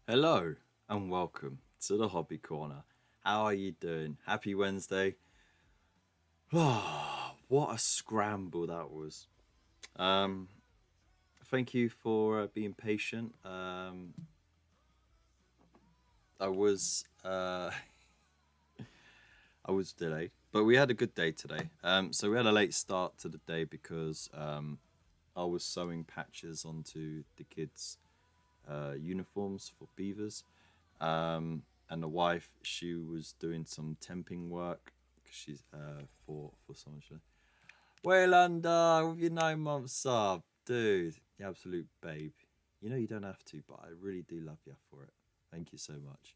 Hello and welcome to the Hobby Corner. How are you doing? Happy Wednesday. What a scramble that was. Um, Thank you for being patient. I was I was delayed, but we had a good day today. So we had a late start to the day because I was sewing patches onto the kids' uniforms for beavers. And the wife, she was doing some temping work. She's for someone. Well, under with your 9 months sub, dude, the absolute babe. You know you don't have to, but I really do love you for it. Thank you so much.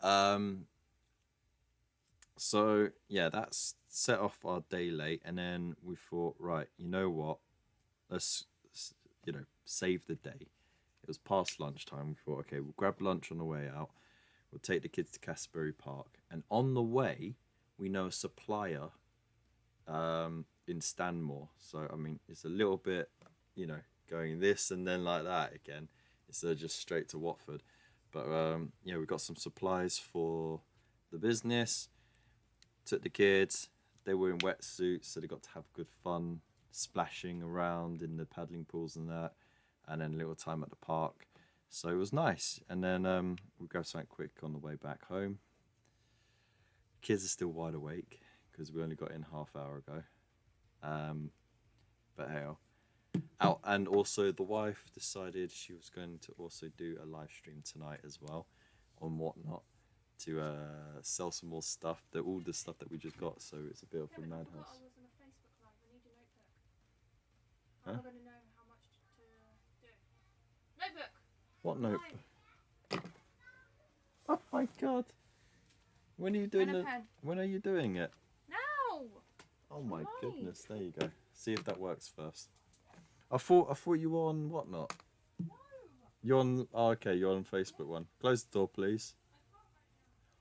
Um, so yeah, that's set off our day late, and then we thought, right, you know what? Let's save the day. It was past lunchtime. We thought, okay, we'll grab lunch on the way out. We'll take the kids to Casperbury Park, and on the way, we know a supplier in Stanmore. So I mean, it's a little bit, going this and then like that again. Instead of just straight to Watford. But yeah, we got some supplies for the business. Took the kids. They were in wetsuits, so they got to have good fun splashing around in the paddling pools and that, and then a little time at the park. So it was nice. And then we grabbed something quick on the way back home. Kids are still wide awake because we only got in half hour ago. But hey, out. And also the wife decided she was going to also do a live stream tonight as well on Whatnot to sell some more stuff, all the stuff that we just got. So it's a bit of a madhouse. I was on a Facebook Live. I need a notebook. Huh? I'm not going to know how much to do. Notebook! What notebook? Oh my god! When are you doing it? When are you doing it? No! Oh my goodness! There you go. See if that works first. I thought you were on Whatnot. No! You're on. Oh, okay, you're on Facebook one. Close the door, please.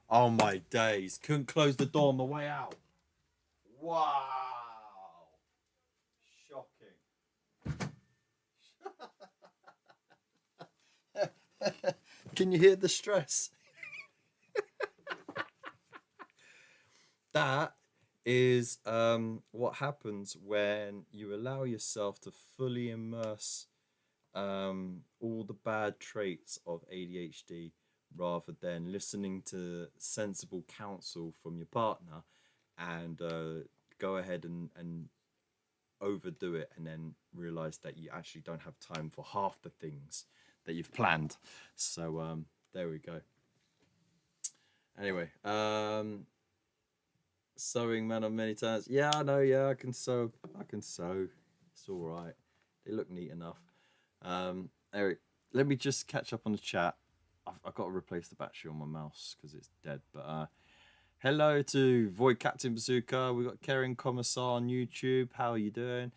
Oh my days! Couldn't close the door on the way out. Wow! Shocking. Can you hear the stress? That is what happens when you allow yourself to fully immerse all the bad traits of ADHD rather than listening to sensible counsel from your partner and go ahead and overdo it and then realize that you actually don't have time for half the things that you've planned. So there we go. Anyway, sewing man of many talents. Yeah, I know. Yeah, I can sew. It's all right. They look neat enough. Eric, let me just catch up on the chat. I've got to replace the battery on my mouse because it's dead. But hello to Void Captain Bazooka. We got Karen Commissar on YouTube. How are you doing?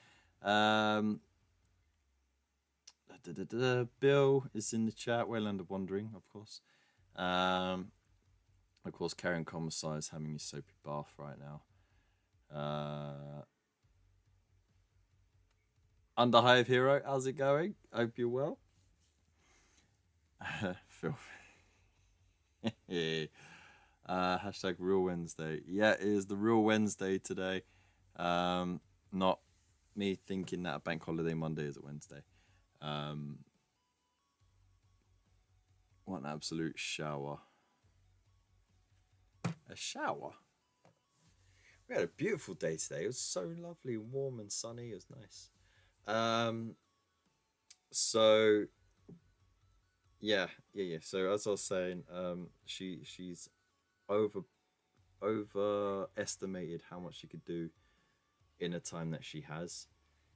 Bill is in the chat. Wayland of Wandering, of course. Of course, Karen Commissar is having a soapy bath right now. Underhive Hero, how's it going? Hope you're well. Filthy. Hashtag Real Wednesday. Yeah, it is the Real Wednesday today. Not me thinking that a bank holiday Monday is a Wednesday. What an absolute shower. A shower? We had a beautiful day today. It was so lovely, warm and sunny. It was nice. So yeah. So as I was saying, she's overestimated how much she could do in a time that she has.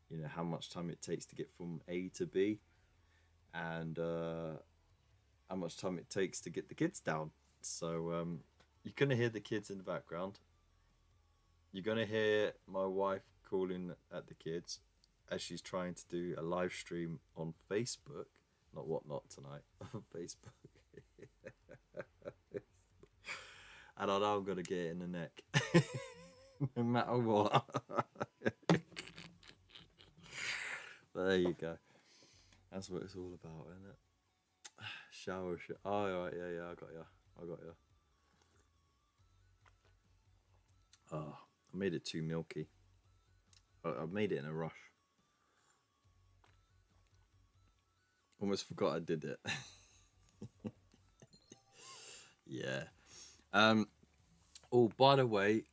You know how much time it takes to get from A to B, and how much time it takes to get the kids down. So you're gonna hear the kids in the background. You're gonna hear my wife calling at the kids as she's trying to do a live stream on Facebook, not Whatnot tonight, on Facebook. And I know I'm gonna get it in the neck, no matter what. But there you go. That's what it's all about, isn't it? Shower. Oh, right, yeah, I got you. I got you. Oh, I made it too milky. I made it in a rush. Almost forgot I did it. Yeah. Oh, by the way,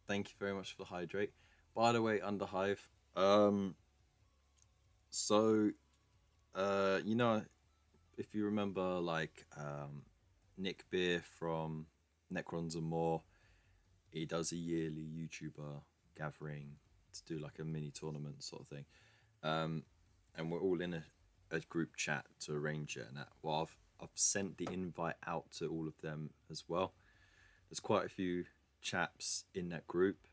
thank you very much for the hydrate. By the way, Underhive. So, you know, if you remember, like, Nick Beer from Necrons and More, he does a yearly YouTuber gathering to do like a mini tournament sort of thing. And we're all in a group chat to arrange it. And that, well, I've sent the invite out to all of them as well. There's quite a few chaps in that group,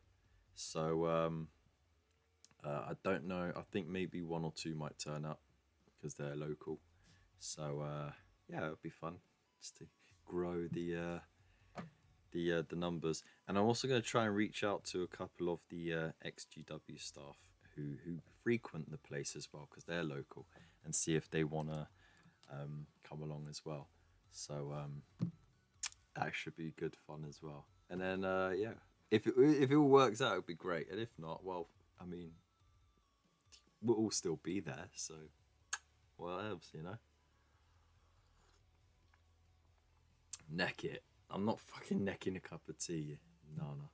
so I don't know. I think maybe one or two might turn up because they're local. So yeah, it'll be fun just to grow the numbers. And I'm also going to try and reach out to a couple of the XGW staff who frequent the place as well because they're local, and see if they want to come along as well. So that should be good fun as well. And then yeah, if it all works out, it'd be great. And if not, well, I mean, we'll all still be there. So what else, you know? Neck it. I'm not fucking necking a cup of tea. No.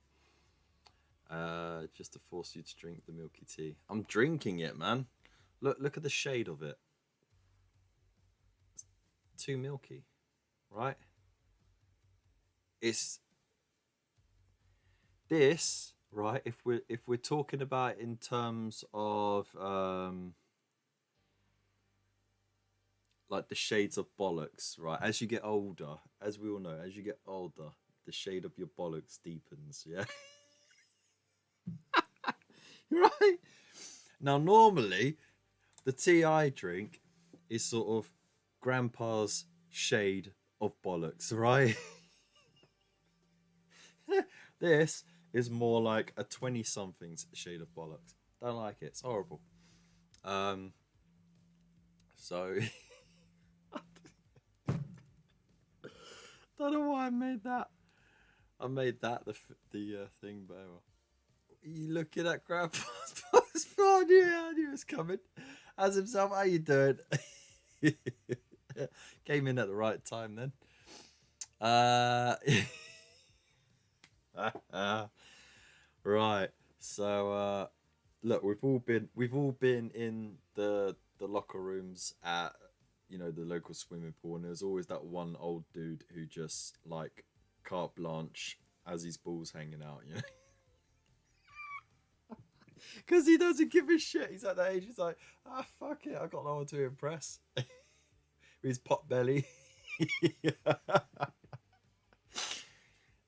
Just to force you to drink the milky tea. I'm drinking it, man. Look at the shade of it. It's too milky, right? It's this, right? If we're talking about in terms of like the shades of bollocks, right? As you get older, as we all know, as you get older, the shade of your bollocks deepens, yeah? Right? Now, normally, the tea I drink is sort of grandpa's shade of bollocks, right? This is more like a 20-something's shade of bollocks. Don't like it. It's horrible. So... Don't know why I made that. I made that the thing, but you looking at Grandpa's passport? I knew it was coming. As himself, how you doing? Came in at the right time then. Right. So look, we've all been in the locker rooms at, you know, the local swimming pool, and there's always that one old dude who just like carte blanche as his balls hanging out, you know, because he doesn't give a shit. He's at that age. He's like, fuck it, I got no one to impress. With his pot belly.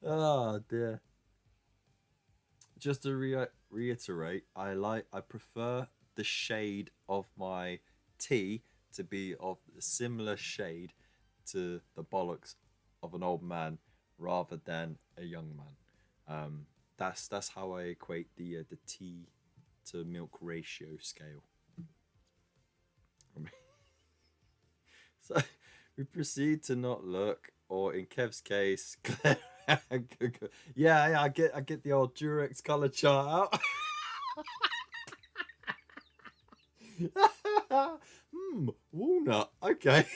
Oh dear. Just to reiterate, I prefer the shade of my tea to be of a similar shade to the bollocks of an old man rather than a young man. That's how I equate the tea to milk ratio scale. So we proceed to not look, or in Kev's case, yeah, I get the old Durex color chart out. Walnut. Okay.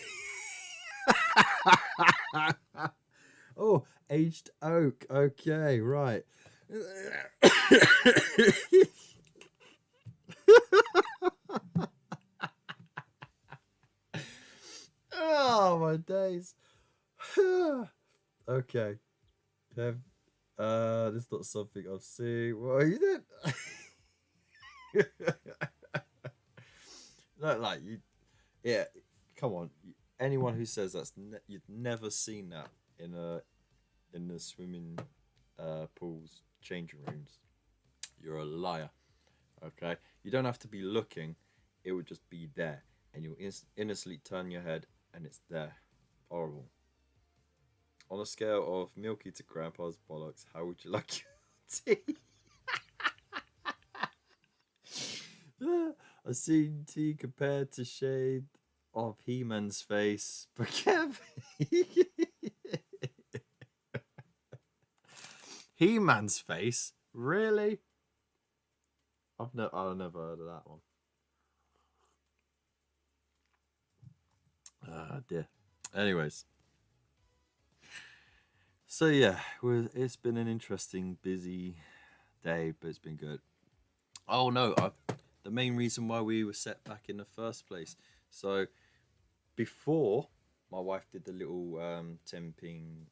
Oh, aged oak. Okay, right. Oh my days. Okay. Kev, this is not something I've seen. What are you doing? No, like you, yeah. Come on, anyone who says you've never seen that in the swimming pools, changing rooms, you're a liar. Okay, you don't have to be looking; it would just be there, and you'll innocently turn your head, and it's there. Horrible. On a scale of milky to grandpa's bollocks, how would you like your tea? I've seen tea compared to shade of He-Man's face. But Kev, He-Man's face? Really? I've never heard of that one. Ah, dear. Anyways. So yeah, it's been an interesting, busy day, but it's been good. Oh no, the main reason why we were set back in the first place. So before my wife did the little temping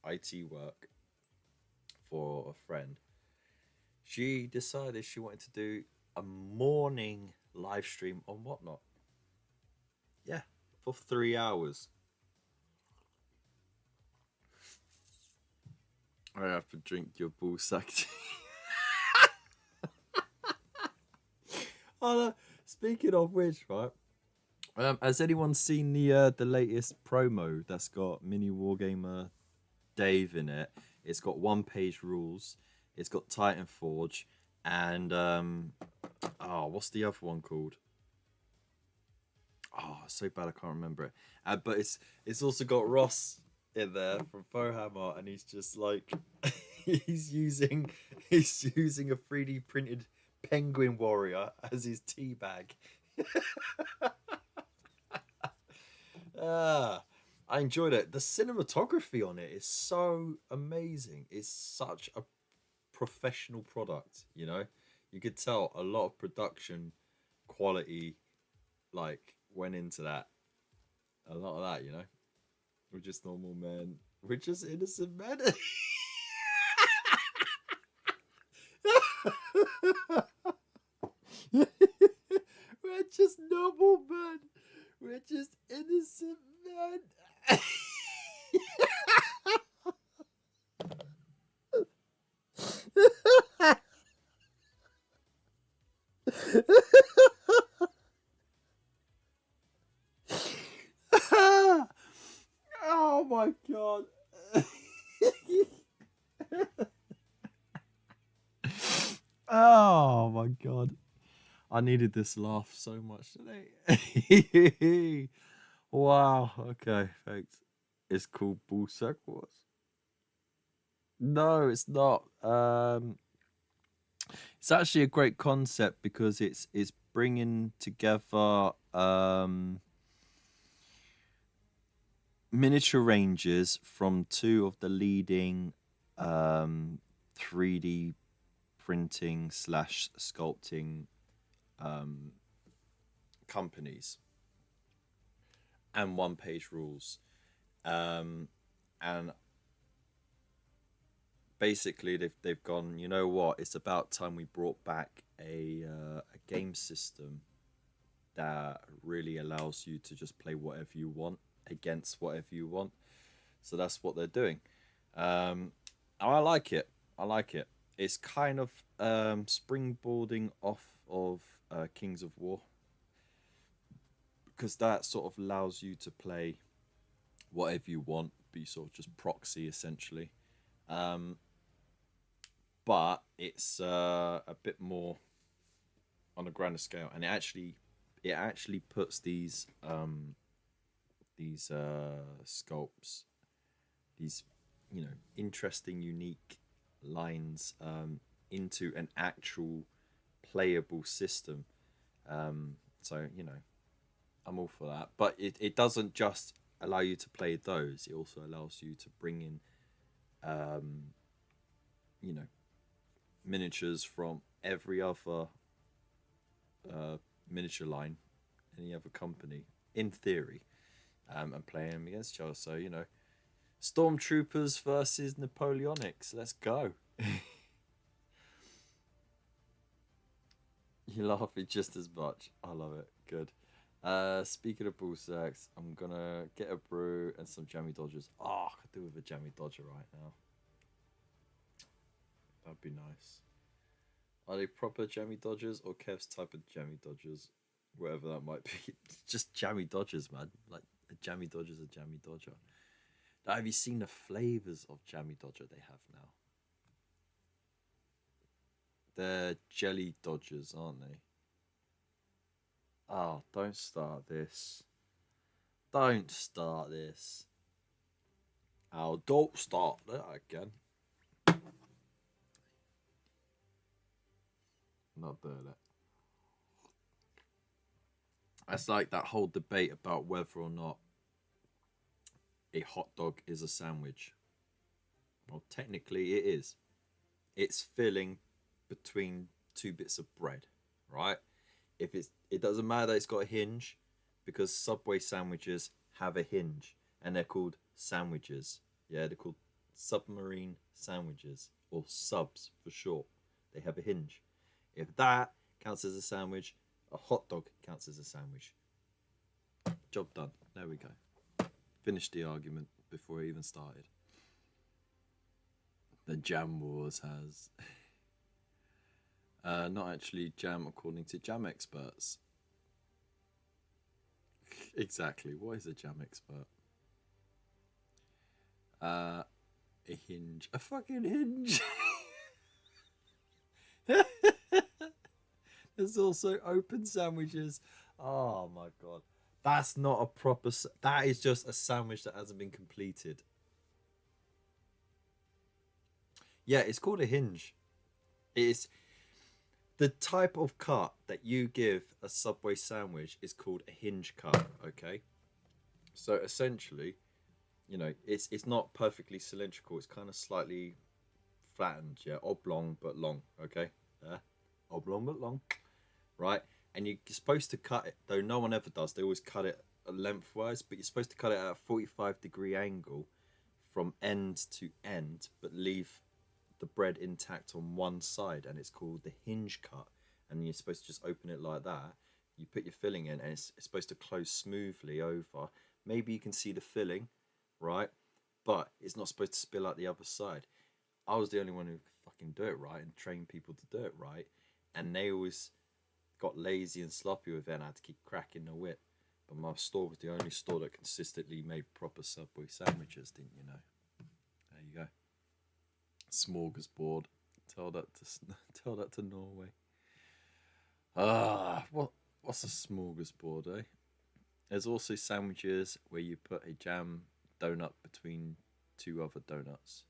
IT work for a friend, she decided she wanted to do a morning live stream on Whatnot. Yeah, for 3 hours. I have to drink your ball sack tea. Oh, no. Speaking of which, right? Has anyone seen the latest promo that's got Mini Wargamer Dave in it? It's got 1 page rules. It's got Titan Forge, and what's the other one called? Oh, so bad I can't remember it. But it's also got Ross in there from Warhammer, and he's just like he's using a 3D printed penguin warrior as his tea bag. I enjoyed it. The cinematography on it is so amazing. It's such a professional product, you know? You could tell a lot of production quality like went into that. A lot of that, you know? We're just normal men. We're just innocent men. We're just normal men. We're just innocent men. Oh my god. Oh my god. I needed this laugh so much today. Wow. Okay, thanks. It's called Bullsack Wars. No, it's not. It's actually a great concept because it's bringing together miniature rangers from two of the leading 3D printing slash sculpting companies and 1 page rules, and basically they've gone, you know what, it's about time we brought back a game system that really allows you to just play whatever you want against whatever you want. So that's what they're doing. I like it. It's kind of springboarding off of Kings of War, because that sort of allows you to play whatever you want, be sort of just proxy essentially. But it's a bit more on a grander scale, and it actually puts these sculpts, these interesting, unique lines into an actual playable system. So I'm all for that, but it doesn't just allow you to play those. It also allows you to bring in miniatures from every other miniature line, any other company, in theory, and playing them against each other. So stormtroopers versus Napoleonics. Let's go. You're laughing just as much. I love it. Good. Speaking of ball sacks, I'm gonna get a brew and some jammy dodgers. I could do with a jammy dodger right now. That'd be nice. Are they proper jammy dodgers or Kev's type of jammy dodgers? Whatever that might be. Just jammy dodgers, man. Like a jammy dodger's a jammy dodger. Now, have you seen the flavors of jammy dodger they have now? They're jelly dodgers, aren't they? Oh, don't start this. Don't start this. Oh, don't start that again. Not doing it. It's like that whole debate about whether or not a hot dog is a sandwich. Well, technically it is. It's filling between two bits of bread, right? If it doesn't matter that it's got a hinge, because Subway sandwiches have a hinge and they're called sandwiches. Yeah, they're called submarine sandwiches or subs for short. They have a hinge. If that counts as a sandwich, a hot dog counts as a sandwich. Job done. There we go. Finished the argument before it even started. The Jam Wars has not actually jam according to jam experts. Exactly. What is a jam expert? A hinge. A fucking hinge. There's also open sandwiches. Oh my god. That's not a proper... That is just a sandwich that hasn't been completed. Yeah, it's called a hinge. It's... The type of cut that you give a Subway sandwich is called a hinge cut, okay? So essentially, you know, it's not perfectly cylindrical. It's kind of slightly flattened, yeah, oblong but long, okay? Oblong but long, right? And you're supposed to cut it, though no one ever does. They always cut it lengthwise, but you're supposed to cut it at a 45-degree angle from end to end, but leave the bread intact on one side, and it's called the hinge cut. And you're supposed to just open it like that. You put your filling in, and it's supposed to close smoothly over. Maybe you can see the filling, right? But it's not supposed to spill out the other side. I was the only one who could fucking do it right and train people to do it right, and they always got lazy and sloppy with it, and I had to keep cracking the whip. But my store was the only store that consistently made proper Subway sandwiches, didn't you know? There you go. Smorgasbord. Tell that to Norway. What's a smorgasbord, eh? There's also sandwiches where you put a jam donut between two other donuts.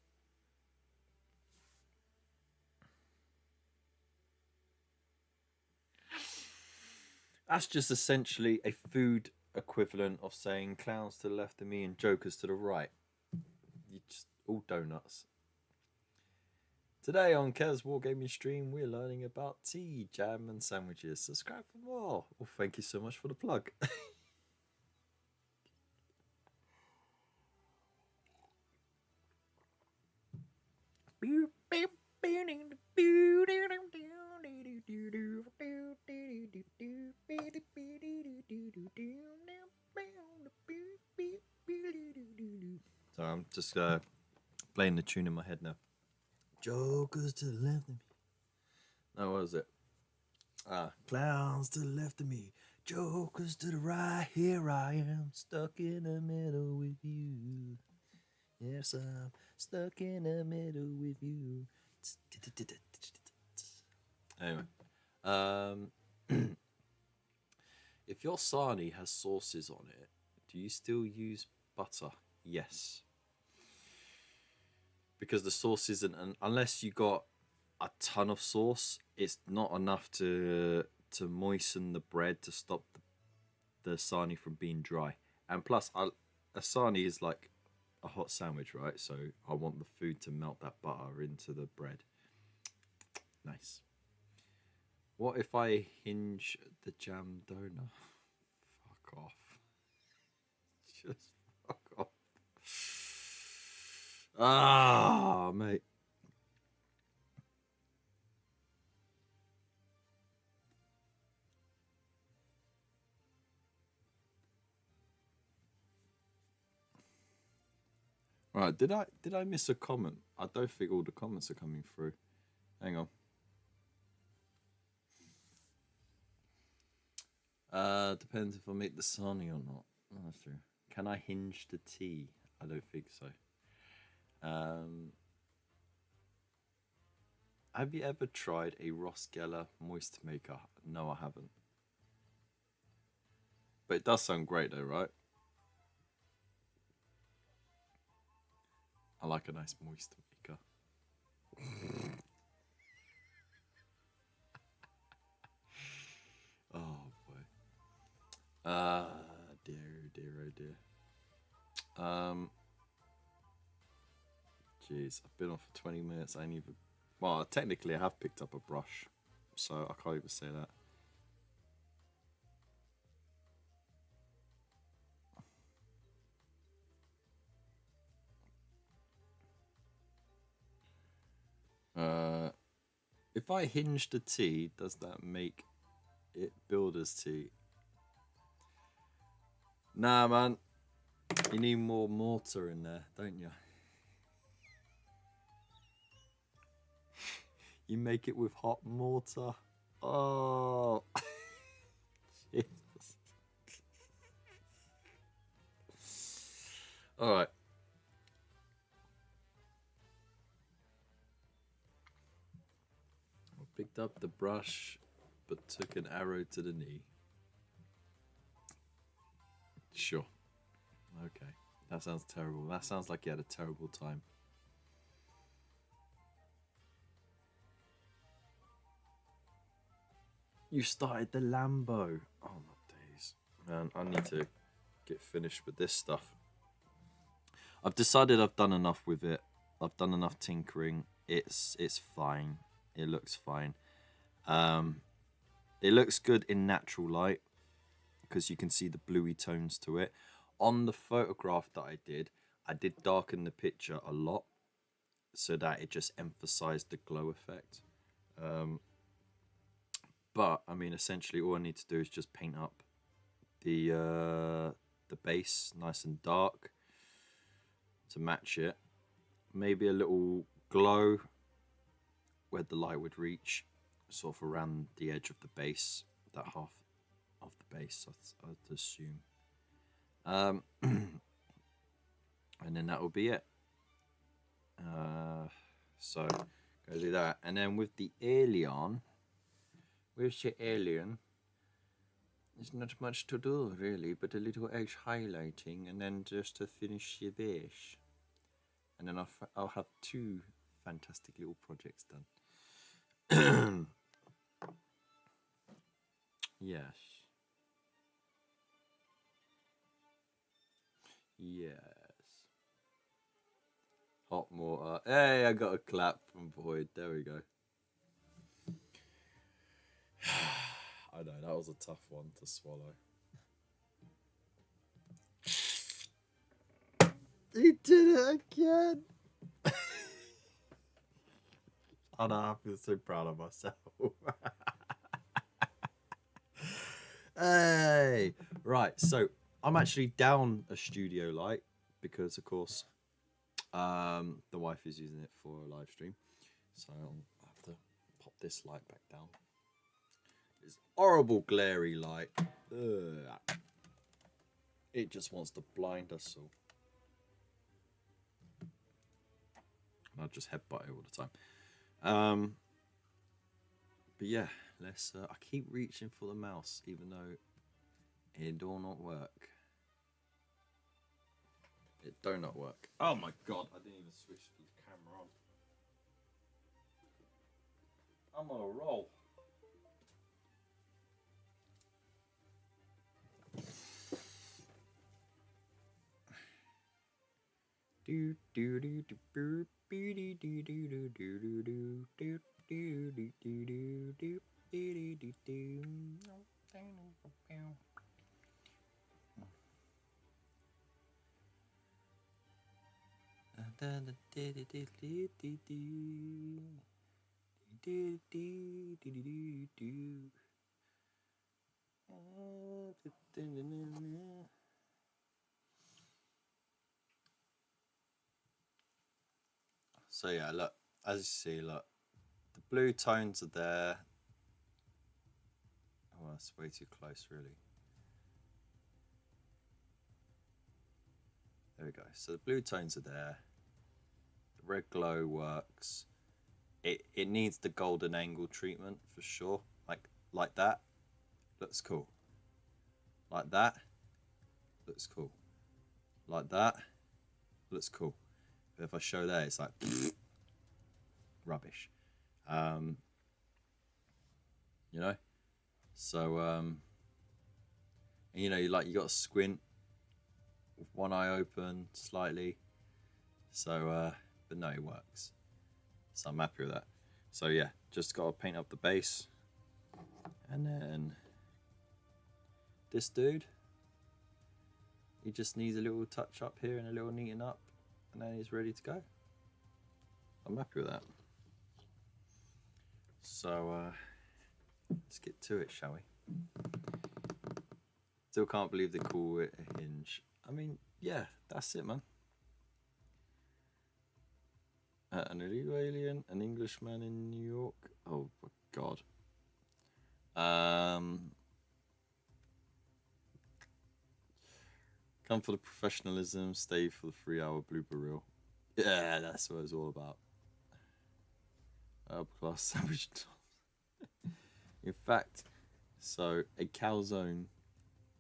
That's just essentially a food equivalent of saying clowns to the left of me and jokers to the right. You just all donuts. Today on Kev's Wargaming stream, we're learning about tea, jam, and sandwiches. Subscribe for more. Well, thank you so much for the plug. So I'm just playing the tune in my head now. Jokers to the left of me. No, what was it? Clowns to the left of me. Jokers to the right. Here I am, stuck in the middle with you. Yes, I'm stuck in the middle with you. Anyway, if your sarnie has sauces on it, do you still use butter? Yes. Because the sauce isn't, unless you got a ton of sauce, it's not enough to moisten the bread to stop the sarnie from being dry. And plus, a sarnie is like a hot sandwich, right? So I want the food to melt that butter into the bread. Nice. What if I hinge the jam donut? Fuck off. Just fuck off. Ah, mate. Right, did I miss a comment? I don't think all the comments are coming through. Hang on. Depends if I make the sarnie or not. Oh, that's true. Can I hinge the tea? I don't think so. Have you ever tried a Ross Geller moist maker? No, I haven't. But it does sound great though, right? I like a nice moist maker. Oh boy. Dear, oh dear, oh dear. Jeez, I've been on for 20 minutes. I ain't even. Well, technically, I have picked up a brush, so I can't even say that. If I hinge the T, does that make it builder's T? Nah, man. You need more mortar in there, don't you? You make it with hot mortar. Oh. Jesus. All right. I picked up the brush, but took an arrow to the knee. Sure. Okay. That sounds terrible. That sounds like you had a terrible time. You started the Lambo. Oh my days. Man, I need to get finished with this stuff. I've decided I've done enough with it. I've done enough tinkering. It's fine. It looks fine. It looks good in natural light because you can see the bluey tones to it. On the photograph that I did darken the picture a lot so that it just emphasized the glow effect. But I mean, essentially, all I need to do is just paint up the base nice and dark to match it. Maybe a little glow where the light would reach, sort of around the edge of the base, that half of the base, I'd assume. And then that will be it. So go do that, and then with the alien. Where's your alien? There's not much to do really, but a little edge highlighting, and then just to finish your base. And then I'll have 2 fantastic little projects done. Yes. Yes. Hot mortar. Hey, I got a clap from Boyd. There we go. I know, that was a tough one to swallow. He did it again! I know, I feel so proud of myself. Hey! Right, so I'm actually down a studio light because, of course, the wife is using it for a live stream. So I'll have to pop this light back down. It's horrible glary light. Ugh. It just wants to blind us all. I just headbutt it all the time. But yeah, let's. I keep reaching for the mouse, even though it do not work. It do not work. Oh my god! I didn't even switch the camera on. I'm on a roll. Do do do do do do do do do do do do do do do do. So yeah, look, as you see, look, the blue tones are there. Oh, that's way too close, really. There we go. So the blue tones are there. The red glow works. It needs the golden angle treatment for sure. Like that. Looks cool. Like that, looks cool. Like that, looks cool. But if I show that, it's like rubbish. You know. So and, you know, you got to squint with one eye open slightly. So but no, it works. So I'm happy with that. So yeah, just got to paint up the base, and then this dude, he just needs a little touch up here and a little neaten up, and then he's ready to go. I'm happy with that. So let's get to it, shall we? Still can't believe they call it a hinge. I mean, yeah, that's it, man. An illegal alien, an Englishman in New York. Oh my god. Come for the professionalism, stay for the 3-hour blooper reel. Yeah, that's what it's all about. Upper-class sandwich. In fact, so a calzone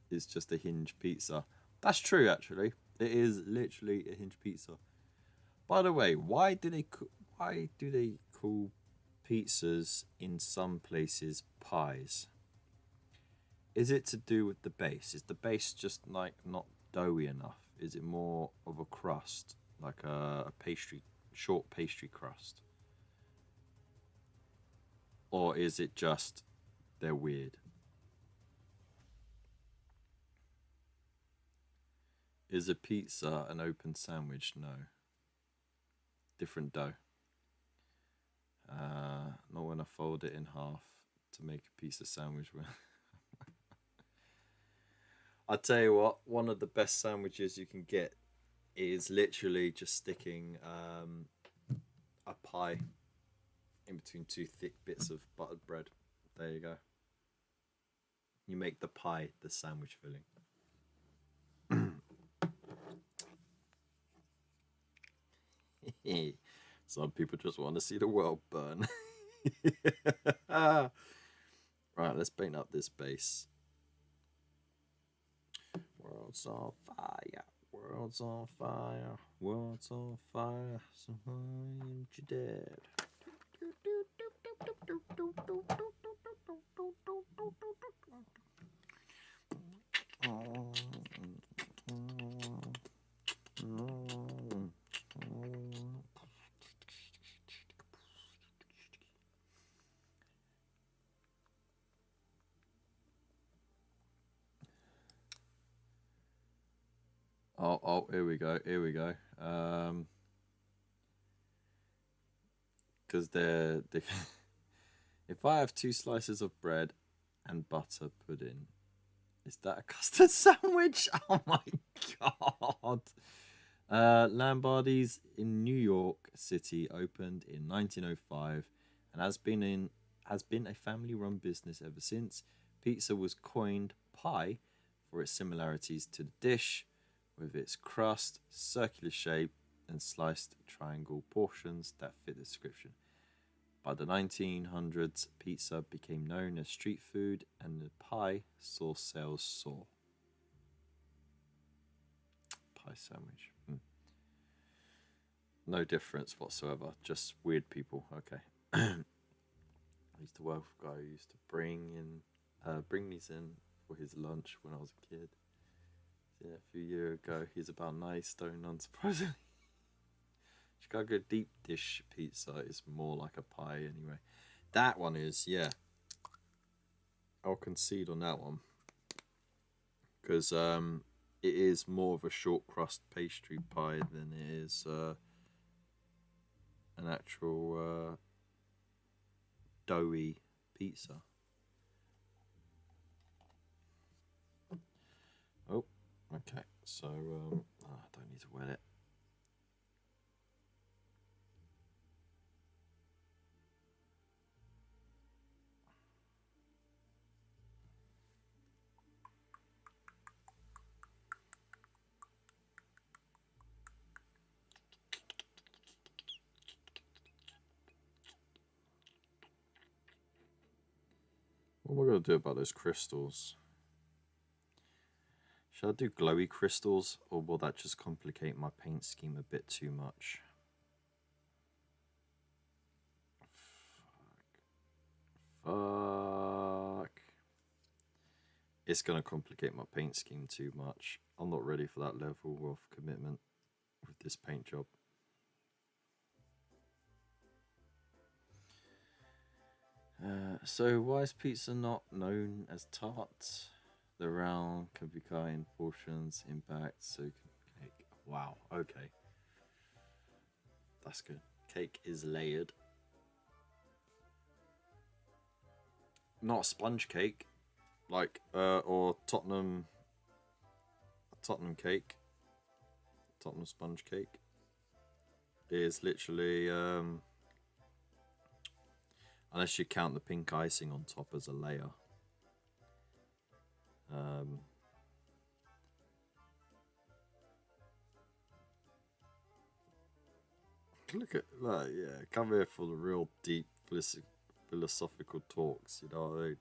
is just a hinge pizza. That's true, actually. It is literally a hinge pizza. By the way, why do they call pizzas in some places pies? Is it to do with the base? Is the base just like not doughy enough? Is it more of a crust, like a pastry, short pastry crust? Or is it just they're weird? Is a pizza an open sandwich? No. Different dough. Not when I fold it in half to make a pizza sandwich. I'll tell you what, one of the best sandwiches you can get is literally just sticking a pie in between two thick bits of buttered bread. There you go. You make the pie the sandwich filling. Some people just want to see the world burn. Right, let's paint up this base. World's on fire. World's on fire. World's on fire. So I'm dead. Oh, here we go. Because they're if I have 2 slices of bread and butter pudding, is that a custard sandwich? Oh my god. Lambardi's in New York City opened in 1905 and has been a family-run business ever since. Pizza was coined pie for its similarities to the dish, with its crust, circular shape, and sliced triangle portions that fit the description. By the 1900s, pizza became known as street food, and the pie saw sales soar. Pie sandwich. No difference whatsoever. Just weird people. Okay. I used to work with a guy who used to bring these in for his lunch when I was a kid. Yeah, a few years ago. He's about 9 stone, unsurprisingly. Chicago deep dish pizza is more like a pie anyway. That one is, yeah. I'll concede on that one. Because it is more of a short crust pastry pie than it is an actual doughy pizza. Oh, okay. So I don't need to wet it. What am I going to do about those crystals? Should I do glowy crystals, or will that just complicate my paint scheme a bit too much? Fuck. It's going to complicate my paint scheme too much. I'm not ready for that level of commitment with this paint job. So why is pizza not known as tart? The round can be cut in portions, impact, so can cake. Wow, okay. That's good. Cake is layered. Not a sponge cake, like or Tottenham cake. Tottenham sponge cake is literally unless you count the pink icing on top as a layer. Look at that, yeah. Come here for the real deep philosophical talks, you know what I mean?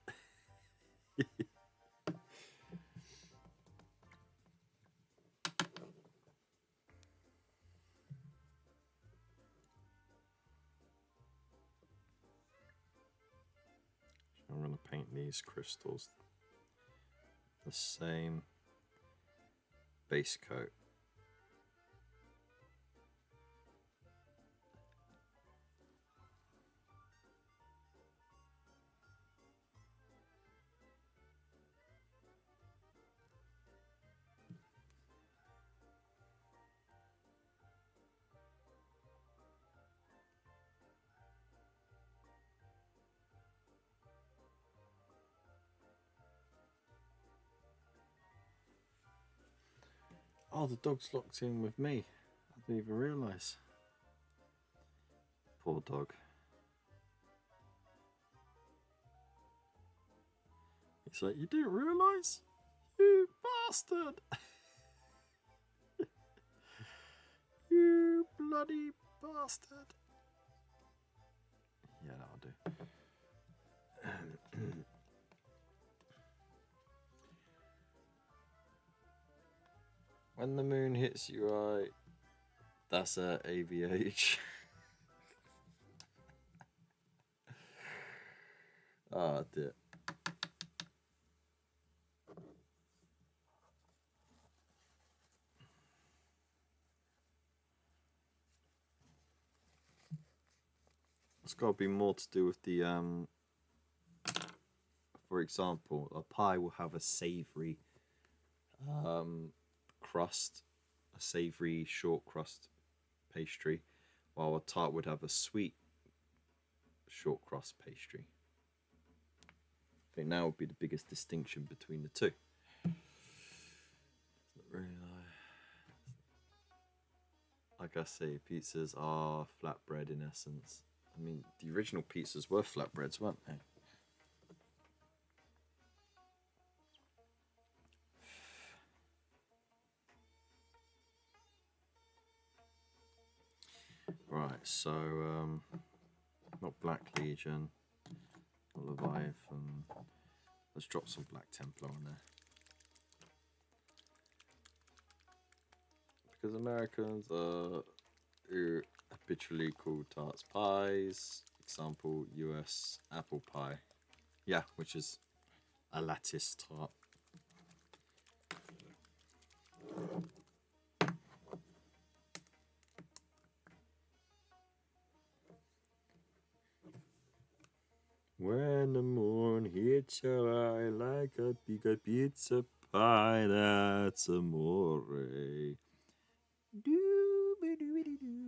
I'm going to paint these crystals the same base coat. Oh, the dog's locked in with me. I didn't even realise. Poor dog. He's like, you didn't realise? You bastard! You bloody bastard! Yeah, that'll do. When the moon hits you right, that's a AVH. Ah, dear. It's got to be more to do with the for example, a pie will have a savoury crust, a savoury short crust pastry, while a tart would have a sweet short crust pastry. I think that would be the biggest distinction between the two. It's not really like I say, pizzas are flatbread in essence. I mean, the original pizzas were flatbreads, weren't they? Right, so not Black Legion, not Leviathan. Let's drop some Black Templar on there. Because Americans are habitually called tarts pies. Example, US apple pie. Yeah, which is a lattice tart. When the moon hits your eye like a bigger pizza pie, that's amore. Doo-ba-doo-ba-doo-doo.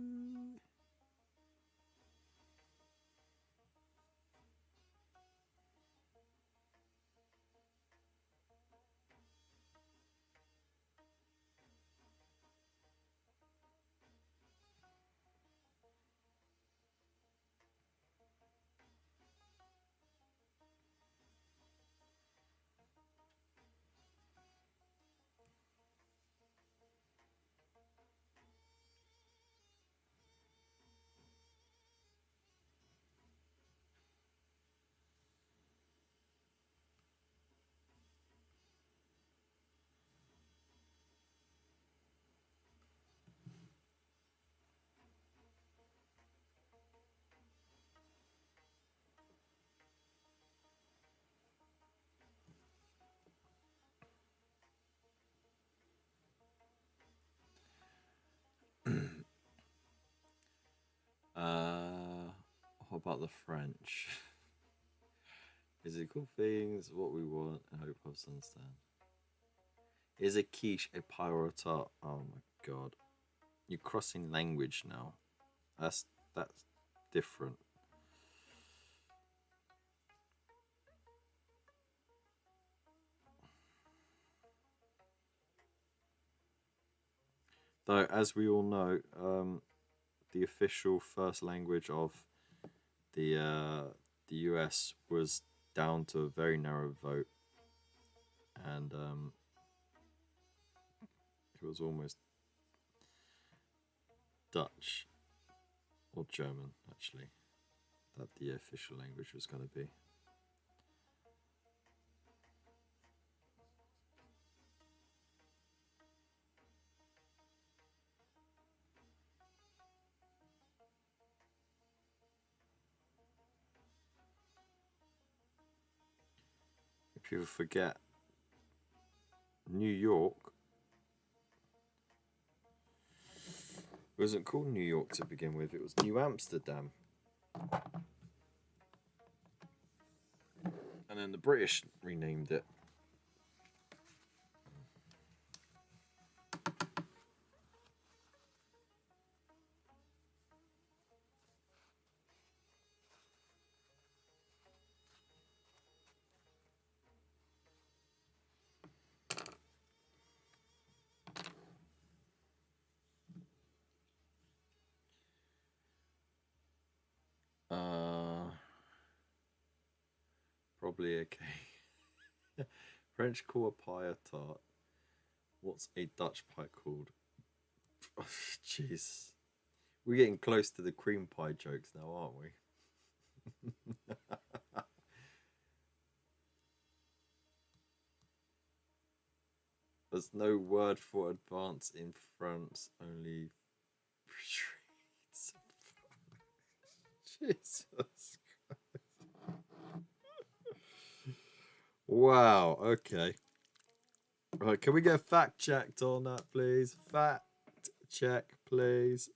about the French? Physical things, what we want, and hope us understand. Is a quiche a pyro tart? Oh my god. You're crossing language now. That's different. Though, as we all know, the official first language of the US was down to a very narrow vote, and it was almost Dutch or German, actually, that the official language was going to be. People forget New York. It wasn't called New York to begin with, it was New Amsterdam. And then the British renamed it. Probably okay. French call a pie a tart. What's a Dutch pie called? Jeez. We're getting close to the cream pie jokes now, aren't we? There's no word for advance in France, only retreats. Jesus Christ. Wow, okay. Right, can we get fact checked on that, please? Fact check, please.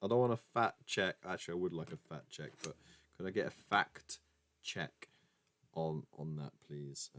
I don't want a fact check. Actually, I would like a fact check, but could I get a fact check on that, please?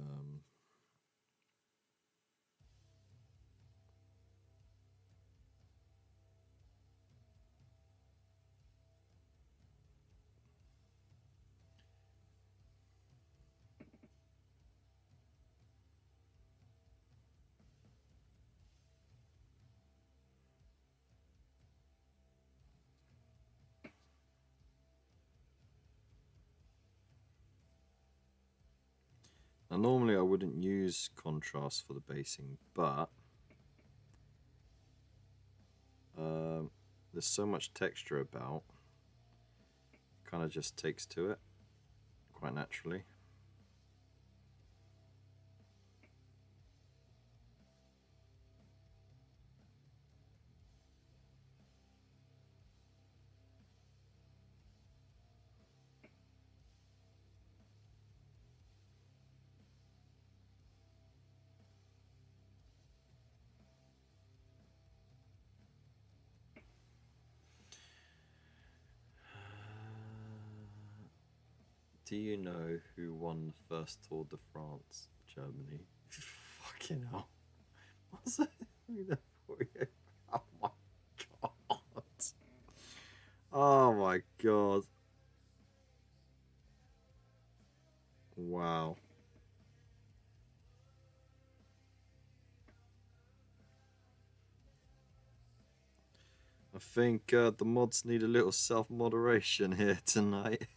Now, normally I wouldn't use contrast for the basing, but there's so much texture about, it kind of just takes to it quite naturally. Do you know who won the first Tour de France? Germany. Fucking hell. What's that? Oh my god. Oh my god. Wow. I think the mods need a little self-moderation here tonight.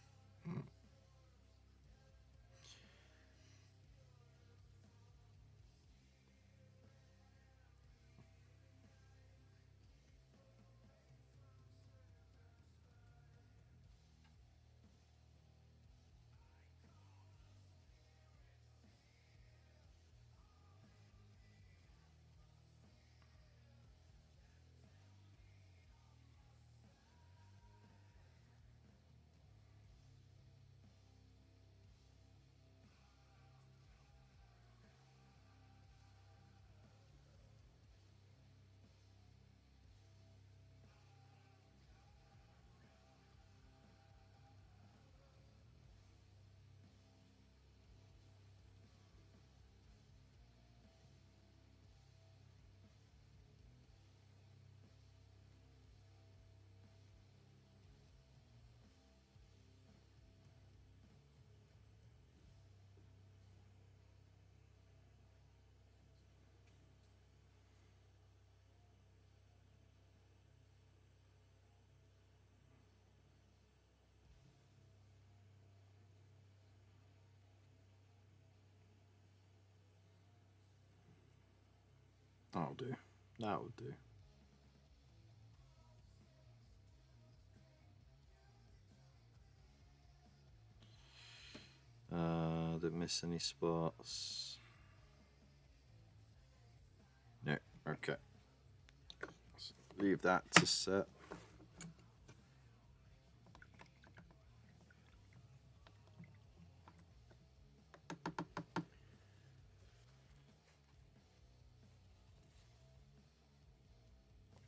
That'll do. That'll do. Didn't miss any spots. No, okay. Let's leave that to set.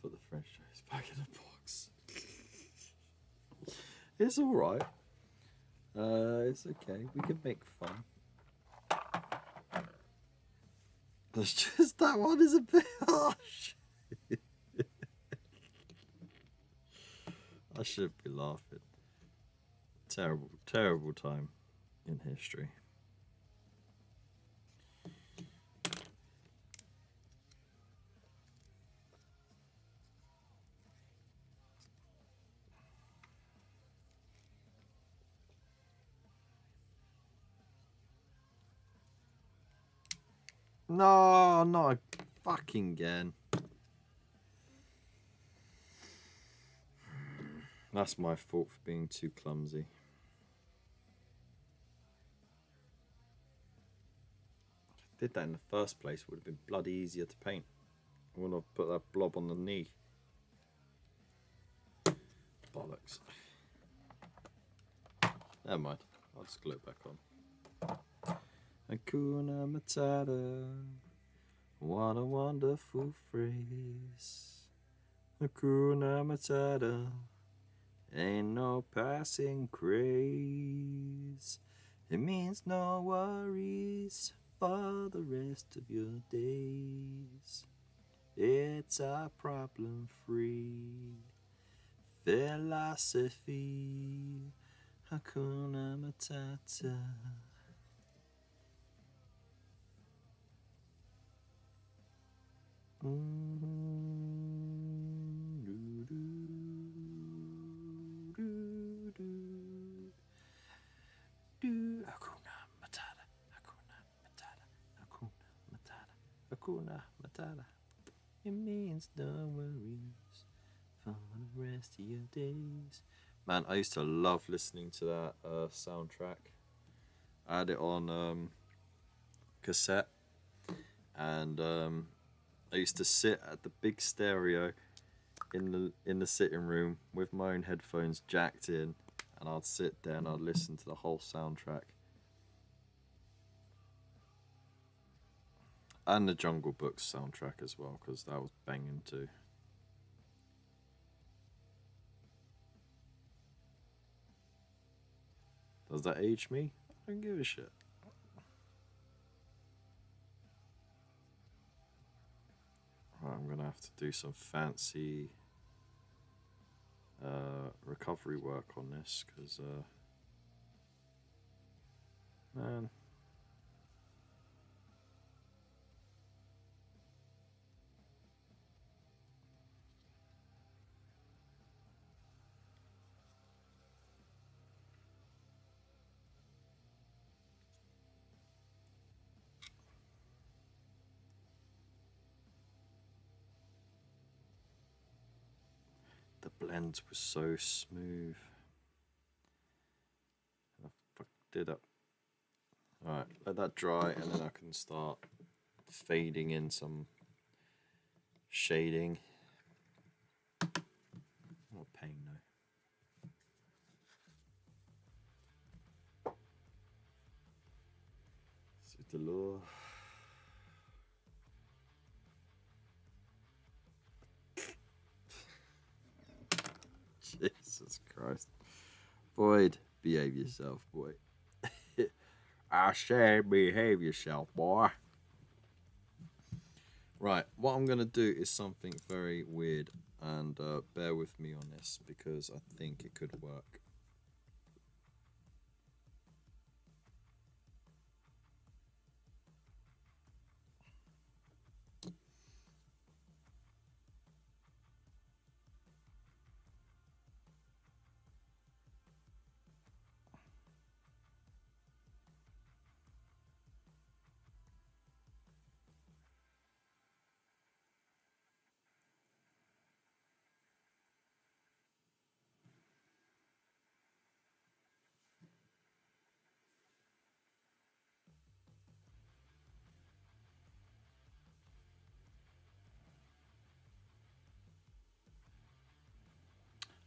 Put the French toast back in the box. It's alright. It's okay. We can make fun. It's just that one is a bit harsh. I shouldn't be laughing. Terrible, terrible time in history. No, not fucking again. That's my fault for being too clumsy. If I did that in the first place, it would have been bloody easier to paint. I wouldn't have put that blob on the knee. Bollocks. Never mind. I'll just glue it back on. Hakuna Matata. What a wonderful phrase. Hakuna Matata. Ain't no passing craze. It means no worries for the rest of your days. It's a problem-free philosophy. Hakuna Matata. Hakuna Matata, Hakuna Matata, Hakuna Matata, Hakuna Matata. It means no worries for the rest of your days. Man, I used to love listening to that soundtrack. I had it on cassette, and I used to sit at the big stereo in the sitting room with my own headphones jacked in, and I'd sit there and I'd listen to the whole soundtrack. And the Jungle Book soundtrack as well, because that was banging too. Does that age me? I don't give a shit. Right, I'm gonna have to do some fancy recovery work on this, because man, the blend was so smooth. I fucked it up. Alright, let that dry, and then I can start fading in some shading. What a pain though. C'est de l'eau. Jesus Christ. Boyd, behave yourself, boy. I say behave yourself, boy. Right, what I'm going to do is something very weird, and bear with me on this because I think it could work.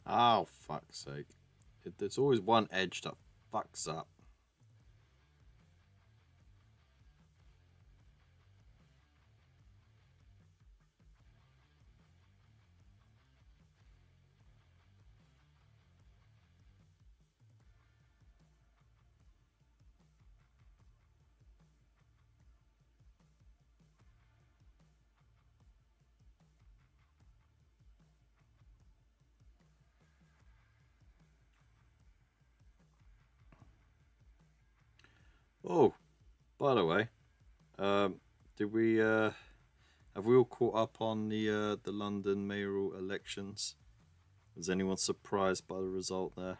Oh, fuck's sake. There's always one edge that fucks up. Oh, by the way, did we have we all caught up on the London mayoral elections? Was anyone surprised by the result there?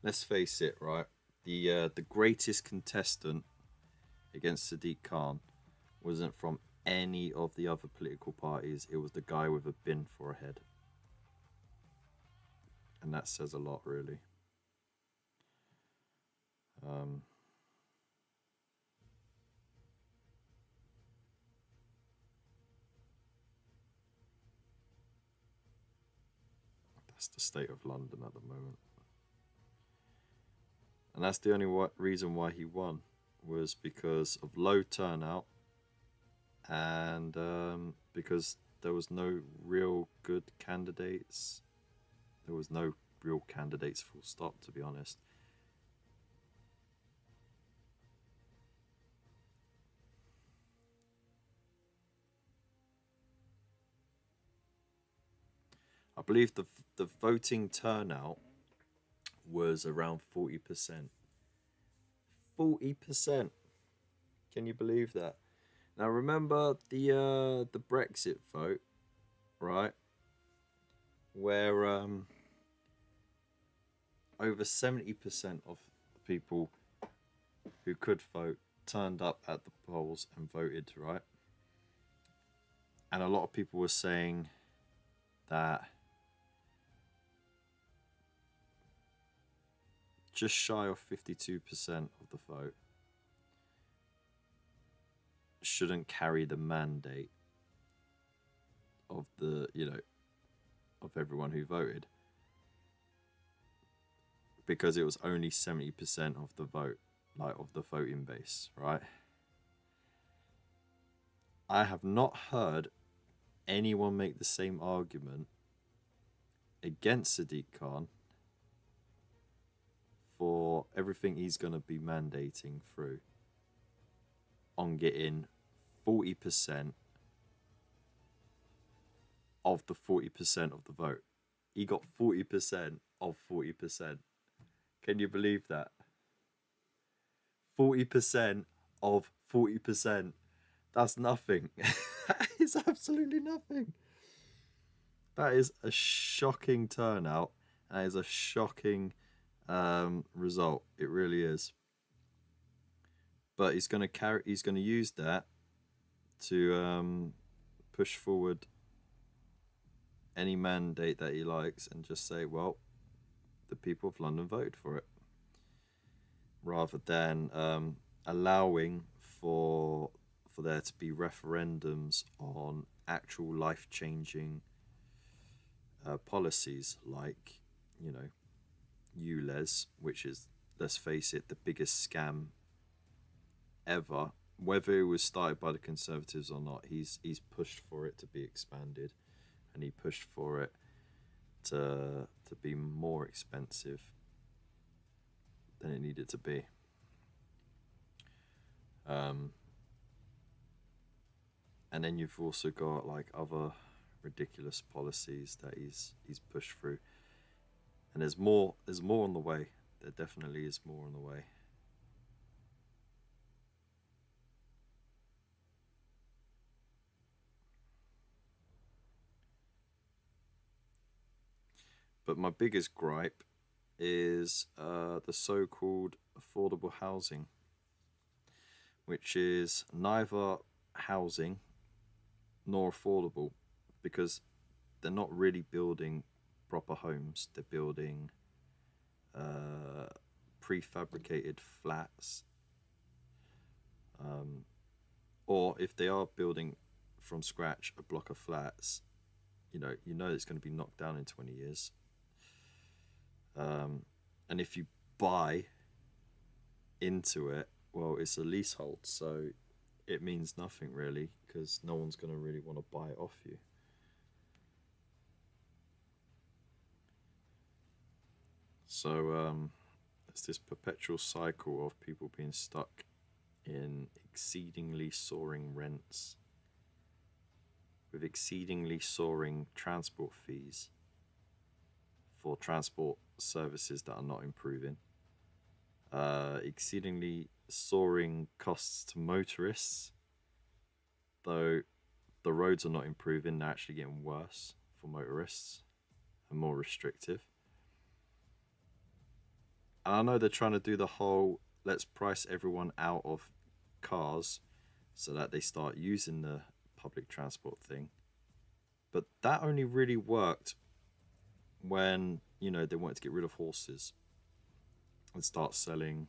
Let's face it, right? The greatest contestant against Sadiq Khan wasn't from any of the other political parties. It was the guy with a bin for a head, and that says a lot, really. Um, that's the state of London at the moment, and that's the only reason why he won was because of low turnout and because there was no real good candidates. There was no real candidates, full stop, to be honest. I believe the voting turnout was around 40%. 40%. Can you believe that? Now remember the Brexit vote, right? Where over 70% of people who could vote turned up at the polls and voted, right? And a lot of people were saying that just shy of 52% of the vote shouldn't carry the mandate of the, of everyone who voted, because it was only 70% of the vote, like of the voting base, right? I have not heard anyone make the same argument against Sadiq Khan for everything he's going to be mandating through on getting 40% of the 40% of the vote. He got 40% of 40%. Can you believe that? 40% of 40%. That's nothing. That is absolutely nothing. That is a shocking turnout. That is a shocking result. It really is. But he's going to carry. He's going to use that to push forward any mandate that he likes, and just say, well, the people of London voted for it, rather than allowing for there to be referendums on actual life-changing policies, like, ULEZ, which is, let's face it, the biggest scam ever. Whether it was started by the Conservatives or not, he's pushed for it to be expanded, and he pushed for it to be more expensive than it needed to be. And then you've also got like other ridiculous policies that he's pushed through, and there's more on the way. There definitely is more on the way. But my biggest gripe is the so-called affordable housing, which is neither housing nor affordable, because they're not really building proper homes. They're building prefabricated flats, Or if they are building from scratch a block of flats, you know it's going to be knocked down in 20 years. And if you buy into it, well, it's a leasehold, so it means nothing really because no one's going to really want to buy it off you. So it's this perpetual cycle of people being stuck in exceedingly soaring rents with exceedingly soaring transport fees for transport services that are not improving, exceedingly soaring costs to motorists, though the roads are not improving, they're actually getting worse for motorists and more restrictive. And I know they're trying to do the whole let's price everyone out of cars so that they start using the public transport thing. But that only really worked when, they wanted to get rid of horses and start selling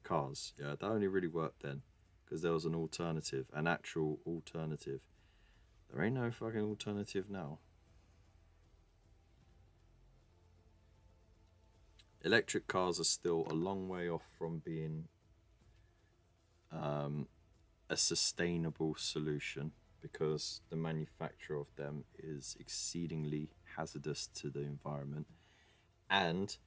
cars. Yeah, that only really worked then because there was an alternative, an actual alternative. There ain't no fucking alternative now. Electric cars are still a long way off from being a sustainable solution because the manufacture of them is exceedingly hazardous to the environment and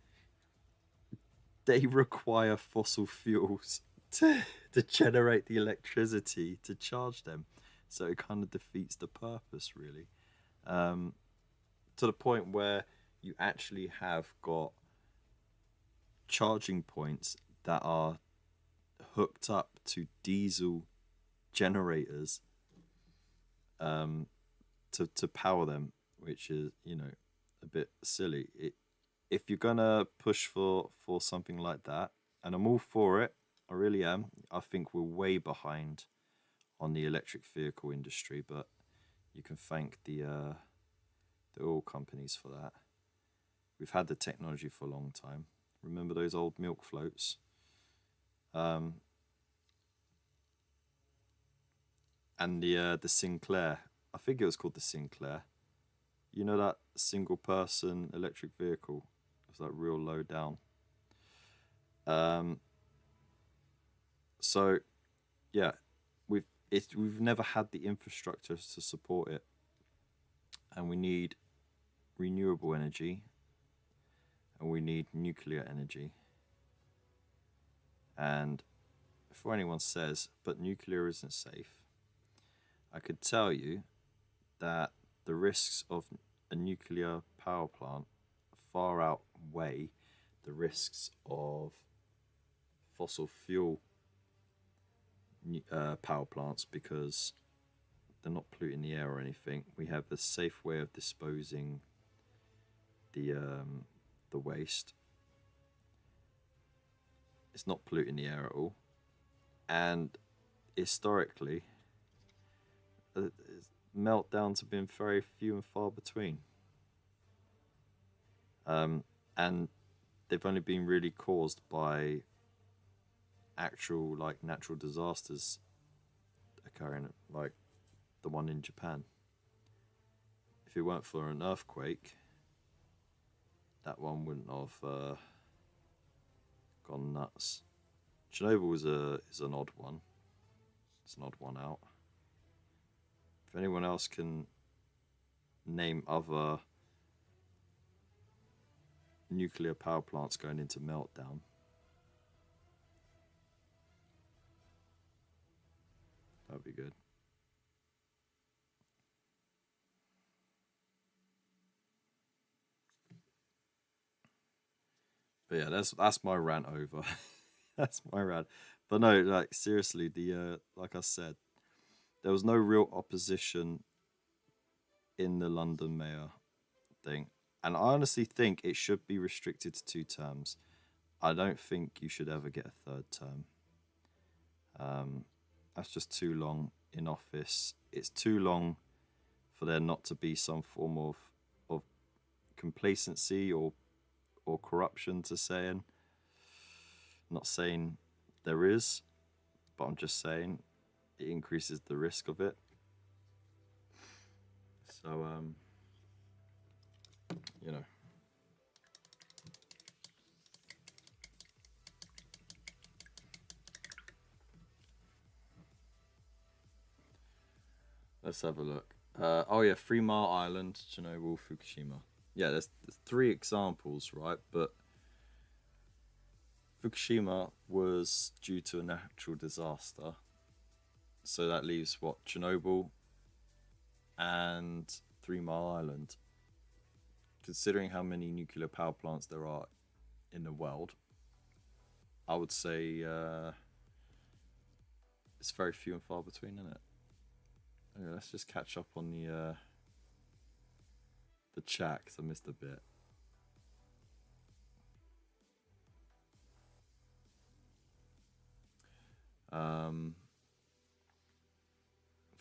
they require fossil fuels to generate the electricity to charge them. So it kind of defeats the purpose, really. To the point where you actually have got charging points that are hooked up to diesel generators to power them, which is a bit silly. If you're gonna push for something like that, and I'm all for it, I really am. I think we're way behind on the electric vehicle industry, but you can thank the oil companies for that. We've had the technology for a long time. Remember those old milk floats? And the Sinclair. I think it was called the Sinclair. You know that single person electric vehicle? It was like real low down. So yeah, we've never had the infrastructure to support it, and we need renewable energy, and we need nuclear energy. And before anyone says, but nuclear isn't safe, I could tell you that the risks of a nuclear power plant far outweigh the risks of fossil fuel power plants because they're not polluting the air or anything. We have a safe way of disposing the waste. It's not polluting the air at all, and historically, meltdowns have been very few and far between. And they've only been really caused by actual like natural disasters occurring, like the one in Japan. If it weren't for an earthquake, that one wouldn't have gone nuts. Chernobyl is an odd one. It's an odd one out. If anyone else can name other nuclear power plants going into meltdown, that'd be good. But yeah, that's my rant over. That's my rant. But no, like seriously, the like I said, there was no real opposition in the London mayor thing, and I honestly think it should be restricted to 2 terms. I don't think you should ever get a third term. That's just too long in office. It's too long for there not to be some form of complacency or corruption to saying. Not saying there is, but I'm just saying it increases the risk of it. So you know. Let's have a look. Oh yeah, 3 Mile Island, Chernobyl, Fukushima. Yeah, there's 3 examples, right? But Fukushima was due to a natural disaster, so that leaves what, Chernobyl and 3 Mile Island. Considering how many nuclear power plants there are in the world, I would say it's very few and far between, isn't it? Anyway, let's just catch up on the chat because I missed a bit.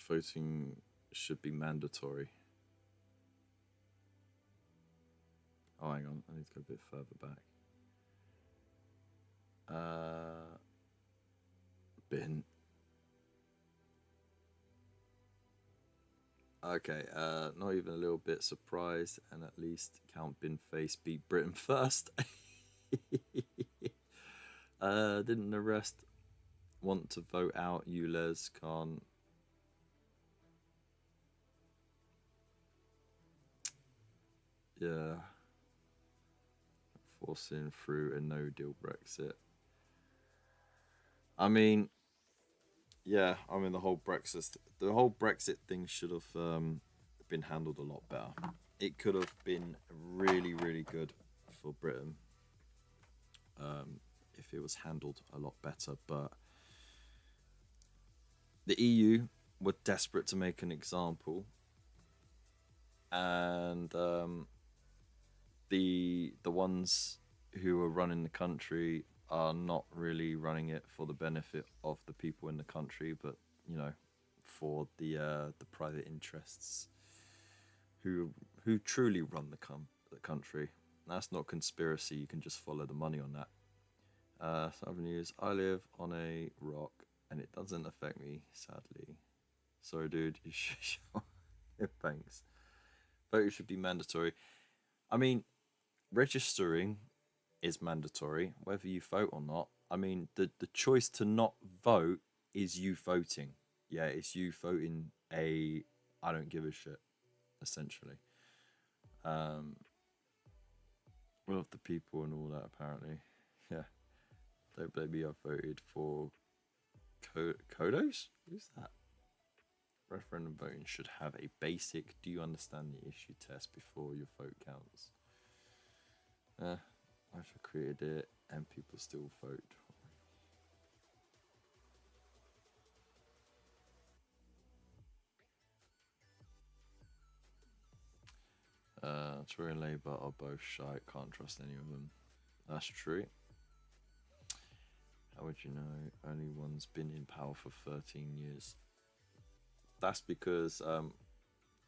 Voting should be mandatory. Oh, hang on, I need to go a bit further back. Bin. Okay, not even a little bit surprised, and at least Count Binface beat Britain first. Didn't the rest want to vote out Ulez Khan? Yeah. Forcing through a no-deal Brexit. I mean, yeah, I mean the whole Brexit thing should have been handled a lot better. It could have been really, really good for Britain if it was handled a lot better. But the EU were desperate to make an example, and the ones who are running the country are not really running it for the benefit of the people in the country, but for the private interests who truly run the country. That's not conspiracy. You can just follow the money on that. Some news. I live on a rock and it doesn't affect me, sadly. Sorry, dude. You should. Thanks. Voting should be mandatory. I mean, registering is mandatory, whether you vote or not. I mean, the choice to not vote is you voting. Yeah, it's you voting I don't give a shit, essentially. One of the people and all that, apparently. Yeah. Don't blame me, I voted for Kodos? Who's that? Referendum voting should have a basic do you understand the issue test before your vote counts. I should created it and people still vote. Tory and Labour are both shy, can't trust any of them. That's true. How would you know only one's been in power for 13 years? That's because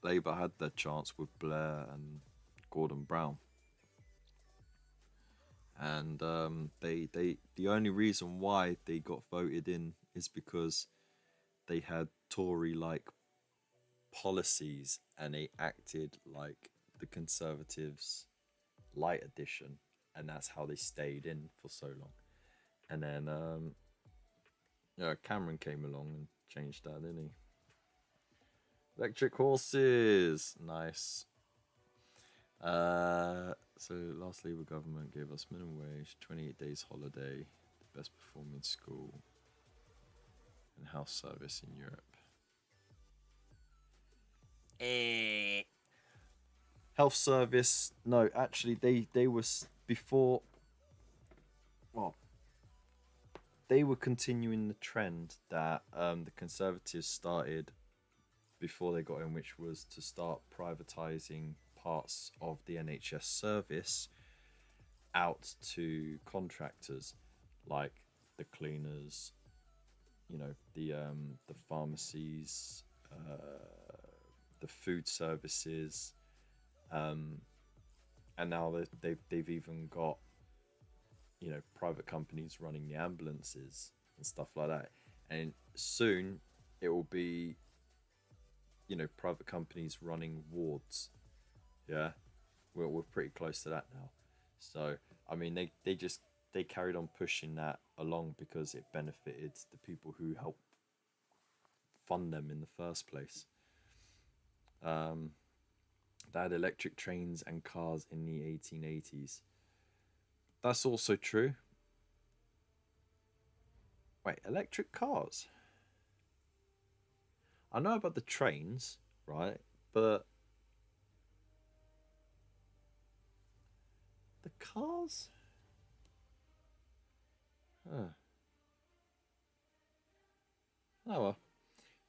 Labour had their chance with Blair and Gordon Brown. And the only reason why they got voted in is because they had Tory-like policies and they acted like the Conservatives' light edition, and that's how they stayed in for so long. And then Cameron came along and changed that, didn't he? Electric horses, nice. So last Labour government gave us minimum wage, 28 days holiday, the best performing school, and house service in Europe. Health service, no, actually they were before. Well, they were continuing the trend that the Conservatives started before they got in, which was to start privatising parts of the NHS service out to contractors, like the cleaners, the pharmacies, the food services, and now they've even got private companies running the ambulances and stuff like that. And soon it will be, private companies running wards. Yeah, we're pretty close to that now. So I mean, they carried on pushing that along because it benefited the people who helped fund them in the first place. Um, they had electric trains and cars in the 1880s. That's also true. Wait, electric cars? I know about the trains, right? But the cars? Huh. Oh well.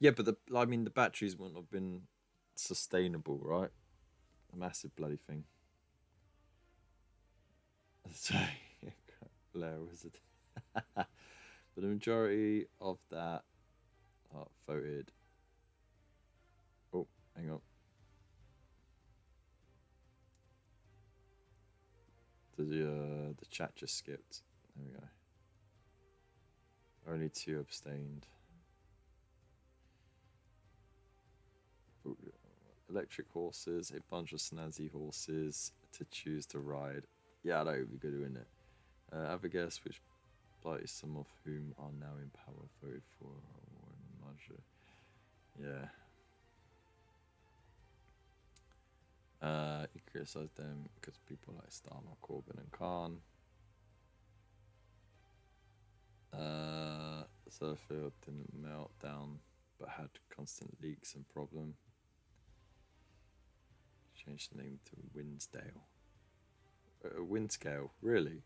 Yeah, but I mean, the batteries wouldn't have been sustainable, right? A massive bloody thing. Sorry, Blair Wizard. But the majority of that are voted. Oh, hang on. The chat just skipped. There we go. Only 2 abstained. Electric horses, a bunch of snazzy horses to choose to ride. Yeah, that would be good, wouldn't it? Have a guess which party some of whom are now in power voted for Warren Yeah. You criticise them because people like Starmer, Corbyn, and Khan. Sutherfield didn't melt down but had constant leaks and problem. Changed the name to Winsdale. Windscale, really?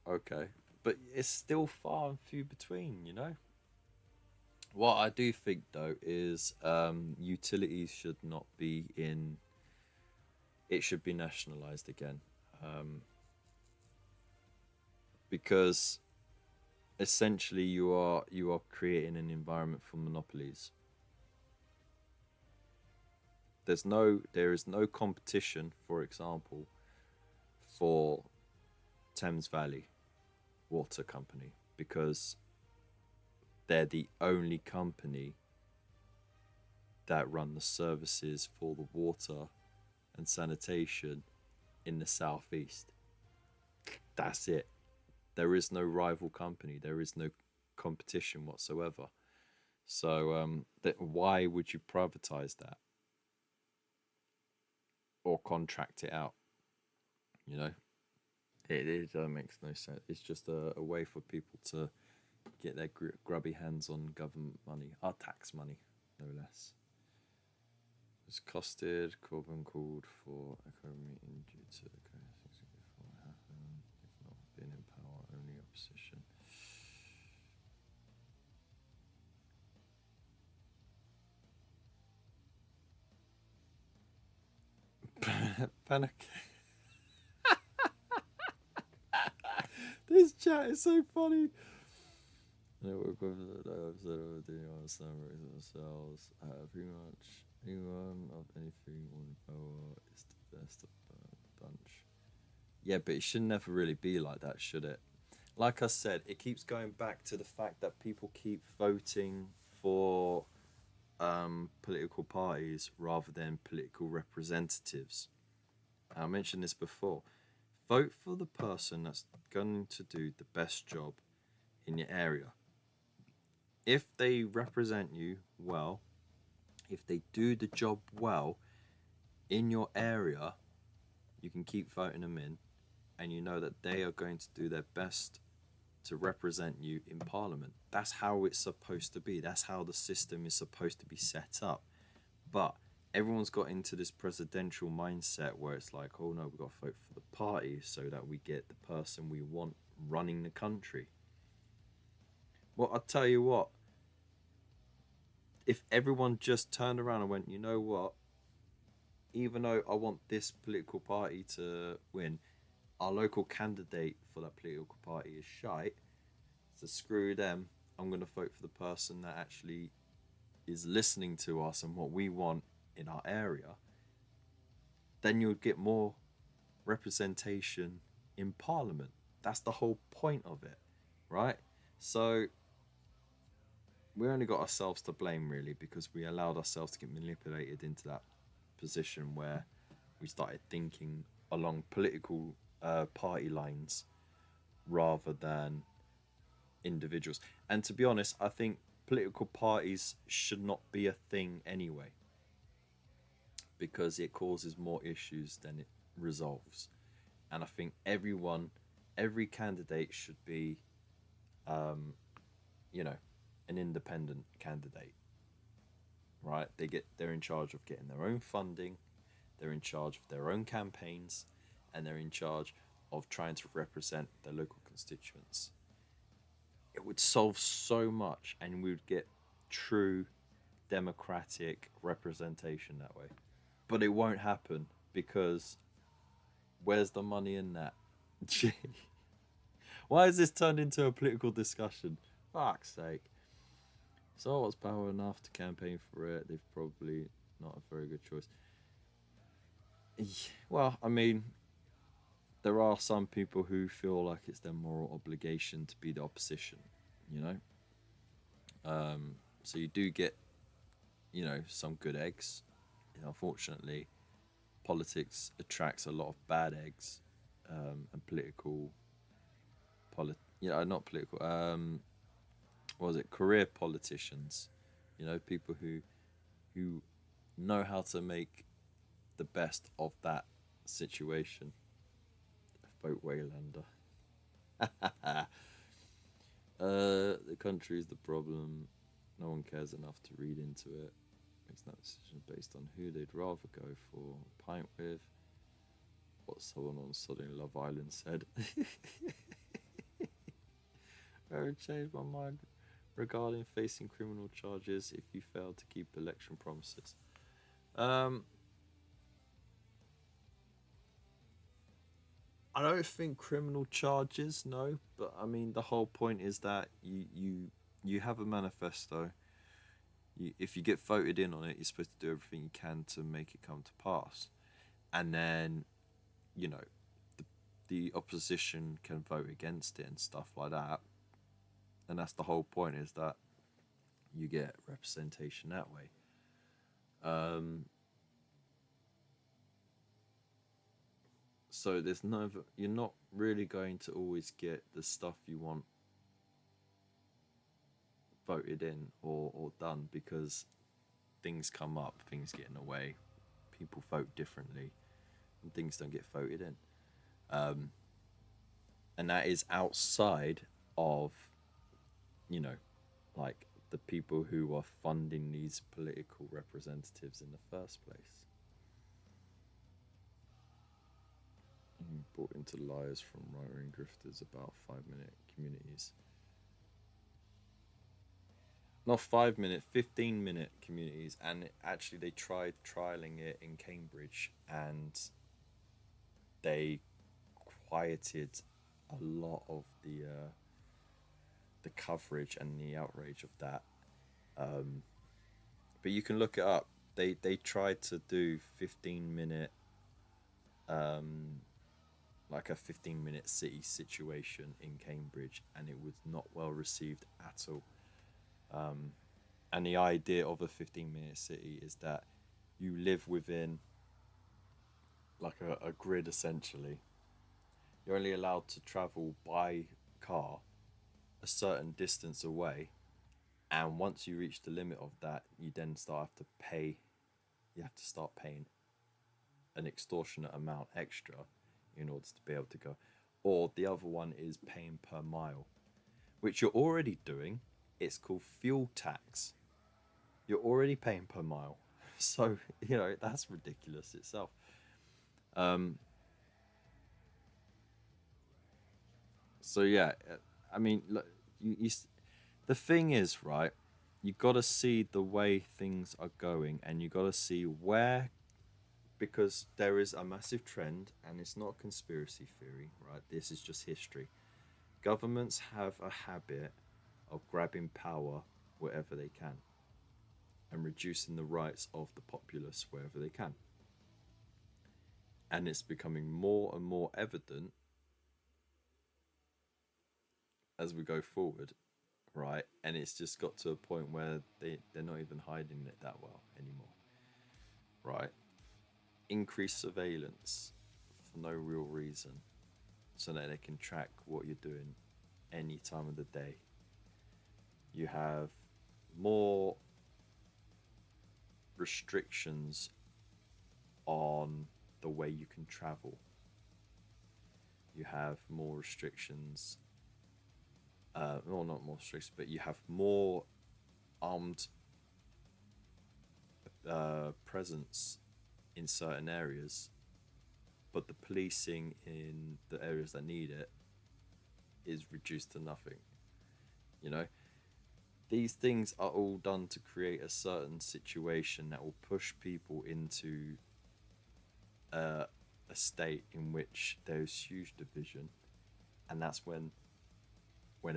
Okay, but it's still far and few between, you know. What I do think though is utilities should not be in. It should be nationalised again, because essentially you are creating an environment for monopolies. There is no competition, for example, for Thames Valley Water Company because they're the only company that run the services for the water and sanitation in the southeast. That's it. There is no rival company. There is no competition whatsoever. So why would you privatize that or contract it out? You know, it makes no sense. It's just a way for people to get their grubby hands on government money, our tax money, no less. It's costed. Corbyn called for economy in due to things before it happened. If not being in power, only opposition. Panic. This chat is so funny. Network episode of doing our summaries ourselves. Pretty much anyone of anything on power is the best of the bunch. Yeah, but it should never really be like that, should it? Like I said, it keeps going back to the fact that people keep voting for political parties rather than political representatives. I mentioned this before. Vote for the person that's going to do the best job in your area. If they represent you well, if they do the job well in your area, you can keep voting them in, and you know that they are going to do their best to represent you in Parliament. That's how it's supposed to be. That's how the system is supposed to be set up. But everyone's got into this presidential mindset where it's like, oh no, we've got to vote for the party so that we get the person we want running the country. Well, I'll tell you what, if everyone just turned around and went, you know what, even though I want this political party to win, our local candidate for that political party is shite, so screw them, I'm going to vote for the person that actually is listening to us and what we want in our area, then you'll get more representation in Parliament. That's the whole point of it, right? So we only got ourselves to blame really, because we allowed ourselves to get manipulated into that position where we started thinking along political party lines rather than individuals. And to be honest, I think political parties should not be a thing anyway, because it causes more issues than it resolves. And I think every candidate should be, um, you know, an independent candidate, right? They're in charge of getting their own funding, they're in charge of their own campaigns, and they're in charge of trying to represent their local constituents. It would solve so much, and we would get true democratic representation that way. But it won't happen because where's the money in that? Why has this turned into a political discussion? Fuck's sake. So what's power enough to campaign for it? They've probably not a very good choice. Well, I mean, there are some people who feel like it's their moral obligation to be the opposition, you know? So you do get, some good eggs. Unfortunately, politics attracts a lot of bad eggs, and not political, what was it, career politicians, people who know how to make the best of that situation. Vote Waylander. The country is the problem. No one cares enough to read into it. Makes no decision based on who they'd rather go for a pint with. What someone on Southern Love Island said. I would change my mind regarding facing criminal charges if you fail to keep election promises. I don't think criminal charges, no, but I mean the whole point is that you have a manifesto. If you get voted in on it, you're supposed to do everything you can to make it come to pass, and then, you know, the opposition can vote against it and stuff like that, and that's the whole point, is that you get representation that way. So you're not really going to always get the stuff you want voted in or done, because things come up, things get in the way, people vote differently, and things don't get voted in. And that is outside of, like the people who are funding these political representatives in the first place. Brought into lies from right-wing grifters about 5-minute communities. Not 5-minute, 15-minute communities, and actually they tried trialing it in Cambridge, and they quieted a lot of the coverage and the outrage of that. But you can look it up. They tried to do 15-minute, like a 15-minute city situation in Cambridge, and it was not well received at all. And the idea of a 15-minute city is that you live within like a grid, essentially. You're only allowed to travel by car a certain distance away, and once you reach the limit of that, you then start to pay. You have to start paying an extortionate amount extra in order to be able to go. Or the other one is paying per mile, which you're already doing. It's called fuel tax. You're already paying per mile. So, that's ridiculous itself. So, yeah, I mean, look, the thing is, right, you got to see the way things are going, and you got to see where, because there is a massive trend, and it's not a conspiracy theory, right? This is just history. Governments have a habit of grabbing power wherever they can and reducing the rights of the populace wherever they can. And it's becoming more and more evident as we go forward right? And it's just got to a point where they're not even hiding it that well anymore, right? Increased surveillance for no real reason so that they can track what you're doing any time of the day. You have more restrictions on the way you can travel. You have more restrictions, well, not more restrictions, but you have more armed presence in certain areas, but the policing in the areas that need it is reduced to nothing. You know, these things are all done to create a certain situation that will push people into a state in which there's huge division, and that's when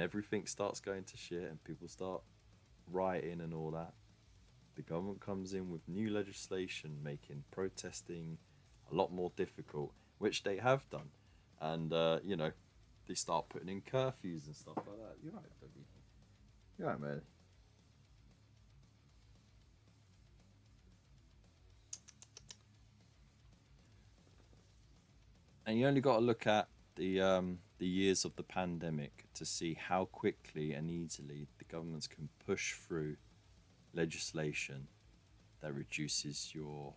everything starts going to shit and people start rioting and all that. The government comes in with new legislation making protesting a lot more difficult, which they have done, and you know, they start putting in curfews and stuff like that. You're right, Dougie. You're right, man. And you only got to look at the years of the pandemic to see how quickly and easily the governments can push through legislation that reduces your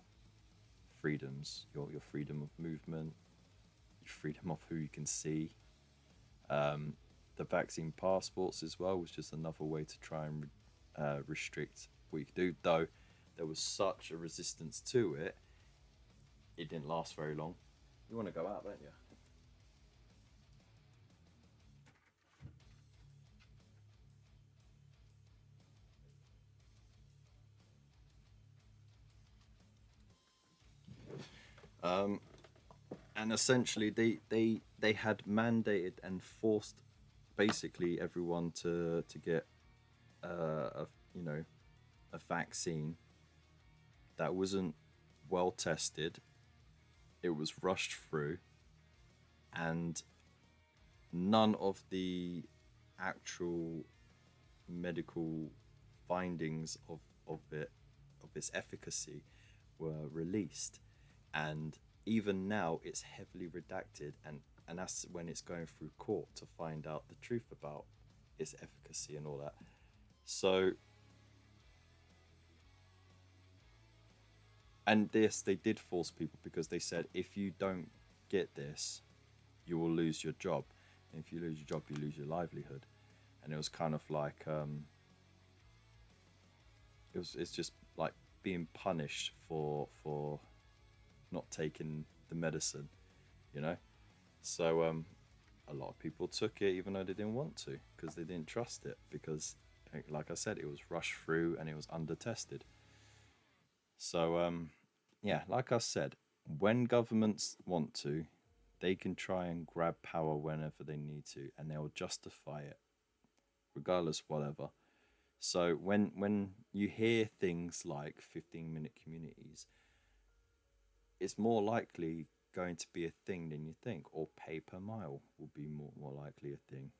freedoms, your freedom of movement, your freedom of who you can see. The vaccine passports as well was just another way to try and restrict what you could do. Though there was such a resistance to it, it didn't last very long. You want to go out, don't you? Um, and essentially, they had mandated and forced basically everyone to get a you know a vaccine that wasn't well tested. It was rushed through, and none of the actual medical findings of it of its efficacy were released, and even now it's heavily redacted, and that's when it's going through court to find out the truth about its efficacy and all that. So, and this they did force people because they said if you don't get this, you will lose your job, and if you lose your job, you lose your livelihood. And it was kind of like it's just like being punished for not taking the medicine, you know. So a lot of people took it even though they didn't want to because they didn't trust it because, like I said, it was rushed through and it was under tested. So yeah, like I said, when governments want to, they can try and grab power whenever they need to, and they'll justify it, regardless whatever. So when you hear things like 15-minute communities, it's more likely going to be a thing than you think, or pay per mile will be more likely a thing,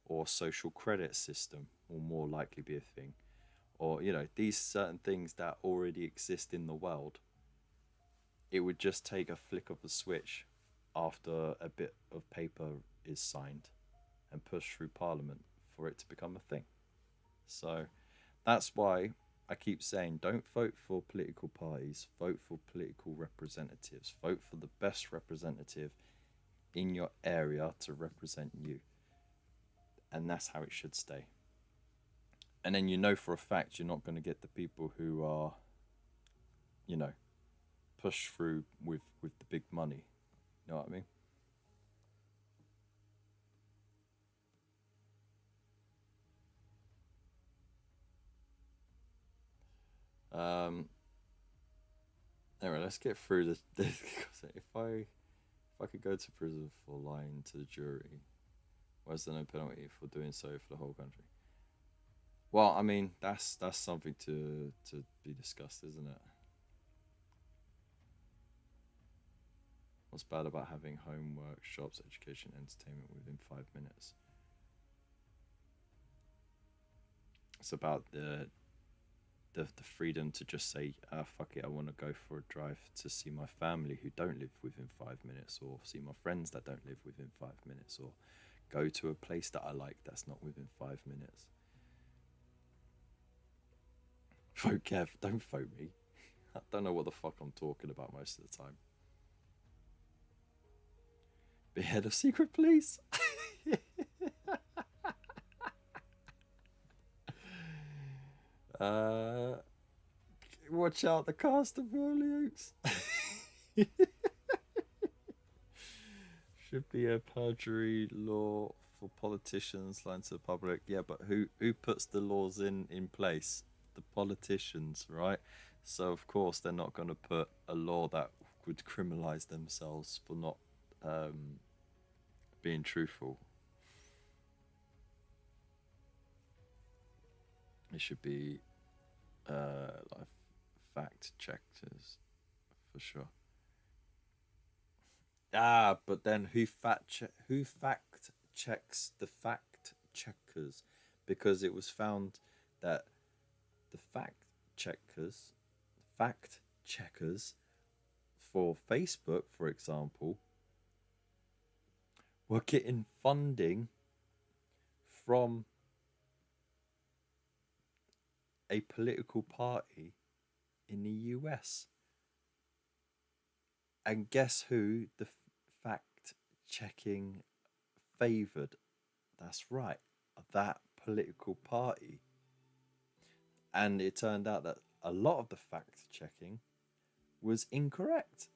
or social credit system will more likely be a thing, or you know these certain things that already exist in the world. It would just take a flick of a switch after a bit of paper is signed and pushed through Parliament for it to become a thing. So that's why I keep saying don't vote for political parties, vote for political representatives, vote for the best representative in your area to represent you. And that's how it should stay. And then you know for a fact you're not going to get the people who are, you know, pushed through with the big money. You know what I mean? Um, anyway, let's get through this. If I could go to prison for lying to the jury, where's there no penalty for doing so for the whole country? Well, I mean that's something to be discussed, isn't it? What's bad about having homework, shops, education, entertainment within 5 minutes? It's about the freedom to just say, fuck it, I want to go for a drive to see my family who don't live within 5 minutes, or see my friends that don't live within 5 minutes, or go to a place that I like that's not within 5 minutes. Vote Kev, don't vote me. I don't know what the fuck I'm talking about most of the time. Be head of secret police. Watch out, the cast of Hollyoaks. Should be a perjury law for politicians lying to the public. Yeah, but who puts the laws in place? The politicians, right? So of course they're not going to put a law that would criminalize themselves for not being truthful. It should be like fact checkers for sure. But then who fact checks the fact checkers? Because it was found that the fact checkers for Facebook, for example, were getting funding from a political party in the US. And guess who the fact checking favoured? That's right, that political party. And it turned out that a lot of the fact checking was incorrect.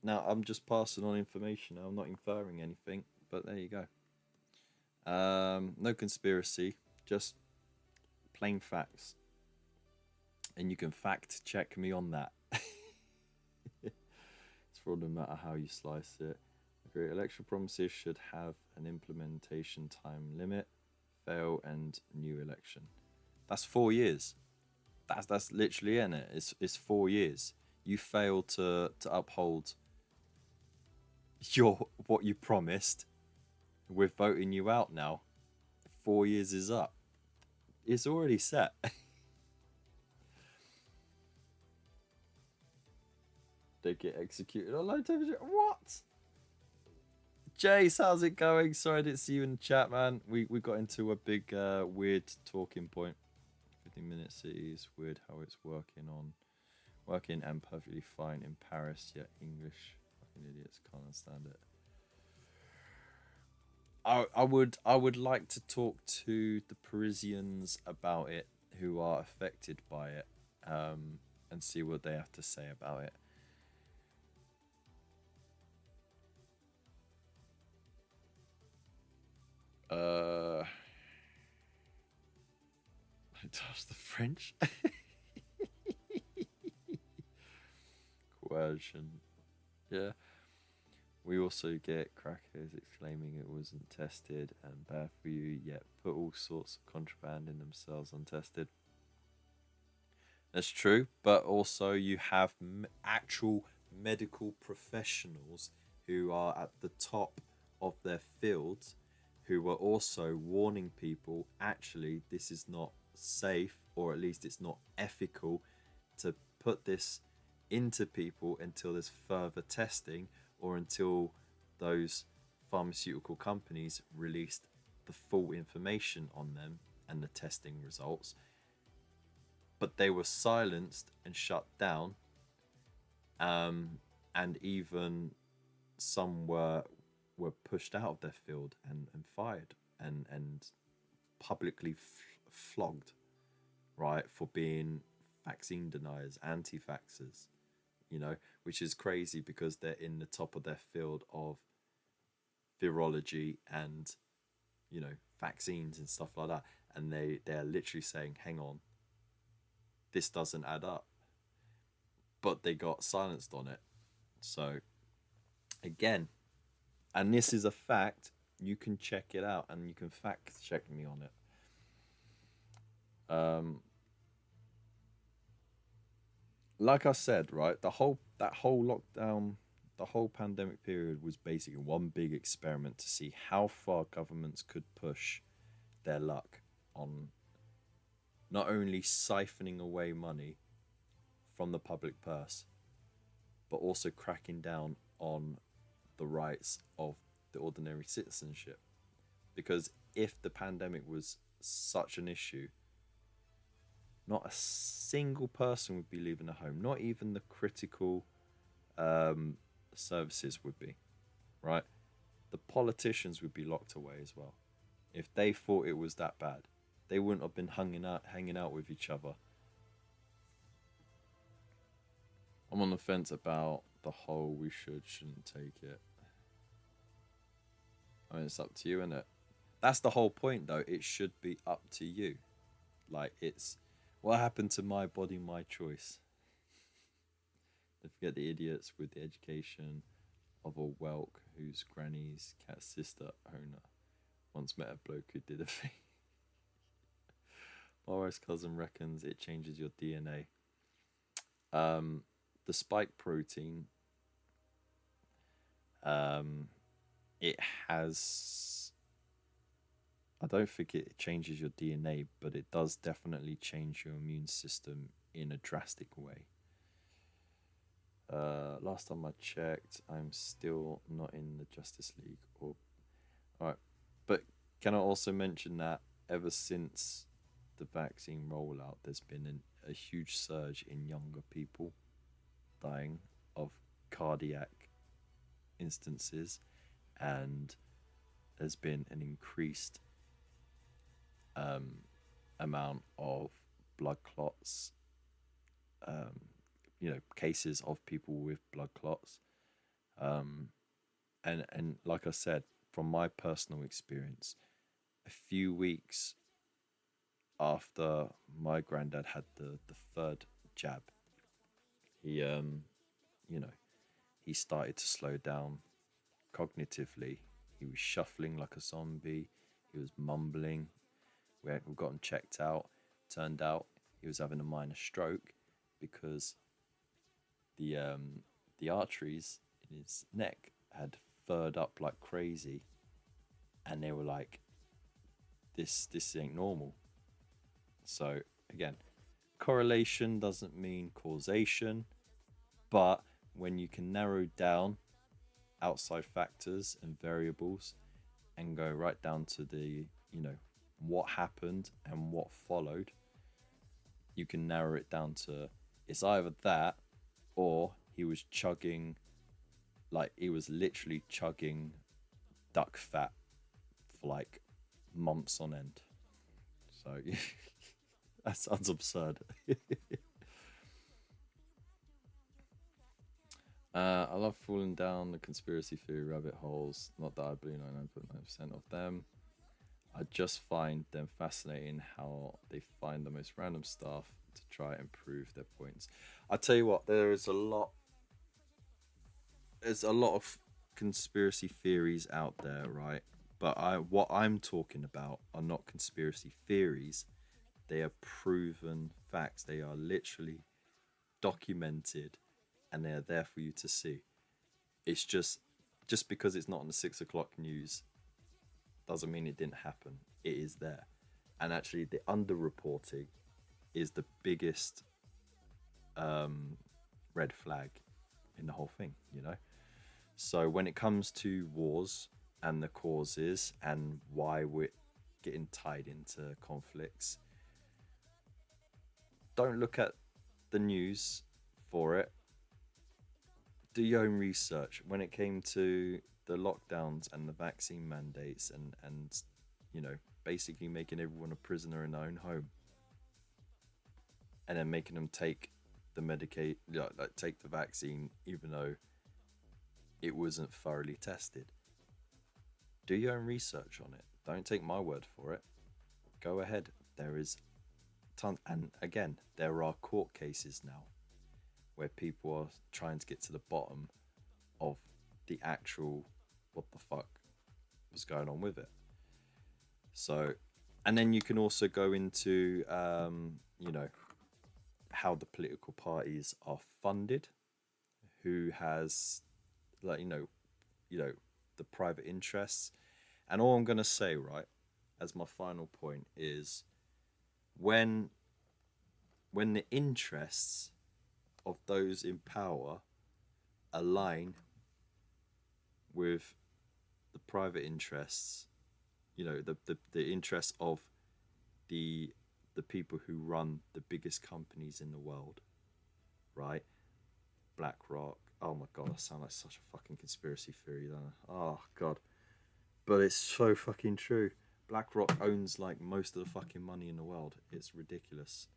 Now, I'm just passing on information. I'm not inferring anything, but there you go. No conspiracy, just plain facts. And you can fact check me on that. It's fraud no matter how you slice it. Agree. Electoral promises should have an implementation time limit. Fail and new election. That's 4 years. That's literally in it. It's 4 years. You fail to uphold what you promised. We're voting you out now. 4 years is up. It's already set. They get executed on live television. What? Jace, how's it going? Sorry I didn't see you in the chat, man. We got into a big weird talking point. 15 minute cities, weird how it's working and perfectly fine in Paris, yet English fucking idiots can't understand it. I would like to talk to the Parisians about it, who are affected by it, and see what they have to say about it. Touch the French. Coercion. Yeah. We also get crackers exclaiming it wasn't tested and bad for you, yet put all sorts of contraband in themselves untested. That's true, but also you have actual medical professionals who are at the top of their fields, who were also warning people, actually, this is not safe, or at least it's not ethical to put this into people until there's further testing, or until those pharmaceutical companies released the full information on them and the testing results. But they were silenced and shut down, and even some were pushed out of their field and fired and publicly flogged, right, for being vaccine deniers, anti-vaxxers, you know, which is crazy because they're in the top of their field of virology and, you know, vaccines and stuff like that, and they're literally saying, hang on, this doesn't add up, but they got silenced on it. So again, and this is a fact, you can check it out and you can fact check me on it. Like I said, right, that whole lockdown, the whole pandemic period was basically one big experiment to see how far governments could push their luck, on not only siphoning away money from the public purse, but also cracking down on the rights of the ordinary citizenship. Because if the pandemic was such an issue, not a single person would be leaving the home, not even the critical services would be, right? The politicians would be locked away as well. If they thought it was that bad, they wouldn't have been hanging out with each other. I'm on the fence about the whole we shouldn't take it. I mean, it's up to you, isn't it? That's the whole point, though. It should be up to you. Like, it's what happened to my body, my choice. Don't forget the idiots with the education of a whelk whose granny's cat's sister owner once met a bloke who did a thing. My wife's cousin reckons it changes your DNA. The spike protein, it has. I don't think it changes your DNA, but it does definitely change your immune system in a drastic way. Last time I checked, I'm still not in the Justice League. All right, but can I also mention that ever since the vaccine rollout, there's been a huge surge in younger people dying of cardiac instances, and there's been an increased amount of blood clots, cases of people with blood clots, and like I said, from my personal experience, a few weeks after my granddad had the third jab, he he started to slow down cognitively. He was shuffling like a zombie. He was mumbling. We got him checked out. Turned out he was having a minor stroke because the arteries in his neck had furred up like crazy, and they were like, this ain't normal. So again, correlation doesn't mean causation, but when you can narrow down outside factors and variables and go right down to the what happened and what followed, you can narrow it down to it's either that or he was chugging, like he was literally chugging duck fat for like months on end. So that sounds absurd. I love falling down the conspiracy theory rabbit holes. Not that I believe 99.9% of them. I just find them fascinating how they find the most random stuff to try and prove their points. I tell you what, there's a lot of conspiracy theories out there, right? But what I'm talking about are not conspiracy theories. They are proven facts. They are literally documented, and they are there for you to see. It's just because it's not on the 6 o'clock news doesn't mean it didn't happen. It is there. And actually the underreporting is the biggest red flag in the whole thing, So when it comes to wars and the causes and why we're getting tied into conflicts, don't look at the news for it. Do your own research. When it came to the lockdowns and the vaccine mandates and basically making everyone a prisoner in their own home, and then making them take the take the vaccine even though it wasn't thoroughly tested. Do your own research on it. Don't take my word for it. Go ahead. There is tons, and again, there are court cases now where people are trying to get to the bottom of the actual what the fuck was going on with it. So, and then you can also go into how the political parties are funded, who has the private interests. And all I'm going to say, right, as my final point is when the interests of those in power align with the private interests, the interests of the people who run the biggest companies in the world, right? BlackRock. Oh my god, I sound like such a fucking conspiracy theory, don't I? Oh god. But it's so fucking true. BlackRock owns like most of the fucking money in the world. It's ridiculous.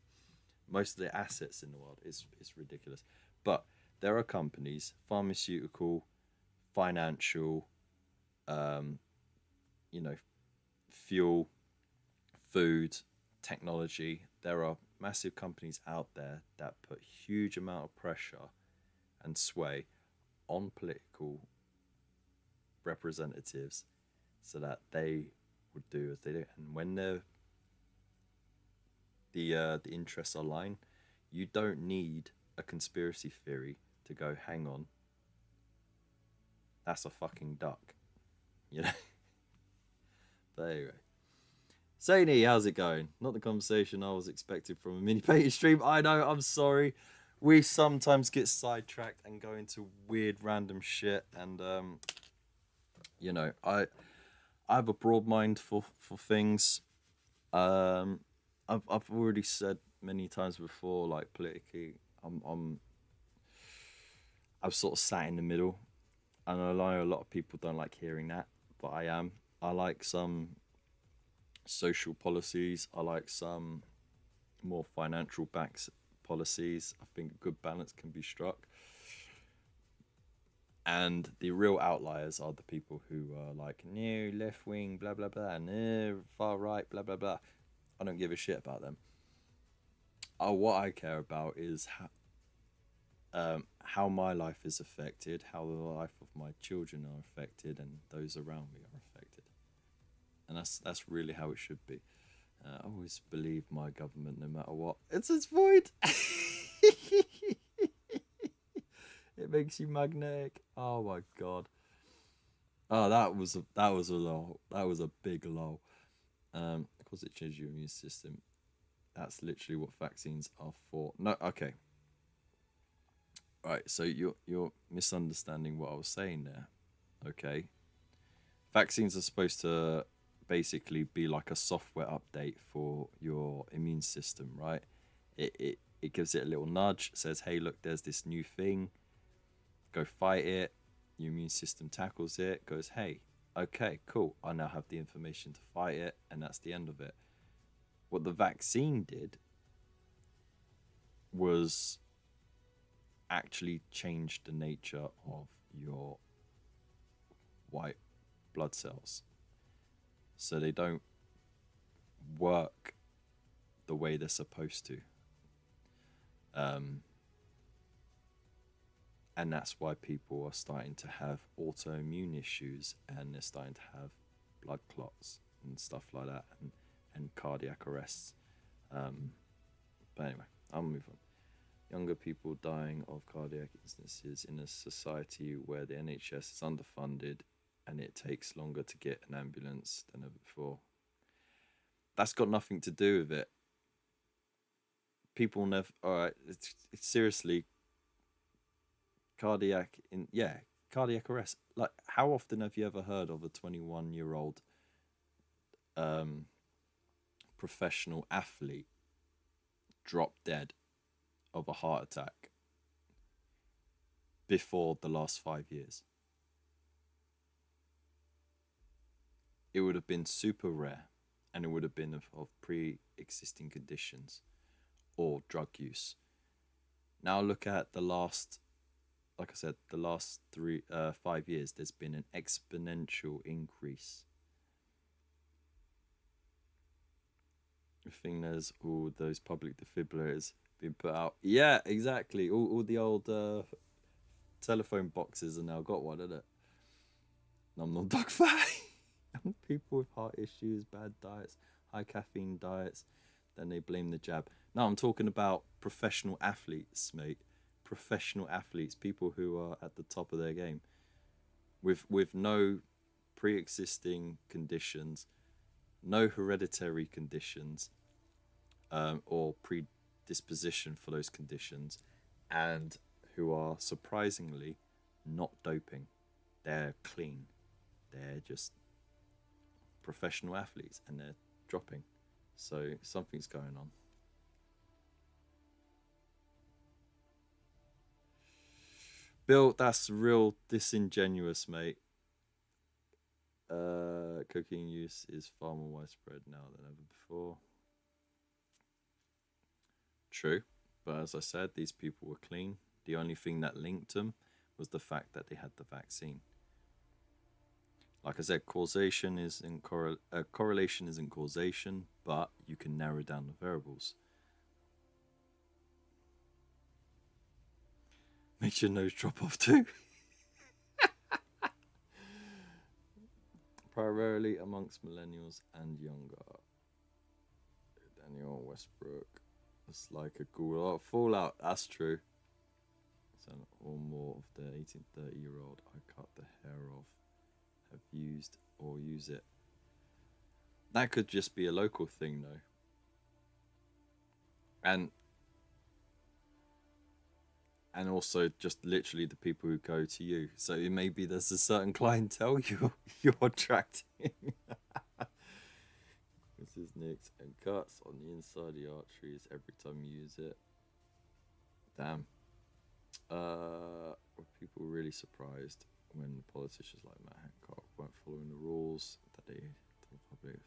Most of the assets in the world. It's ridiculous. But there are companies, pharmaceutical, financial, um, fuel, food, technology. There are massive companies out there that put huge amount of pressure and sway on political representatives so that they would do as they do. And when the interests align, you don't need a conspiracy theory to go, hang on, that's a fucking duck, you know. But anyway, Saini, how's it going? Not the conversation I was expecting from a mini painting stream. I know, I'm sorry. We sometimes get sidetracked and go into weird random shit, and I have a broad mind for things. I've already said many times before, like politically, I've sort of sat in the middle, and I know a lot of people don't like hearing that, but I am. I like some social policies. I like some more financial backed policies. I think a good balance can be struck. And the real outliers are the people who are like, no, left wing, blah, blah, blah, no, far right, blah, blah, blah. I don't give a shit about them. What I care about is how my life is affected, how the life of my children are affected, and those around me are affected. And that's really how it should be. I always believe my government, no matter what. It's its void. It makes you magnetic. Oh my god. Oh, that was a lull. That was a big lull. Of course, it changes your immune system. That's literally what vaccines are for. No, okay. Right. So you're misunderstanding what I was saying there. Okay. Vaccines are supposed to basically be like a software update for your immune system, right? It gives it a little nudge, says, hey, look, there's this new thing. Go fight it. Your immune system tackles it, goes, hey, okay, cool. I now have the information to fight it, and that's the end of it. What the vaccine did was actually change the nature of your white blood cells. So they don't work the way they're supposed to. And that's why people are starting to have autoimmune issues, and they're starting to have blood clots and stuff like that, and cardiac arrests. But anyway, I'll move on. Younger people dying of cardiac instances in a society where the NHS is underfunded and it takes longer to get an ambulance than ever before. That's got nothing to do with it. People never. All right, it's seriously. Cardiac arrest. Like, how often have you ever heard of a 21-year-old professional athlete drop dead of a heart attack before the last 5 years? It would have been super rare, and it would have been of pre-existing conditions or drug use. Now look at the last, like I said, the last 5 years, there's been an exponential increase. I think there's all those public defibrillators being put out. Yeah, exactly. All the old telephone boxes have now got one, isn't it? I'm not dog fat. People with heart issues, bad diets, high caffeine diets, then they blame the jab. Now I'm talking about professional athletes, mate. Professional athletes, people who are at the top of their game, with no pre-existing conditions, no hereditary conditions or predisposition for those conditions, and who are surprisingly not doping. They're clean. They're just professional athletes and they're dropping. So something's going on. Bill, that's real disingenuous, mate. Cocaine use is far more widespread now than ever before. True, but as I said, these people were clean. The only thing that linked them was the fact that they had the vaccine. Like I said, causation isn't correlation isn't causation, but you can narrow down the variables. Makes your nose drop off too. Primarily amongst millennials and younger. Daniel Westbrook. It's like a Google Fallout. That's true. So or more of the 18-30-year-old I cut the hair off have used or use it. That could just be a local thing though. And also just literally the people who go to you. So maybe there's a certain clientele you're attracting. This is nicked and cuts on the inside of the arteries every time you use it. Damn. Were people really surprised when politicians like Matt Hancock weren't following the rules that they told the public?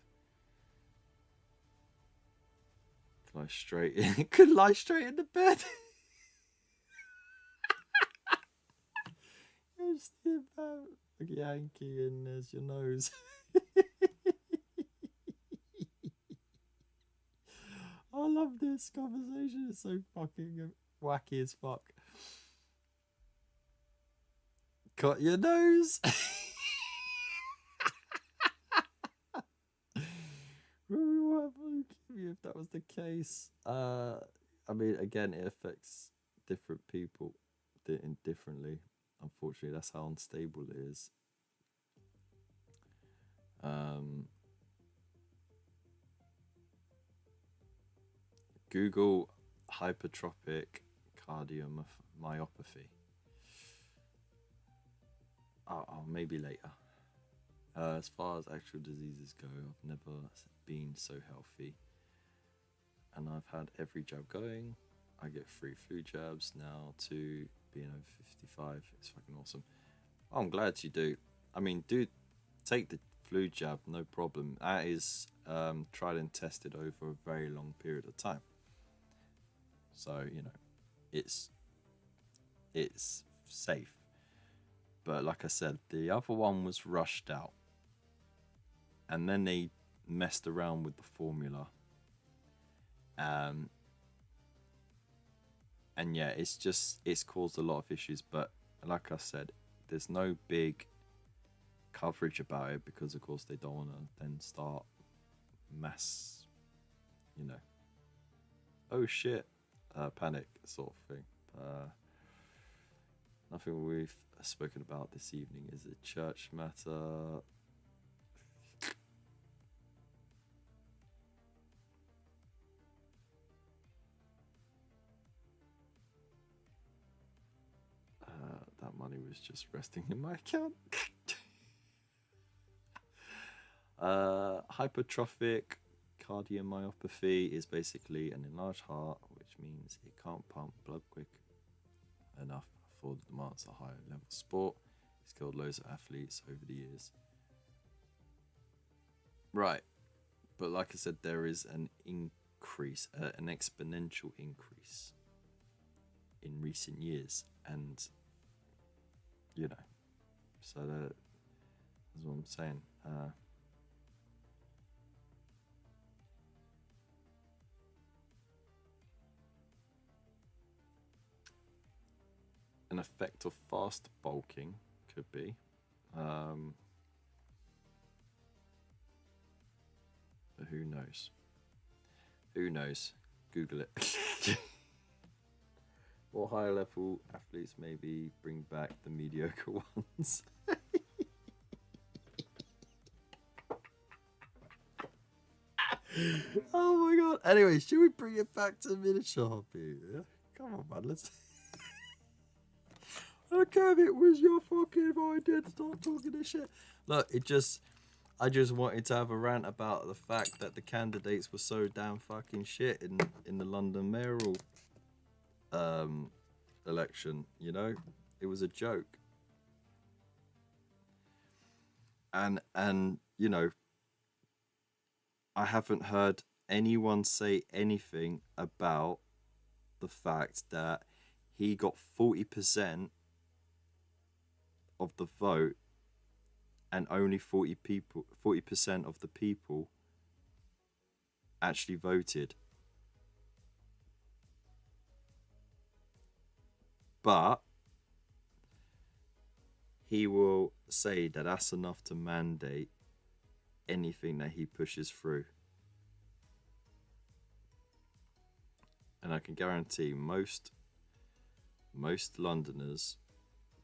Could lie straight in the bed. Just about a Yankee and there's your nose. I love this conversation. It's so fucking wacky as fuck. Cut your nose. If that was the case, I mean, again, it affects different people differently. Unfortunately, that's how unstable it is. Google hypertrophic cardiomyopathy. Oh, maybe later. As far as actual diseases go, I've never been so healthy. And I've had every jab going. I get 3 flu jabs now to being over 55. It's fucking awesome. Oh, I'm glad you do. I mean, dude, take the flu jab, no problem. That is tried and tested over a very long period of time. So, you know, it's safe. But like I said, the other one was rushed out. And then they messed around with the formula. And yeah, it's caused a lot of issues. But like I said, there's no big coverage about it because, of course, they don't want to then start mass, you know, oh shit, panic sort of thing. Nothing we've spoken about this evening is a church matter. That money was just resting in my account. Hypertrophic cardiomyopathy is basically an enlarged heart, which means it can't pump blood quick enough for the demands of a higher level sport. It's killed loads of athletes over the years. Right, but like I said, there is an increase, an exponential increase in recent years, and you know, so that's what I'm saying. An effect of fast bulking could be. But who knows? Who knows? Google it. Or higher level athletes maybe bring back the mediocre ones. Oh my god. Anyway, should we bring it back to miniature hobby? Yeah? Come on, man. Let's. Okay, it was your fucking idea to start talking this shit. Look, I just wanted to have a rant about the fact that the candidates were so damn fucking shit in the London mayoral election. You know, it was a joke. And you know, I haven't heard anyone say anything about the fact that he got 40% of the vote and only 40% of the people actually voted. But he will say that that's enough to mandate anything that he pushes through. And I can guarantee most Londoners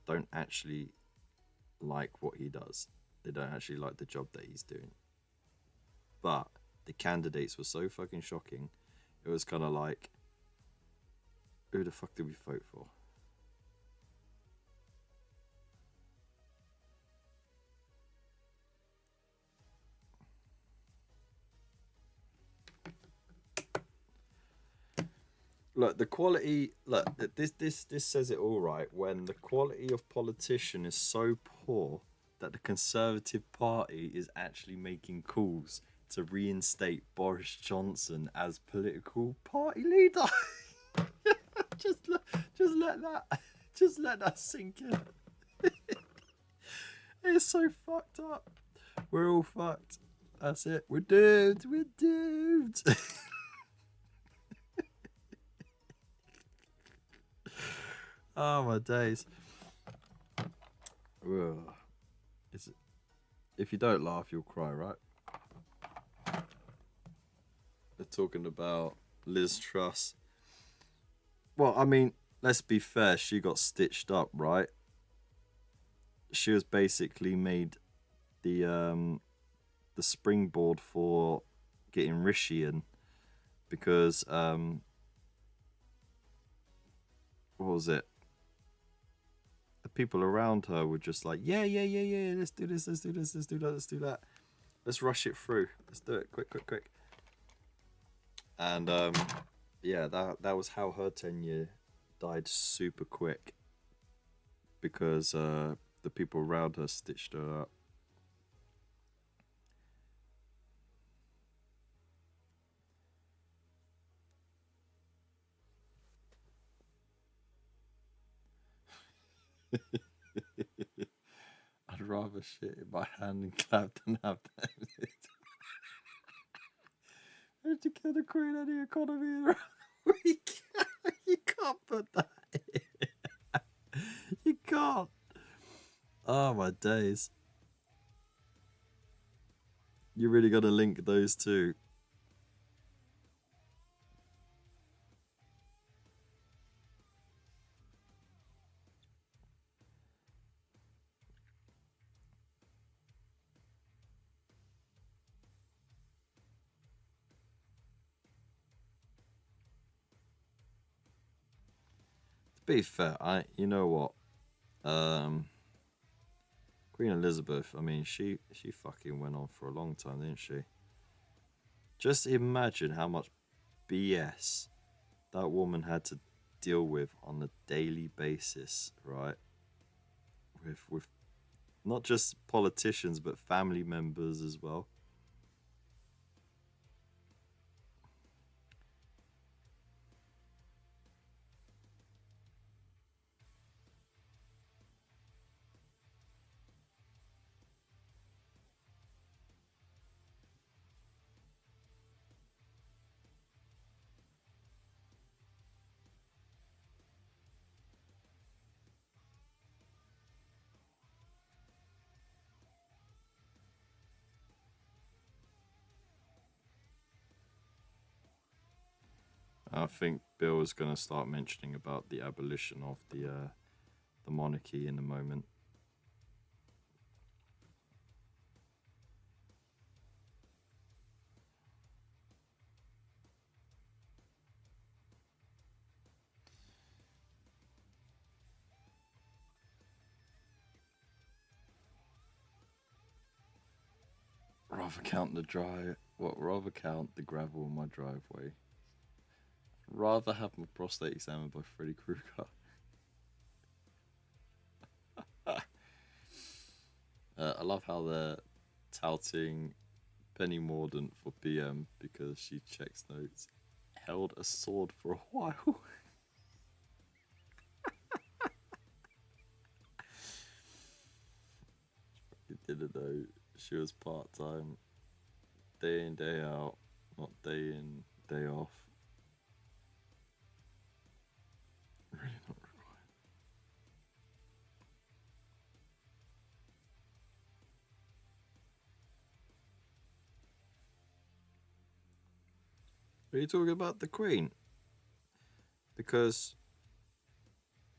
don't actually like what he does. They don't actually like the job that he's doing. But the candidates were so fucking shocking. It was kind of like, who the fuck did we vote for? Look, the quality. Look, this says it all right. When the quality of politician is so poor that the Conservative Party is actually making calls to reinstate Boris Johnson as political party leader. just let that sink in. It's so fucked up. We're all fucked. That's it. We're doomed. We're doomed. Oh my days. Ugh. If you don't laugh, you'll cry, right? They're talking about Liz Truss. Well, I mean, let's be fair, she got stitched up, right? She was basically made the springboard for getting Rishi in because what was it? The people around her were just like, yeah, let's do this, let's do this, let's do that, let's do that. Let's rush it through. Let's do it quick. And yeah, that was how her tenure died super quick because the people around her stitched her up. I'd rather shit in my hand and clap than have that. To kill the queen of the economy in a week. You can't put that in. You can't. Oh my days. You really got to link those two. To be fair, you know what? Queen Elizabeth, I mean, she fucking went on for a long time, didn't she? Just imagine how much BS that woman had to deal with on a daily basis, right? With not just politicians but family members as well. I think Bill is going to start mentioning about the abolition of the monarchy in a moment. rather count the gravel in my driveway. I'd rather have my prostate examined by Freddy Krueger. I love how they're touting Penny Mordaunt for PM because she checks notes. Held a sword for a while. You didn't know she was part-time, day in, day out, not day in, day off. Really not required. Are you talking about the Queen? Because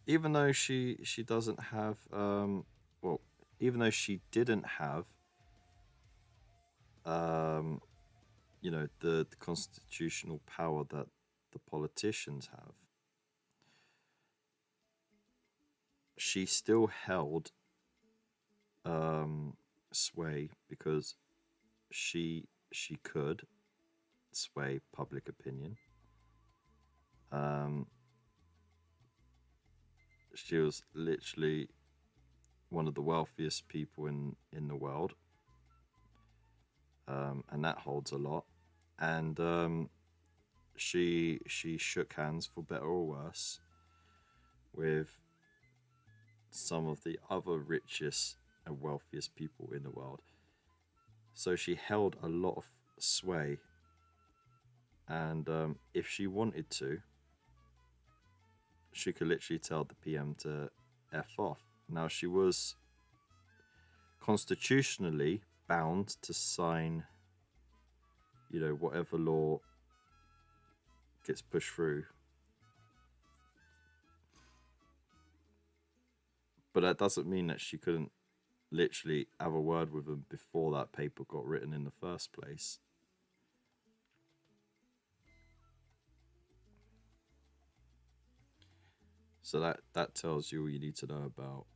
even though she doesn't have well, even though she didn't have you know, the constitutional power that the politicians have, she still held sway because she could sway public opinion. She was literally one of the wealthiest people in the world, and that holds a lot. And she shook hands, for better or worse, with some of the other richest and wealthiest people in the world. So she held a lot of sway, and if she wanted to, she could literally tell the PM to F off. Now, she was constitutionally bound to sign, you know, whatever law gets pushed through. But that doesn't mean that she couldn't literally have a word with them before that paper got written in the first place. So that tells you all you need to know about,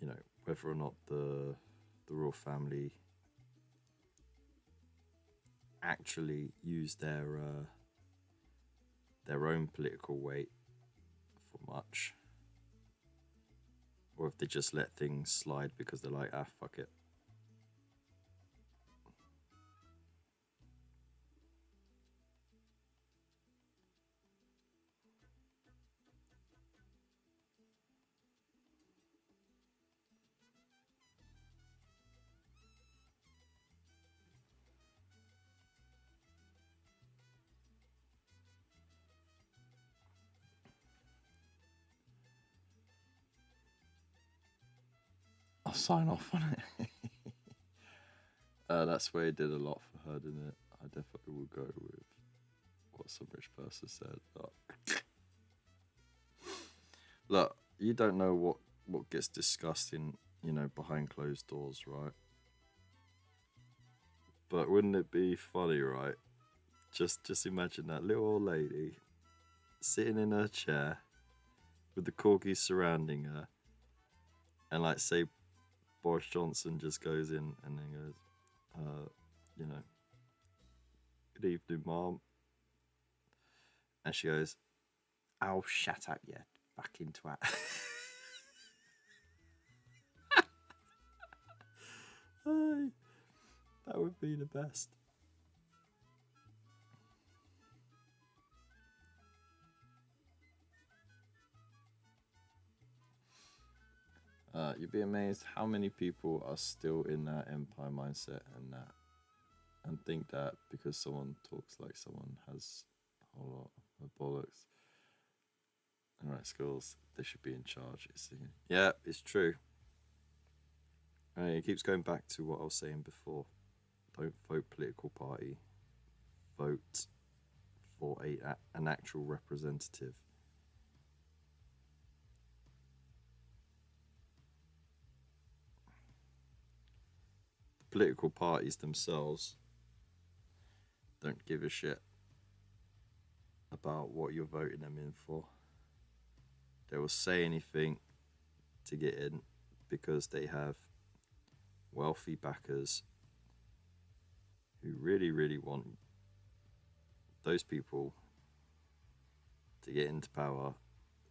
you know, whether or not the royal family actually use their own political weight for much, or if they just let things slide because they're like, fuck it. I'll sign off on it. That's where it did a lot for her, didn't it? I definitely will go with what some rich person said. Look, you don't know what gets discussed in, you know, behind closed doors, right? But wouldn't it be funny, right? Just imagine that little old lady sitting in her chair with the corgis surrounding her, and like say Boris Johnson just goes in and then goes, you know, good evening, Mom. And she goes, "Oh, shut up, you fucking twat." That would be the best. You'd be amazed how many people are still in that empire mindset and think that because someone talks like someone has a whole lot of bollocks and right skills, they should be in charge. Yeah, it's true. It keeps going back to what I was saying before. Don't vote political party. Vote for an actual representative. The political parties themselves don't give a shit about what you're voting them in for. They will say anything to get in because they have wealthy backers who really, really want those people to get into power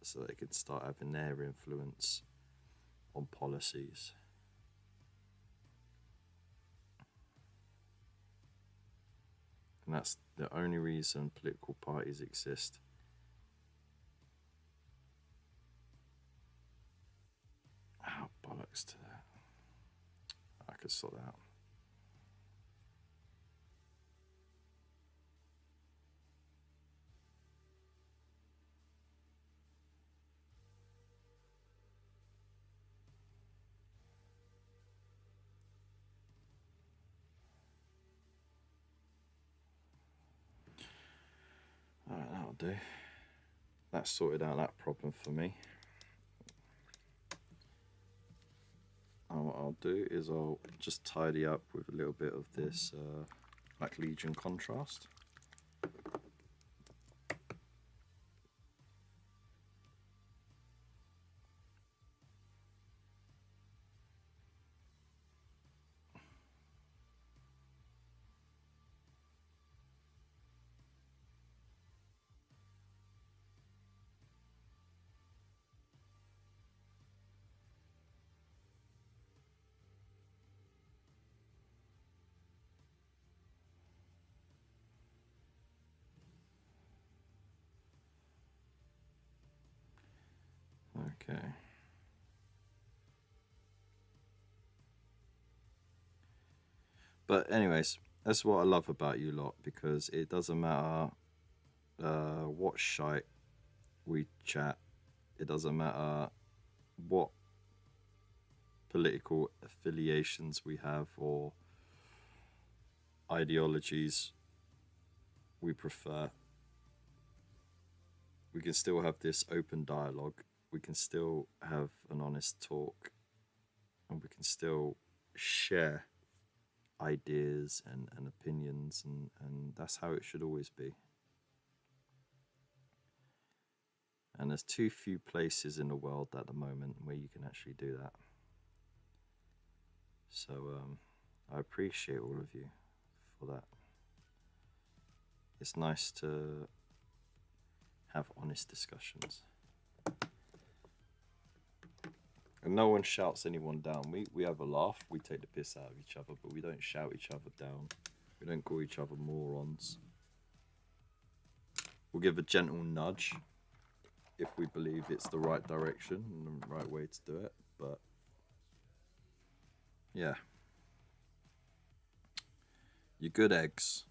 so they can start having their influence on policies. And that's the only reason political parties exist. Oh, bollocks to that. I could sort that out. Alright, that'll do. That sorted out that problem for me. And what I'll do is I'll just tidy up with a little bit of this Black Legion contrast. Okay. But anyways, that's what I love about you lot, because it doesn't matter what shite we chat. It doesn't matter what political affiliations we have or ideologies we prefer. We can still have this open dialogue. We can still have an honest talk, and we can still share ideas and opinions, and that's how it should always be. And there's too few places in the world at the moment where you can actually do that. So I appreciate all of you for that. It's nice to have honest discussions. And no one shouts anyone down. We have a laugh, we take the piss out of each other, but we don't shout each other down. We don't call each other morons. We'll give a gentle nudge if we believe it's the right direction and the right way to do it. But yeah. You're good eggs.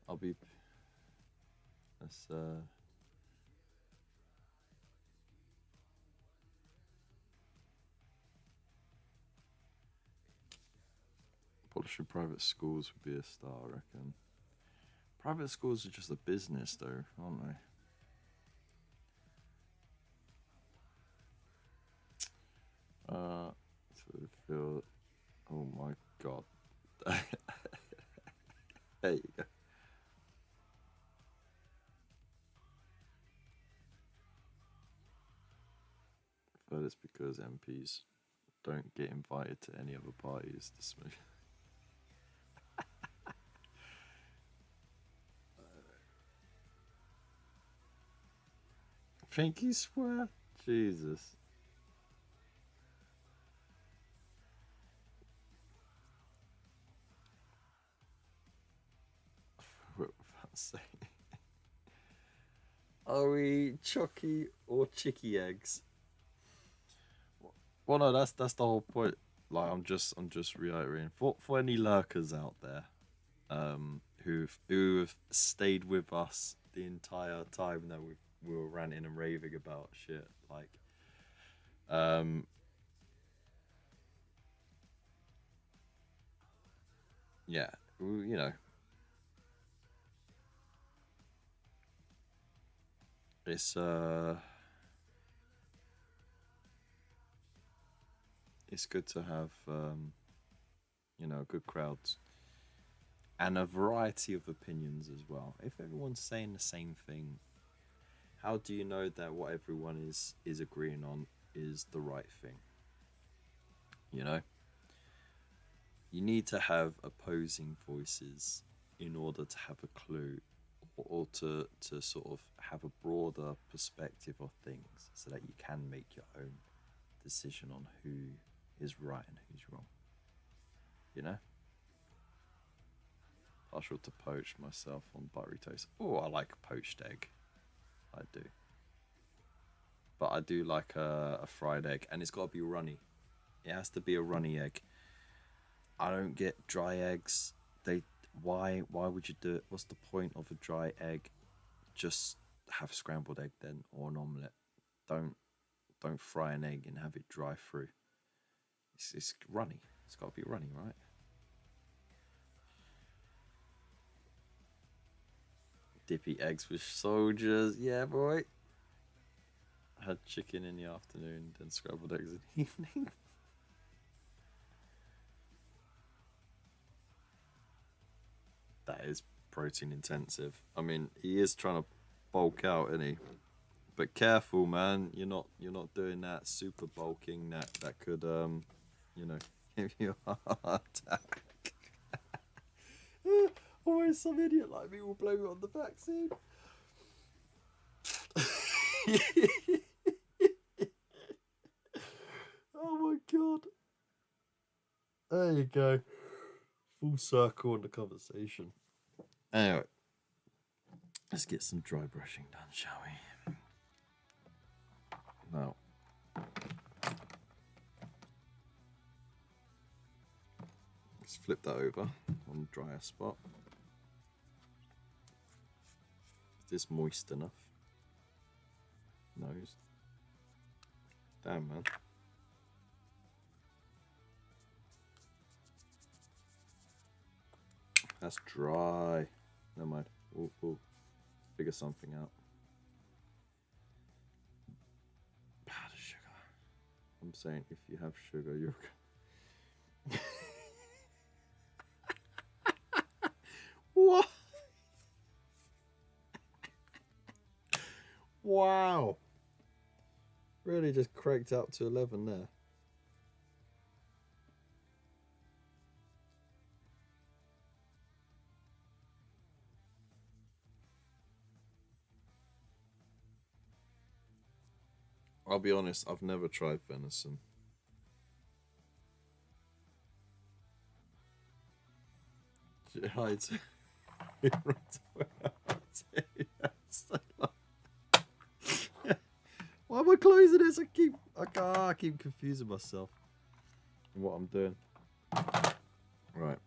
I'll be... That's polishing private schools would be a start, I reckon. Private schools are just a business though, aren't they? To feel... Oh my god. There you go. But it's because MPs don't get invited to any other parties to smoke. Pinky swear? Jesus. What was I saying? Are we chalky or chicky eggs? Well, no, that's the whole point. Like, I'm just reiterating for any lurkers out there, who've stayed with us the entire time that we were ranting and raving about shit. Like, yeah, you know, it's good to have you know, good crowds and a variety of opinions as well. If everyone's saying the same thing, how do you know that what everyone is agreeing on is the right thing? You know, you need to have opposing voices in order to have a clue, or to sort of have a broader perspective of things, so that you can make your own decision on who is right and who's wrong. You know? Partial to poach myself on buttery toast. Oh, I like a poached egg. I do. But I do like a fried egg, and it's got to be runny. It has to be a runny egg. I don't get dry eggs. Why would you do it? What's the point of a dry egg? Just have scrambled egg then, or an omelette. Don't fry an egg and have it dry through. It's runny. It's got to be runny, right? Dippy eggs with soldiers. Yeah, boy. I had chicken in the afternoon, then scrambled eggs in the evening. That is protein intensive. I mean, he is trying to bulk out, isn't he? But careful, man. You're not doing that super bulking that could give you a heart attack. Always some idiot like me will blame it on the vaccine. Oh my god. There you go. Full circle on the conversation. Anyway, let's get some dry brushing done, shall we? Now, let's flip that over on the drier spot. Is this moist enough? No. Damn, man. That's dry. Never mind. We'll figure something out. Powdered sugar. I'm saying if you have sugar, you're... What? Wow. Really just cranked up to 11 there. I'll be honest, I've never tried venison. Hides. Why am I closing this? I keep confusing myself in what I'm doing. Right.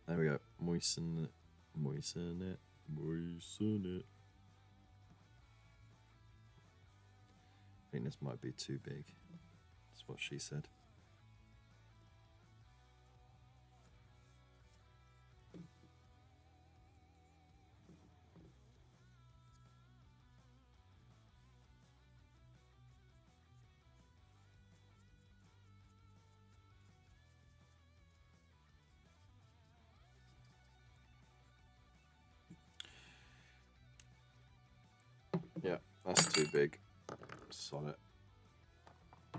There we go. Moisten it. Moisten it. Moisten it. I think this might be too big. That's what she said. Yeah, that's too big. Solid.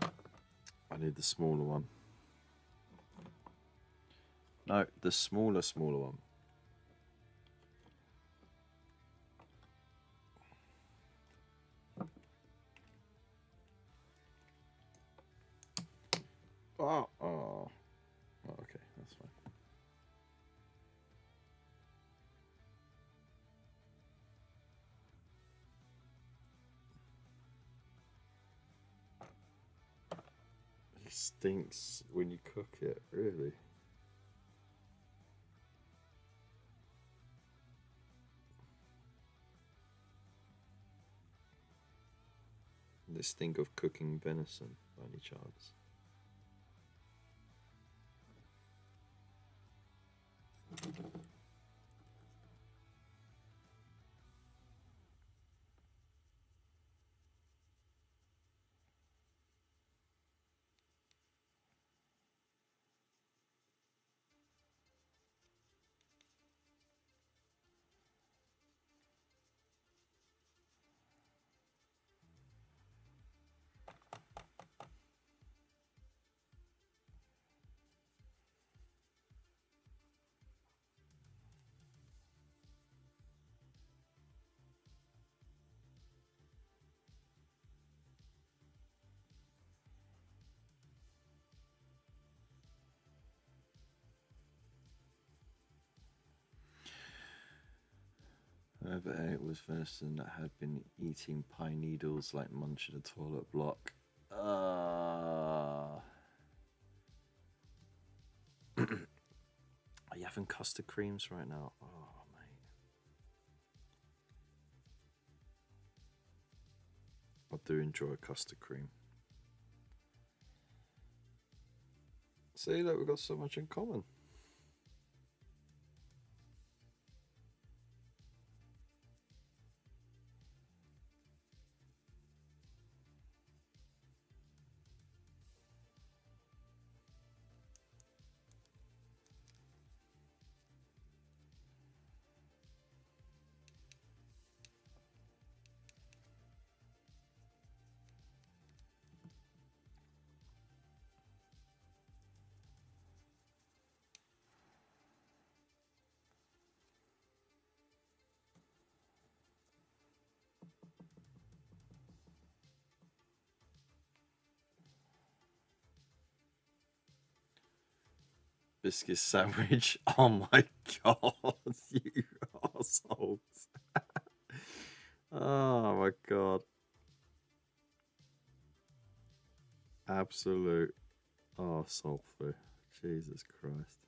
I need the smaller one. No, the smaller one. Oh, okay, that's fine. It stinks when you cook it, really. This thing of cooking venison, by any chance? Whoever ate was venison that had been eating pine needles like munching a toilet block. Are you having custard creams right now? Oh, mate. I do enjoy custard cream. See, look, we've got so much in common. Biscuit sandwich. Oh my god, you assholes. Oh my god. Absolute arsehole food. Jesus Christ.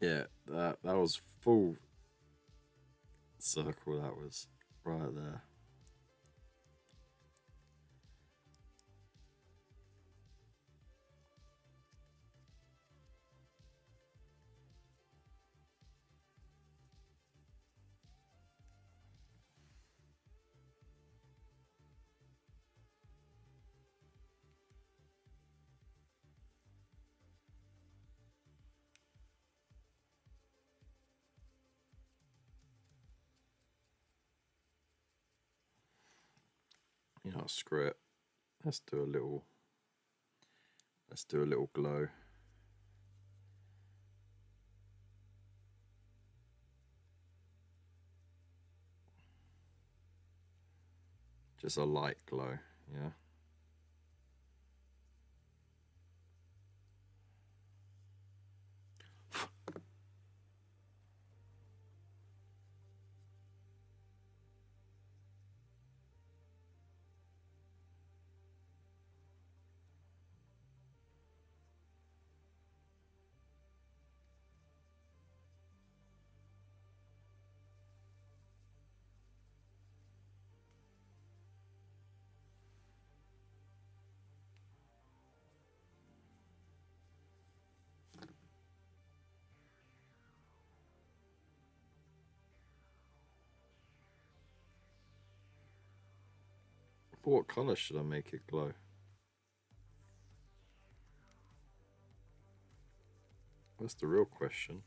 Yeah, that was full circle. That was right there. You know, screw it. Let's do a little. Let's do a little glow. Just a light glow, yeah. But what colour should I make it glow? That's the real question.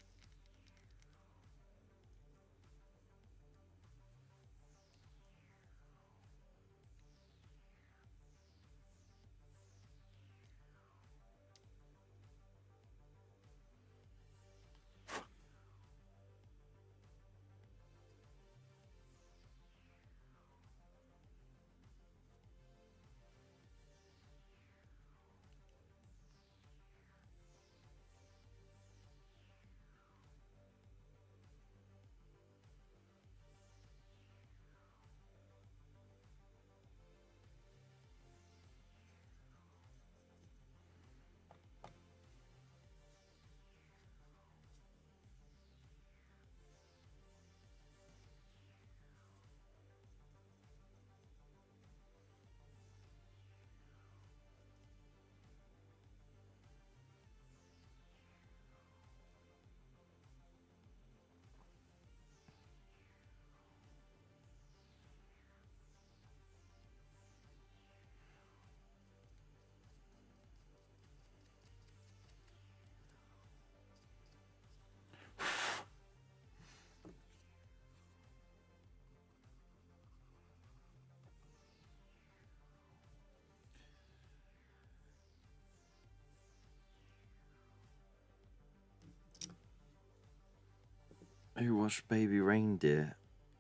Who watched Baby Reindeer?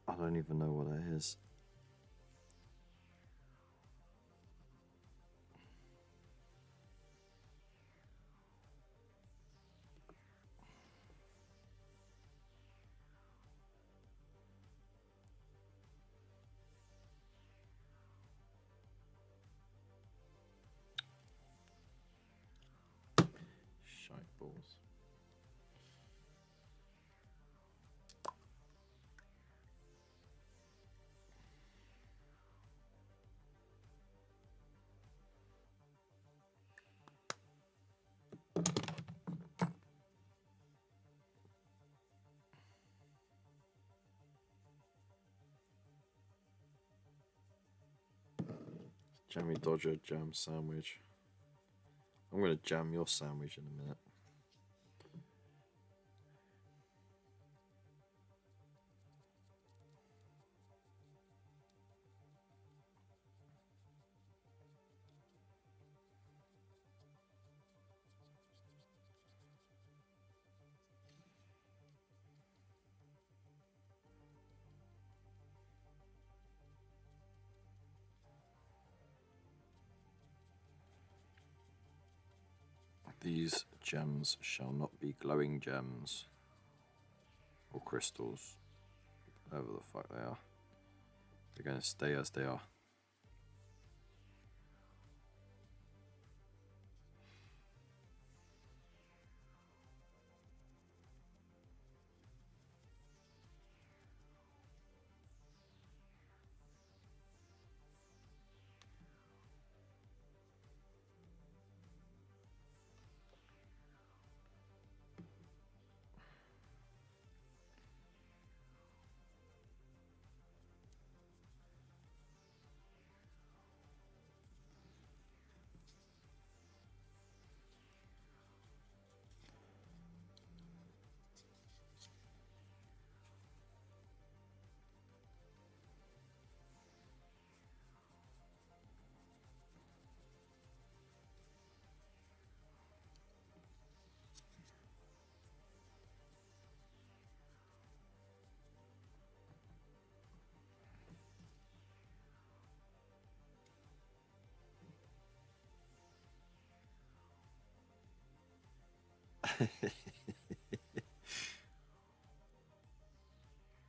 I don't even know what that is. Shite balls. Jammy Dodger jam sandwich. I'm gonna jam your sandwich in a minute. These gems shall not be glowing gems or crystals, whatever the fuck they are. They're going to stay as they are.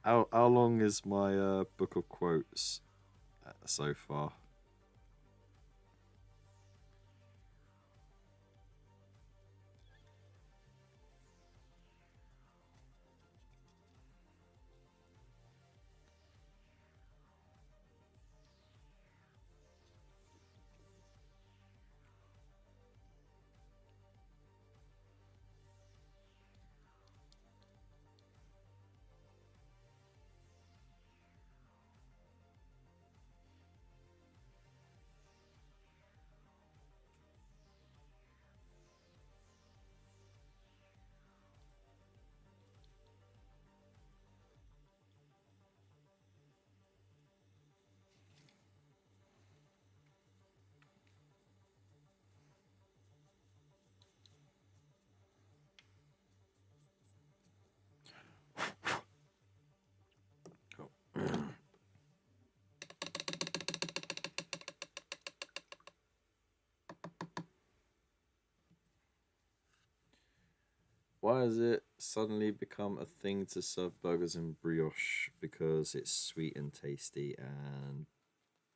How long is my book of quotes so far? Cool. Why has it suddenly become a thing to serve burgers in brioche? Because it's sweet and tasty, and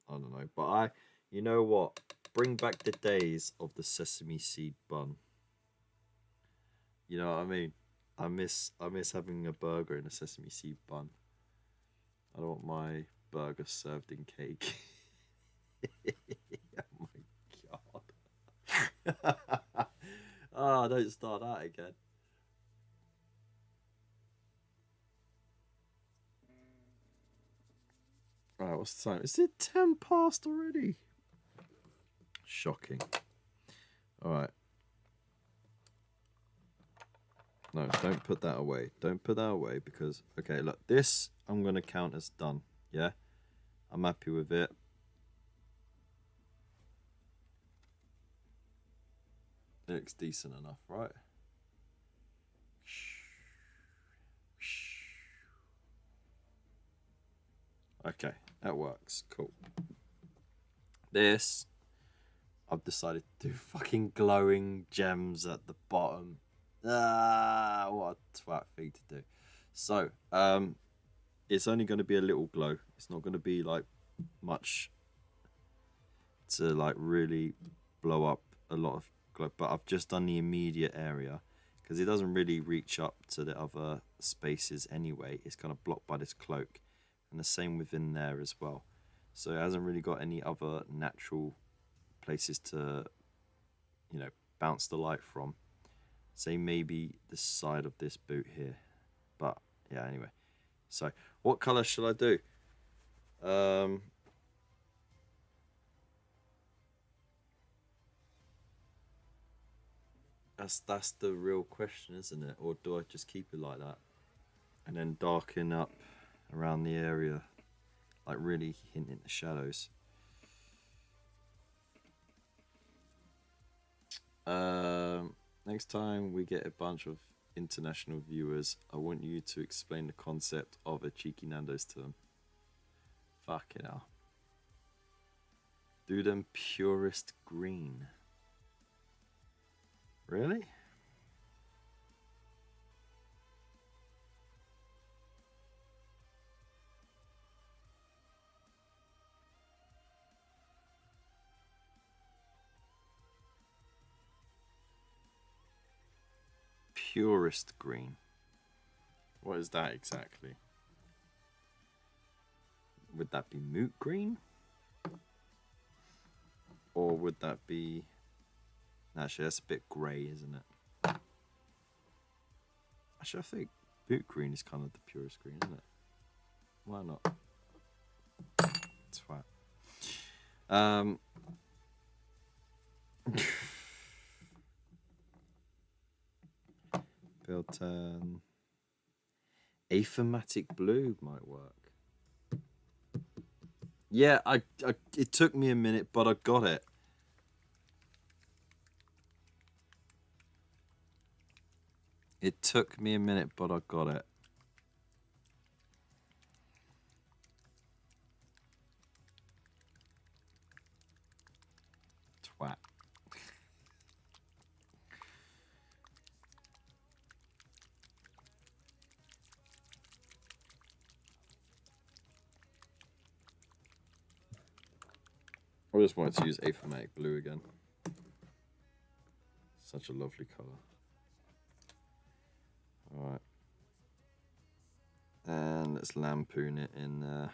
I don't know. But you know what? Bring back the days of the sesame seed bun. You know what I mean? I miss having a burger in a sesame seed bun. I don't want my burger served in cake. Oh my god. Ah, don't start that again. Alright, what's the time? Is it 10 past already? Shocking. Alright. No, don't put that away. Don't put that away because, okay, look, this I'm going to count as done. Yeah? I'm happy with it. It looks decent enough, right? Okay, that works. Cool. This, I've decided to do fucking glowing gems at the bottom. Ah, what a twat thing to do. So, it's only going to be a little glow. It's not going to be like much to like really blow up a lot of glow. But I've just done the immediate area because it doesn't really reach up to the other spaces anyway. It's kind of blocked by this cloak, and the same within there as well. So it hasn't really got any other natural places to, bounce the light from. Say maybe the side of this boot here, but yeah. Anyway, so what color shall I do? That's the real question, isn't it? Or do I just keep it like that and then darken up around the area, like really hinting the shadows? Next time we get a bunch of international viewers, I want you to explain the concept of a cheeky Nando's to them. Fucking hell. Do them purest green. Really? Purest green. What is that exactly? Would that be moot green? Or would that be... Actually, that's a bit grey, isn't it? Actually, I think boot green is kind of the purest green, isn't it? Why not? Twat. Built achromatic blue might work. Yeah, it took me a minute, but I got it. It took me a minute, but I got it. Twat. I just wanted to use achromatic blue again. Such a lovely colour. Alright. And let's lampoon it in there.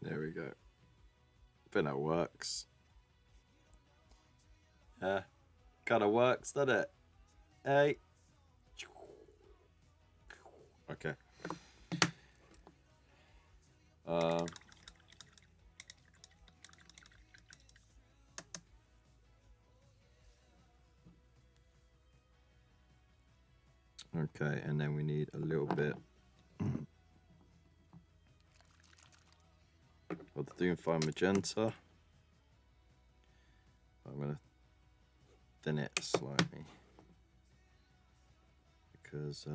There we go. I think that works. Yeah, kind of works, doesn't it? Hey. Okay. Okay, and then we need a little bit of the Doomfire Magenta. I'm going to thin it slightly because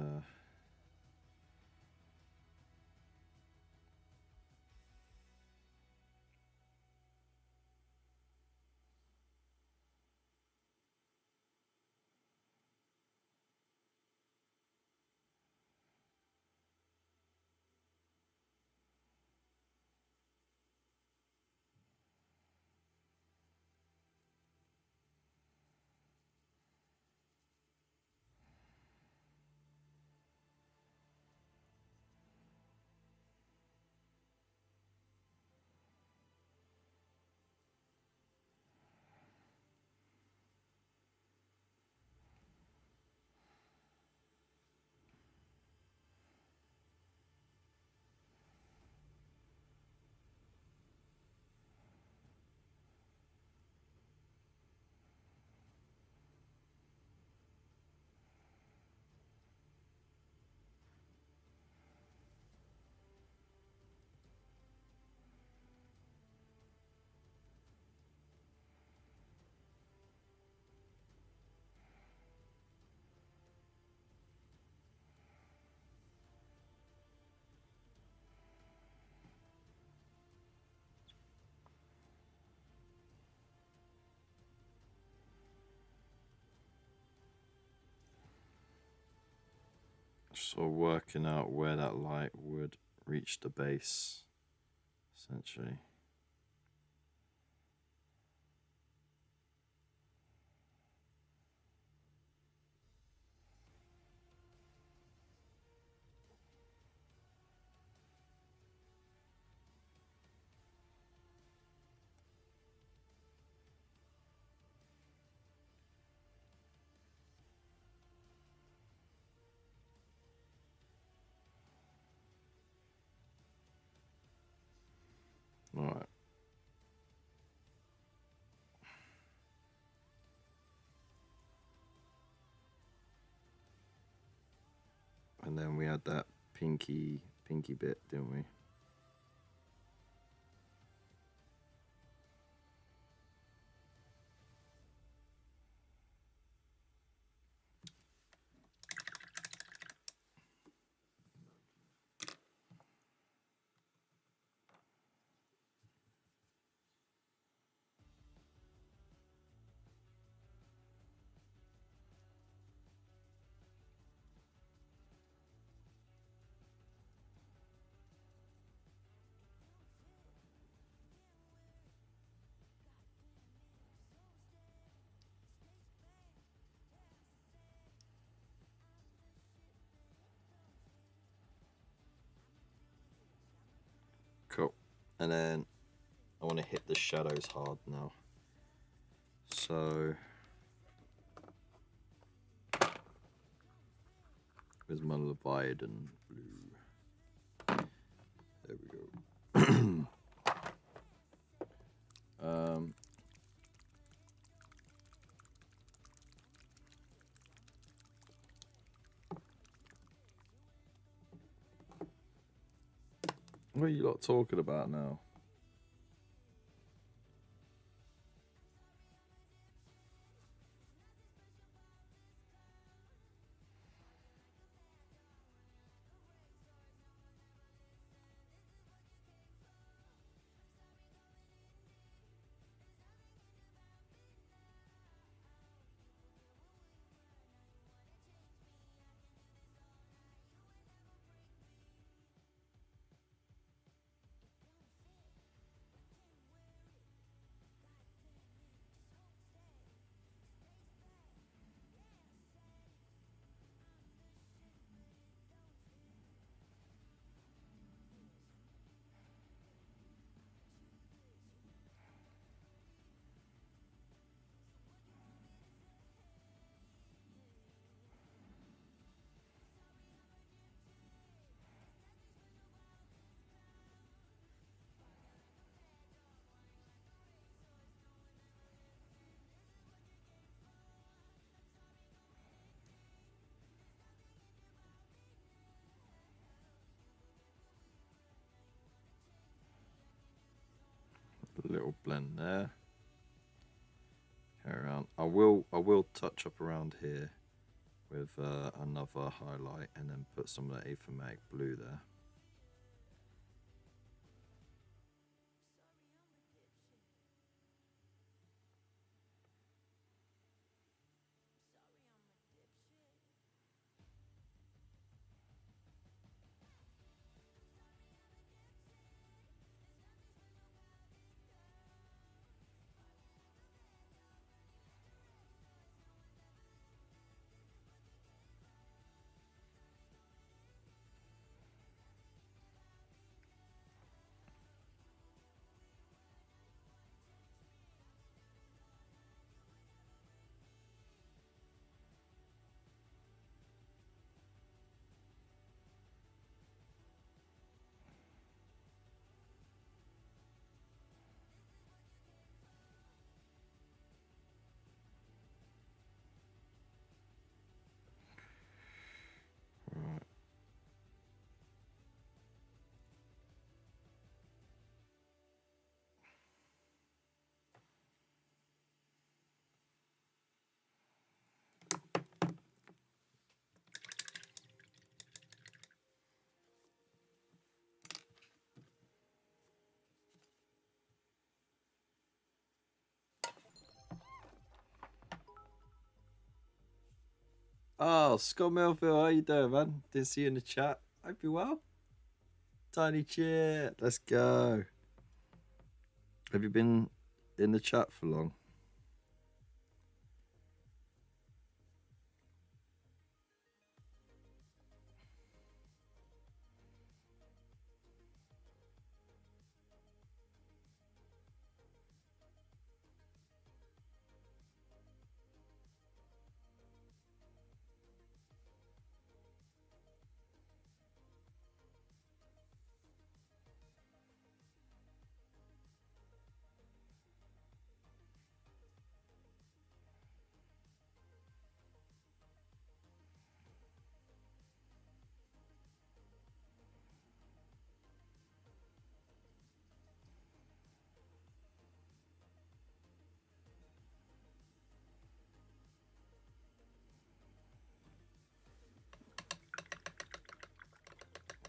so working out where that light would reach the base, essentially. All right. And then we had that pinky bit, didn't we? Cool. And then I want to hit the shadows hard now. So where's my Leviathan blue? There we go. What are you lot talking about now? little blend there. Carry on. I will touch up around here with another highlight and then put some of that aphomatic blue there. Right. Oh, Scott Melville, how you doing, man? Didn't see you in the chat. Hope you're well. Tiny Chit, let's go. Have you been in the chat for long?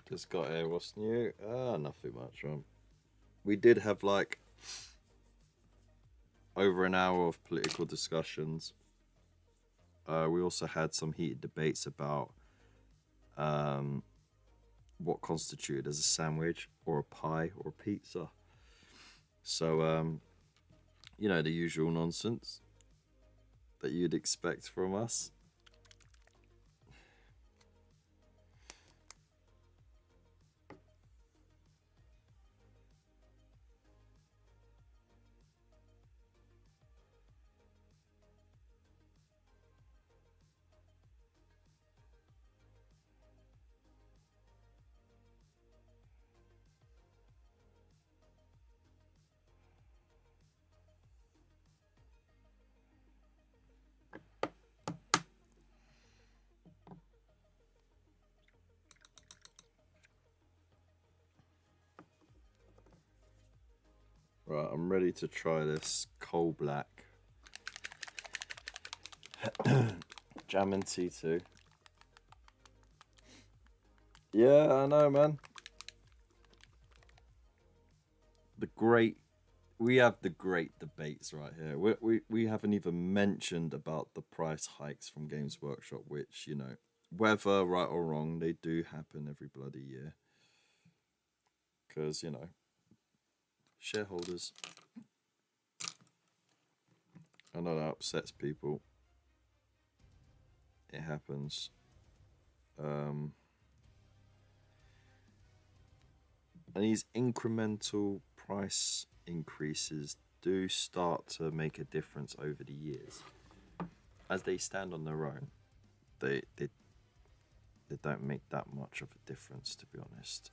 Just got here. What's new? Nothing much, right? We did have like over an hour of political discussions. We also had some heated debates about what constituted as a sandwich or a pie or a pizza. So, you know, the usual nonsense that you'd expect from us. Right, I'm ready to try this coal black jam and T2. Yeah, I know, man. We have the great debates right here. We haven't even mentioned about the price hikes from Games Workshop, which, you know, whether right or wrong, they do happen every bloody year. Because, you know, shareholders. I know that upsets people. It happens. And these incremental price increases do start to make a difference over the years. As they stand on their own, they don't make that much of a difference, to be honest.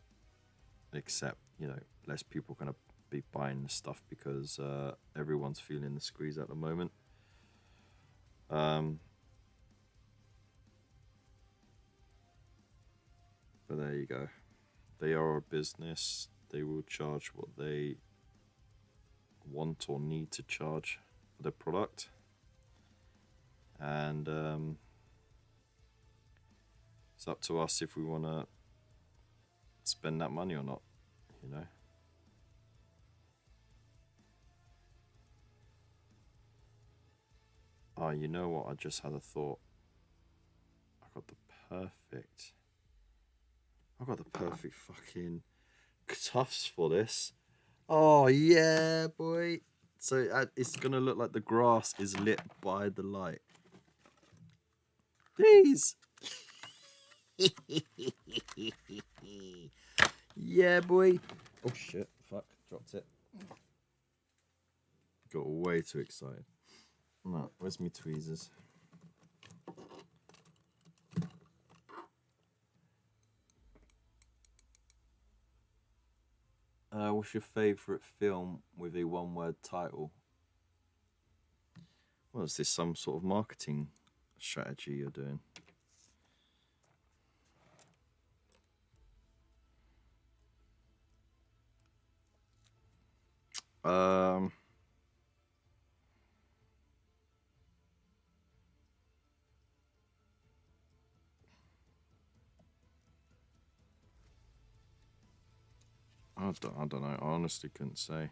Except, you know, less people are going to be buying the stuff because everyone's feeling the squeeze at the moment. But there you go. They are a business. They will charge what they want or need to charge for their product. And it's up to us if we want to spend that money or not, you know. Oh, you know what? I just had a thought. I got the perfect fucking tufts for this. Oh yeah, boy. So it's gonna look like the grass is lit by the light. These. Yeah, boy. Oh shit! Fuck! Dropped it. Got way too excited. No, where's my tweezers? What's your favourite film with a one-word title? Well, is this some sort of marketing strategy you're doing? Um, I don't know. I honestly couldn't say.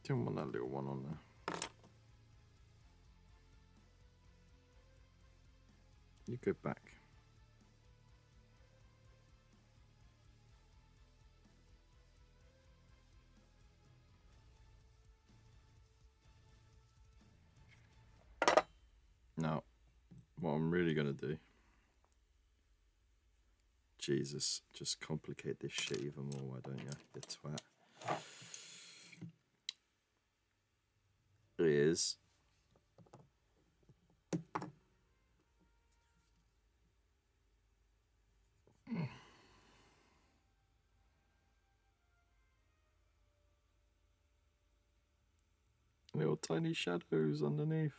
Didn't want that little one on there. You go back. Now, what I'm really gonna do, Jesus, just complicate this shit even more, why don't you, you twat? Is little tiny shadows underneath.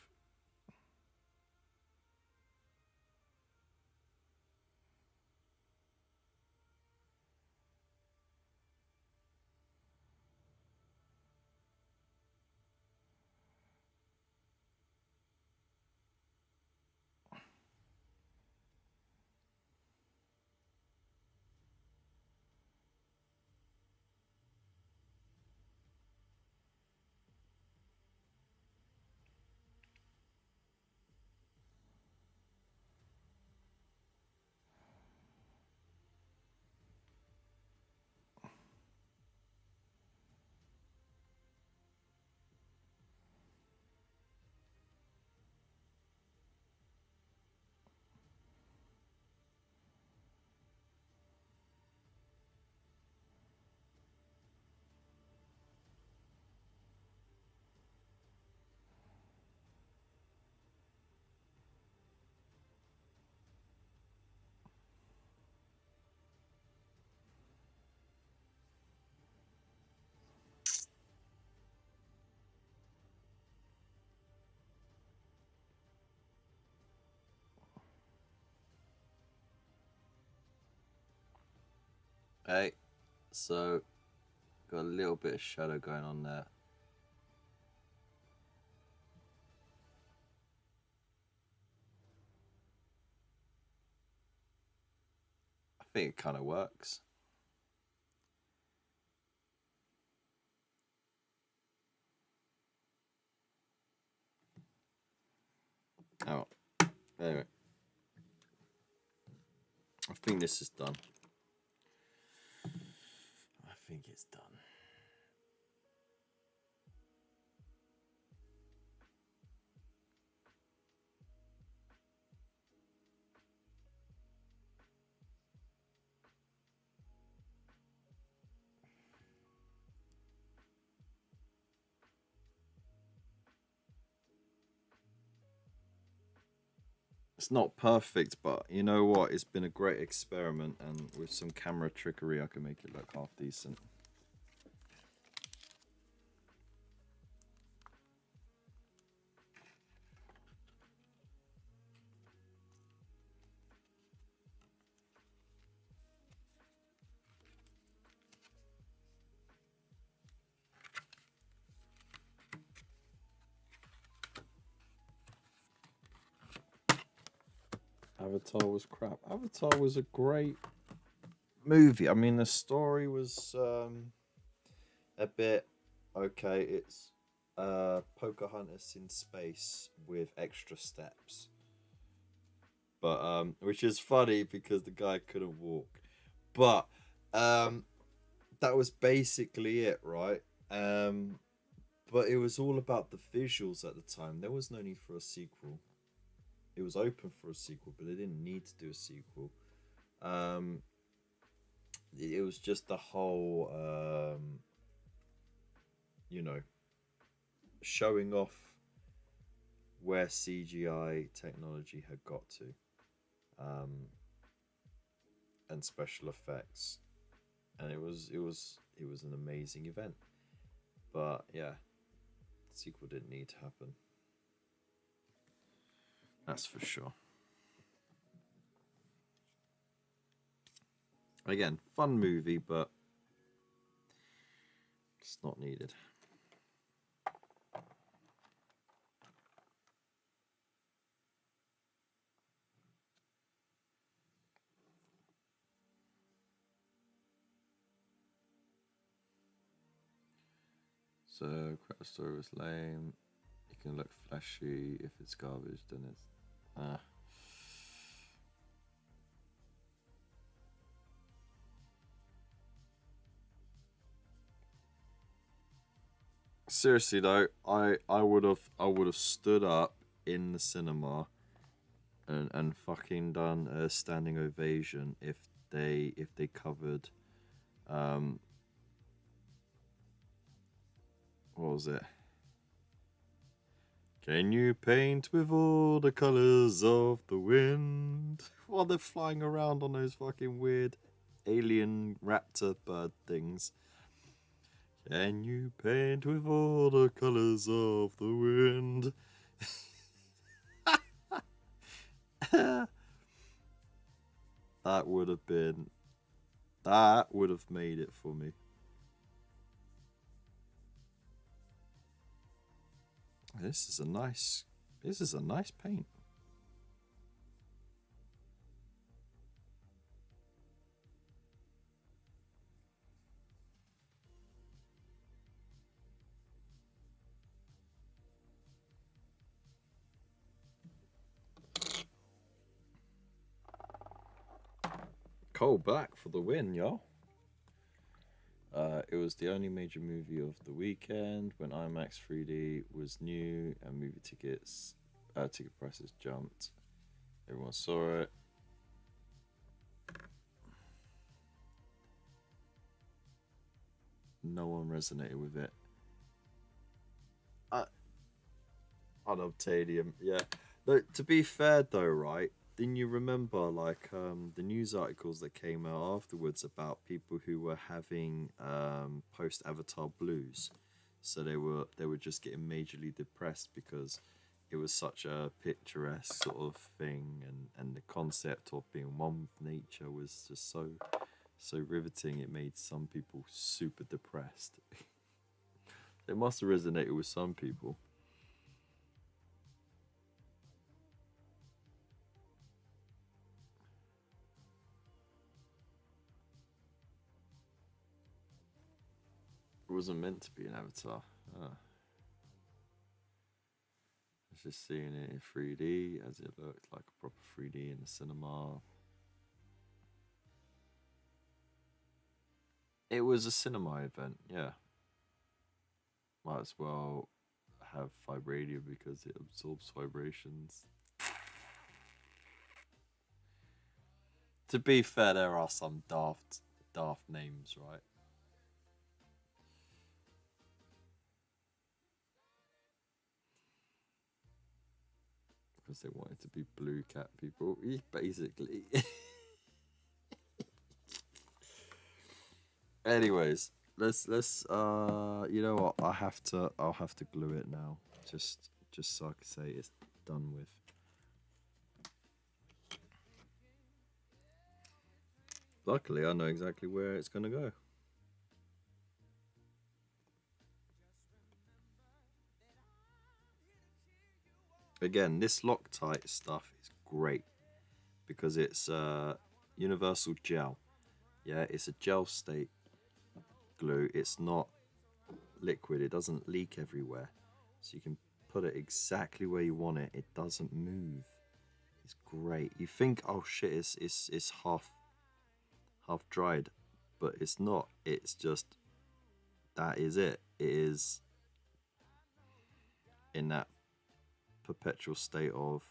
Hey, so got a little bit of shadow going on there. I think it kind of works. Oh, anyway, I think this is done. I think it's done. It's not perfect, but you know what? It's been a great experiment, and with some camera trickery, I can make it look half decent. Avatar was crap. Avatar was a great movie. I mean, the story was a bit okay. It's Pocahontas in space with extra steps, but which is funny because the guy couldn't walk. But that was basically it, right? But it was all about the visuals at the time. There was no need for a sequel. It was open for a sequel, but they didn't need to do a sequel. Um, it was just the whole, you know, showing off where CGI technology had got to, and special effects, and it was an amazing event. But yeah, the sequel didn't need to happen. That's for sure. Again, fun movie, but it's not needed. So, crap story was lame. It can look flashy. If it's garbage, then it's seriously though, I would have stood up in the cinema and fucking done a standing ovation if they covered what was it? Can you paint with all the colors of the wind? While they're flying around on those fucking weird alien raptor bird things. Can you paint with all the colors of the wind? That would have made it for me. This is a nice paint. Coal Black for the win, y'all. It was the only major movie of the weekend when IMAX 3D was new and movie ticket prices jumped. Everyone saw it. No one resonated with it. Unobtainium, yeah. Look, to be fair though, right? Didn't you remember like the news articles that came out afterwards about people who were having post Avatar blues? So they were just getting majorly depressed because it was such a picturesque sort of thing, and the concept of being one with nature was just so riveting. It made some people super depressed. It must have resonated with some people. It wasn't meant to be an Avatar. Ah. I was just seeing it in 3D as it looked like a proper 3D in the cinema. It was a cinema event, yeah. Might as well have vibranium because it absorbs vibrations. To be fair, there are some daft names, right? Because they wanted to be blue cat people, basically. Anyways, let's you know what? I'll have to glue it now. Just so I can say it's done with. Luckily, I know exactly where it's gonna go. Again, this Loctite stuff is great. because it's universal gel. Yeah, it's a gel state glue. It's not liquid. It doesn't leak everywhere, so you can put it exactly where you want it. It doesn't move. It's great. You think, oh shit, it's half dried, but it's not. It's just, that is it. It is in that perpetual state of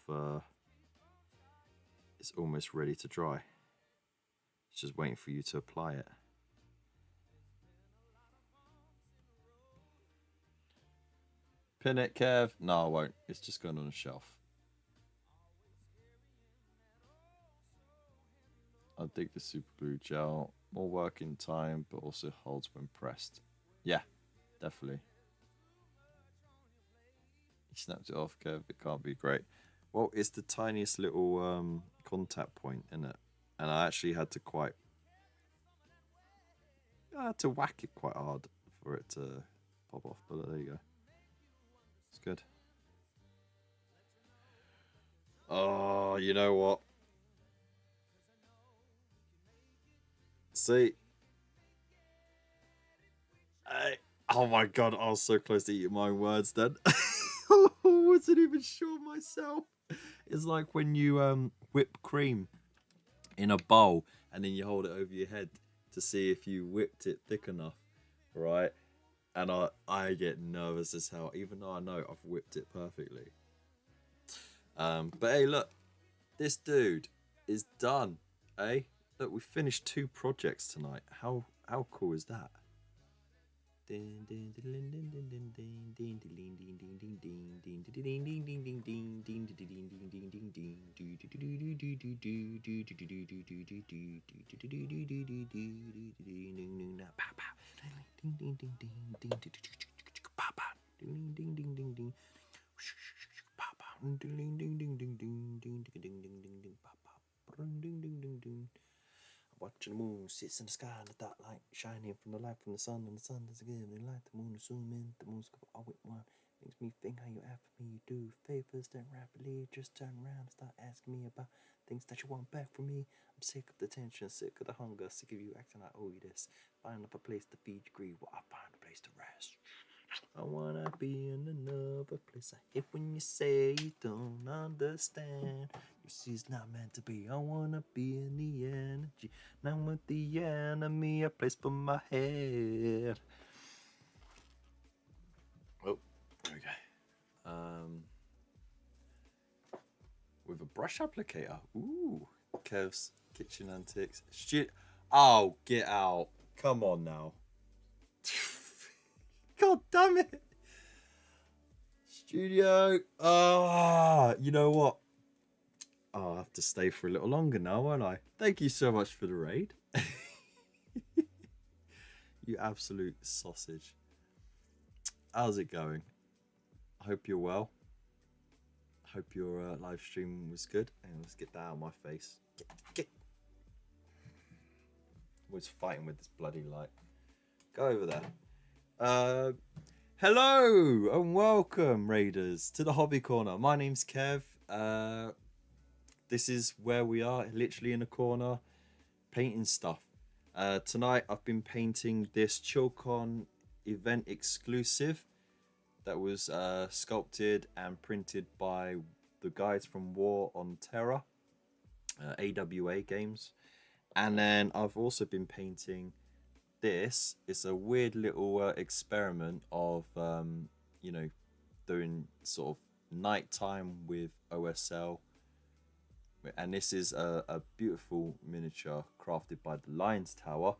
it's almost ready to dry. It's just waiting for you to apply it. Pin it, Kev. No, I won't. It's just going on a shelf. I dig the super glue gel. More working time, but also holds when pressed. Yeah, definitely. He snapped it off, Kev. It can't be great. Well, it's the tiniest little contact point in it, and I actually had to whack it quite hard for it to pop off. But there you go. It's good. Oh, you know what? See, oh my god, I was so close to eating my words then. I wasn't even sure myself. It's like when you whip cream in a bowl and then you hold it over your head to see if you whipped it thick enough, right? And I get nervous as hell, even though I know I've whipped it perfectly. But hey, look, this dude is done, eh? Look, we finished 2 projects tonight. How cool is that? Watching the moon sits in the sky in the dark light, shining from the light from the sun, and the sun doesn't give any light. The moon is zooming, the moon's all with one. Makes me think how you act for me. You do favors then rapidly. Just turn around and start asking me about things that you want back from me. I'm sick of the tension, sick of the hunger, sick of you acting like, oh, you this. Find up a place to feed your greed, while I find a place to rest. I wanna be in another place. I hate when you say you don't understand. You see, it's not meant to be. I wanna be in the energy. Now with the enemy, a place for my head. Oh, okay. With a brush applicator. Ooh, Kev's kitchen antics. Oh, get out! Come on now. God damn it! Studio. You know what? I'll have to stay for a little longer now, won't I? Thank you so much for the raid. You absolute sausage. How's it going? I hope you're well. I hope your live stream was good. Hang on, let's get that out of my face. Get. Always fighting with this bloody light. Go over there. Hello and welcome, Raiders, to the Hobby Corner. My name's Kev. This is where we are, literally in a corner, painting stuff. Tonight I've been painting this ChillCon event exclusive that was sculpted and printed by the guys from War on Terror, AWA Games. And then I've also been painting this. It's a weird little experiment of, you know, doing sort of nighttime with OSL. And this is a beautiful miniature crafted by the Lions Tower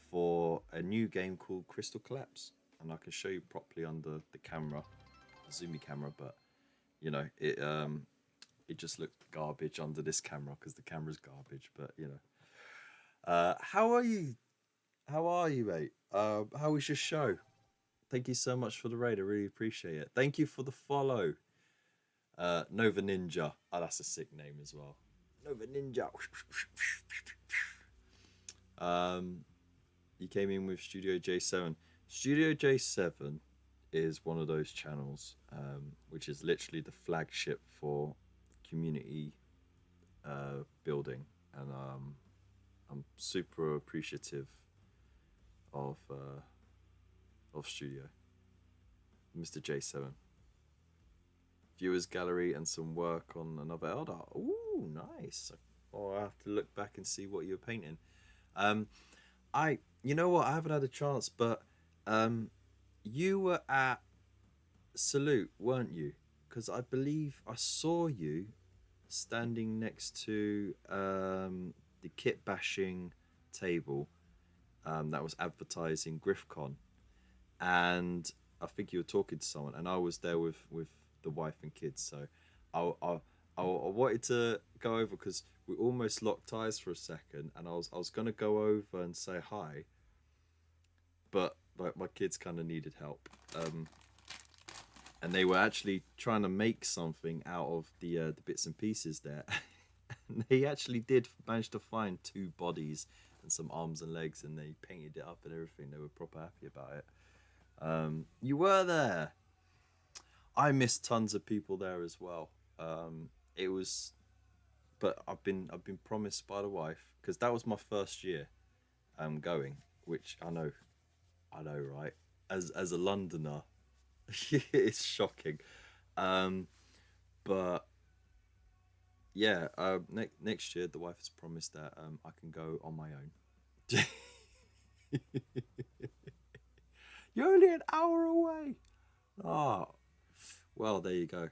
for a new game called Crystal Collapse. And I can show you properly under the camera, the zoomy camera, but you know, it just looked garbage under this camera because the camera's garbage. But you know, how are you? How are you, mate? How was your show? Thank you so much for the raid. I really appreciate it. Thank you for the follow. Nova Ninja. Oh, that's a sick name as well. Nova Ninja. You came in with Studio J7. Studio J7 is one of those channels which is literally the flagship for community building, and I'm super appreciative of Studio, Mr. J7. Viewers gallery and some work on another Elder. Ooh, nice. Oh, I have to look back and see what you were painting. Um, you know what? I haven't had a chance, but you were at Salute, weren't you? Because I believe I saw you standing next to the kit bashing table that was advertising GriffCon, and I think you were talking to someone, and I was there with the wife and kids. So I wanted to go over because we almost locked eyes for a second, and I was gonna go over and say hi, but like my kids kind of needed help. And they were actually trying to make something out of the bits and pieces there. And they actually did manage to find two bodies and some arms and legs, and they painted it up and everything. They were proper happy about it. You were there. I missed tons of people there as well. It was, but I've been promised by the wife, because that was my first year going, which I know, right? As a Londoner, it's shocking, but yeah, next year the wife has promised that I can go on my own. You're only an hour away. Oh, well, there you go.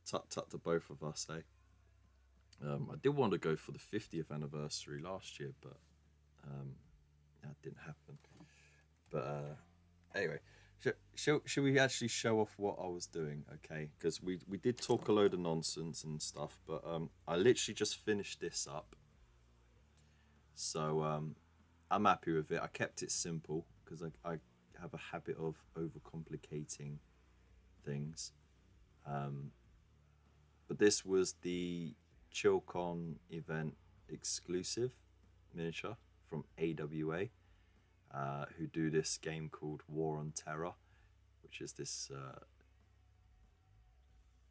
Tut to both of us, eh? I did want to go for the 50th anniversary last year, but that didn't happen. But anyway, should we actually show off what I was doing? Okay, because we did talk a load of nonsense and stuff, but I literally just finished this up, so I'm happy with it. I kept it simple because I have a habit of overcomplicating things. But this was the ChillCon event exclusive miniature from AWA, who do this game called War on Terror, which is this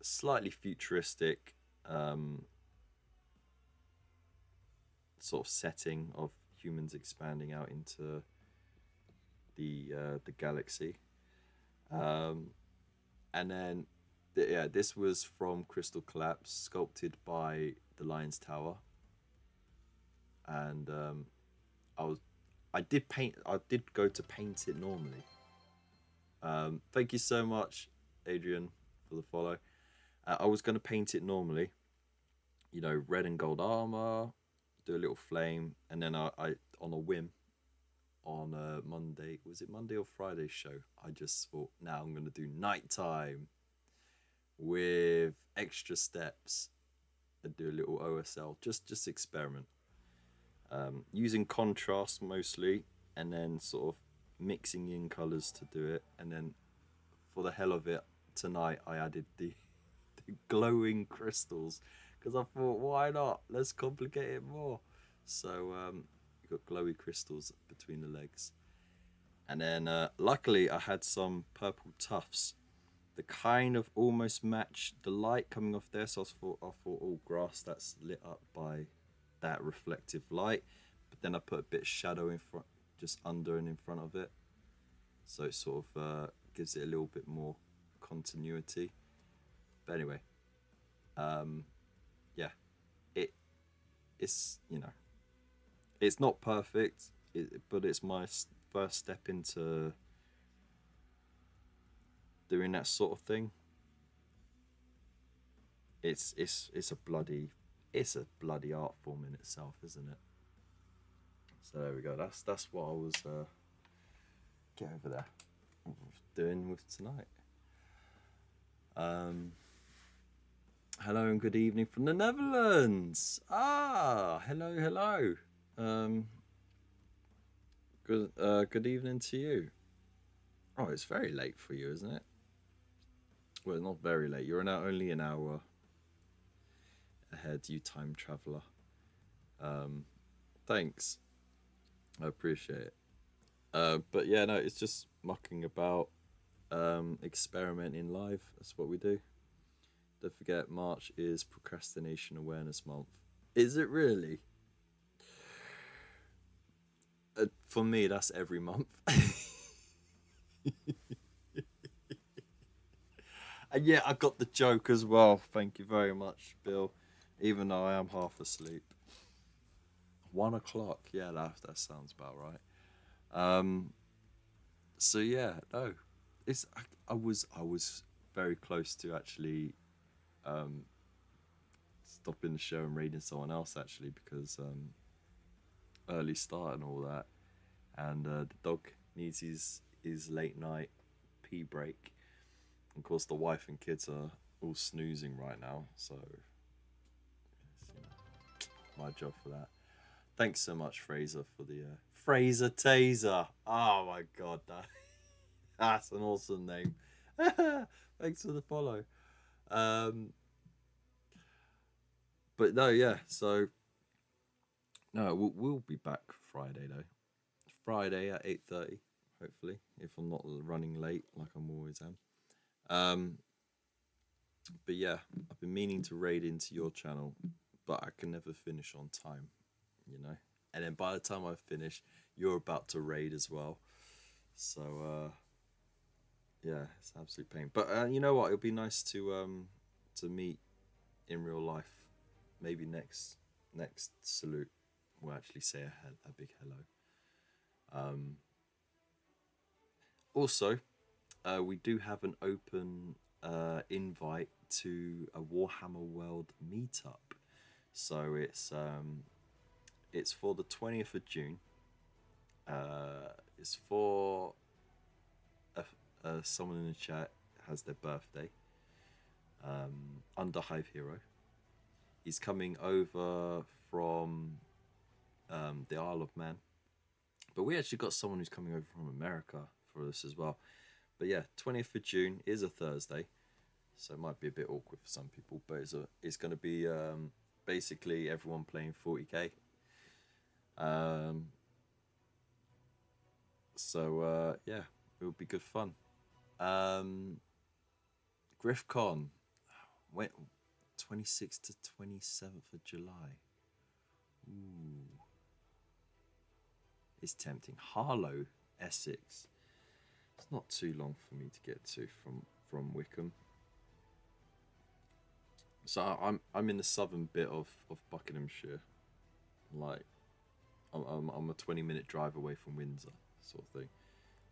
slightly futuristic sort of setting of humans expanding out into the galaxy. And then this was from Crystal Collapse, sculpted by the Lion's Tower, and I did go to paint it normally. Thank you so much, Adrian, for the follow. I was going to paint it normally, you know, red and gold armor, do a little flame, and then I on a whim, on Monday, was it Monday or Friday show, I just thought, now I'm going to do nighttime with extra steps and do a little OSL, just experiment, using contrast mostly, and then sort of mixing in colors to do it. And then for the hell of it, tonight I added the glowing crystals, because I thought, why not, let's complicate it more. So you got glowy crystals between the legs, and then luckily I had some purple tufts that kind of almost matched the light coming off there. So I thought, oh, grass that's lit up by that reflective light, but then I put a bit of shadow in front, just under and in front of it, so it sort of gives it a little bit more continuity. But anyway, yeah, it's, you know, it's not perfect, but it's my first step into doing that sort of thing. It's a bloody art form in itself, isn't it? So there we go. That's what I was get over there doing with tonight. Hello and good evening from the Netherlands. Hello. Good evening to you. Oh, it's very late for you, isn't it? Well, not very late. You're now only an hour ahead, you time traveler. Thanks. I appreciate it. But yeah, no, it's just mucking about, experimenting live. That's what we do. Don't forget, March is Procrastination Awareness Month. Is it really? For me, that's every month. And yeah, I got the joke as well. Thank you very much, Bill. Even though I am half asleep. 1 o'clock. Yeah, that sounds about right. So yeah, no, it's I was very close to actually stopping the show and raiding someone else actually because early start and all that, and the dog needs his late night pee break. Of course, the wife and kids are all snoozing right now, so it's, my job for that. Thanks so much, Fraser, for the Fraser Taser. Oh my god, that's an awesome name. Thanks for the follow. Um, but no, yeah. So no, we'll be back Friday though. Friday at 8:30, hopefully, if I'm not running late like I'm always am. Um, but yeah, I've been meaning to raid into your channel, but I can never finish on time, you know. And then by the time I finish, you're about to raid as well. So yeah, it's an absolute pain. But you know what? It'll be nice to meet in real life. Maybe next salute, we'll actually say a big hello. Also, we do have an open invite to a Warhammer World meetup. So it's for the 20th of June. It's for someone in the chat has their birthday. Under Hive Hero. He's coming over from the Isle of Man. But we actually got someone who's coming over from America for us as well. But yeah, 20th of June is a Thursday, so it might be a bit awkward for some people. But it's going to be basically everyone playing 40k. So yeah, it'll be good fun. GriffCon went 26th to 27th of July. Ooh. It's tempting. Harlow, Essex. It's not too long for me to get to from Wickham. So I'm in the southern bit of Buckinghamshire. Like I'm a 20-minute drive away from Windsor, sort of thing.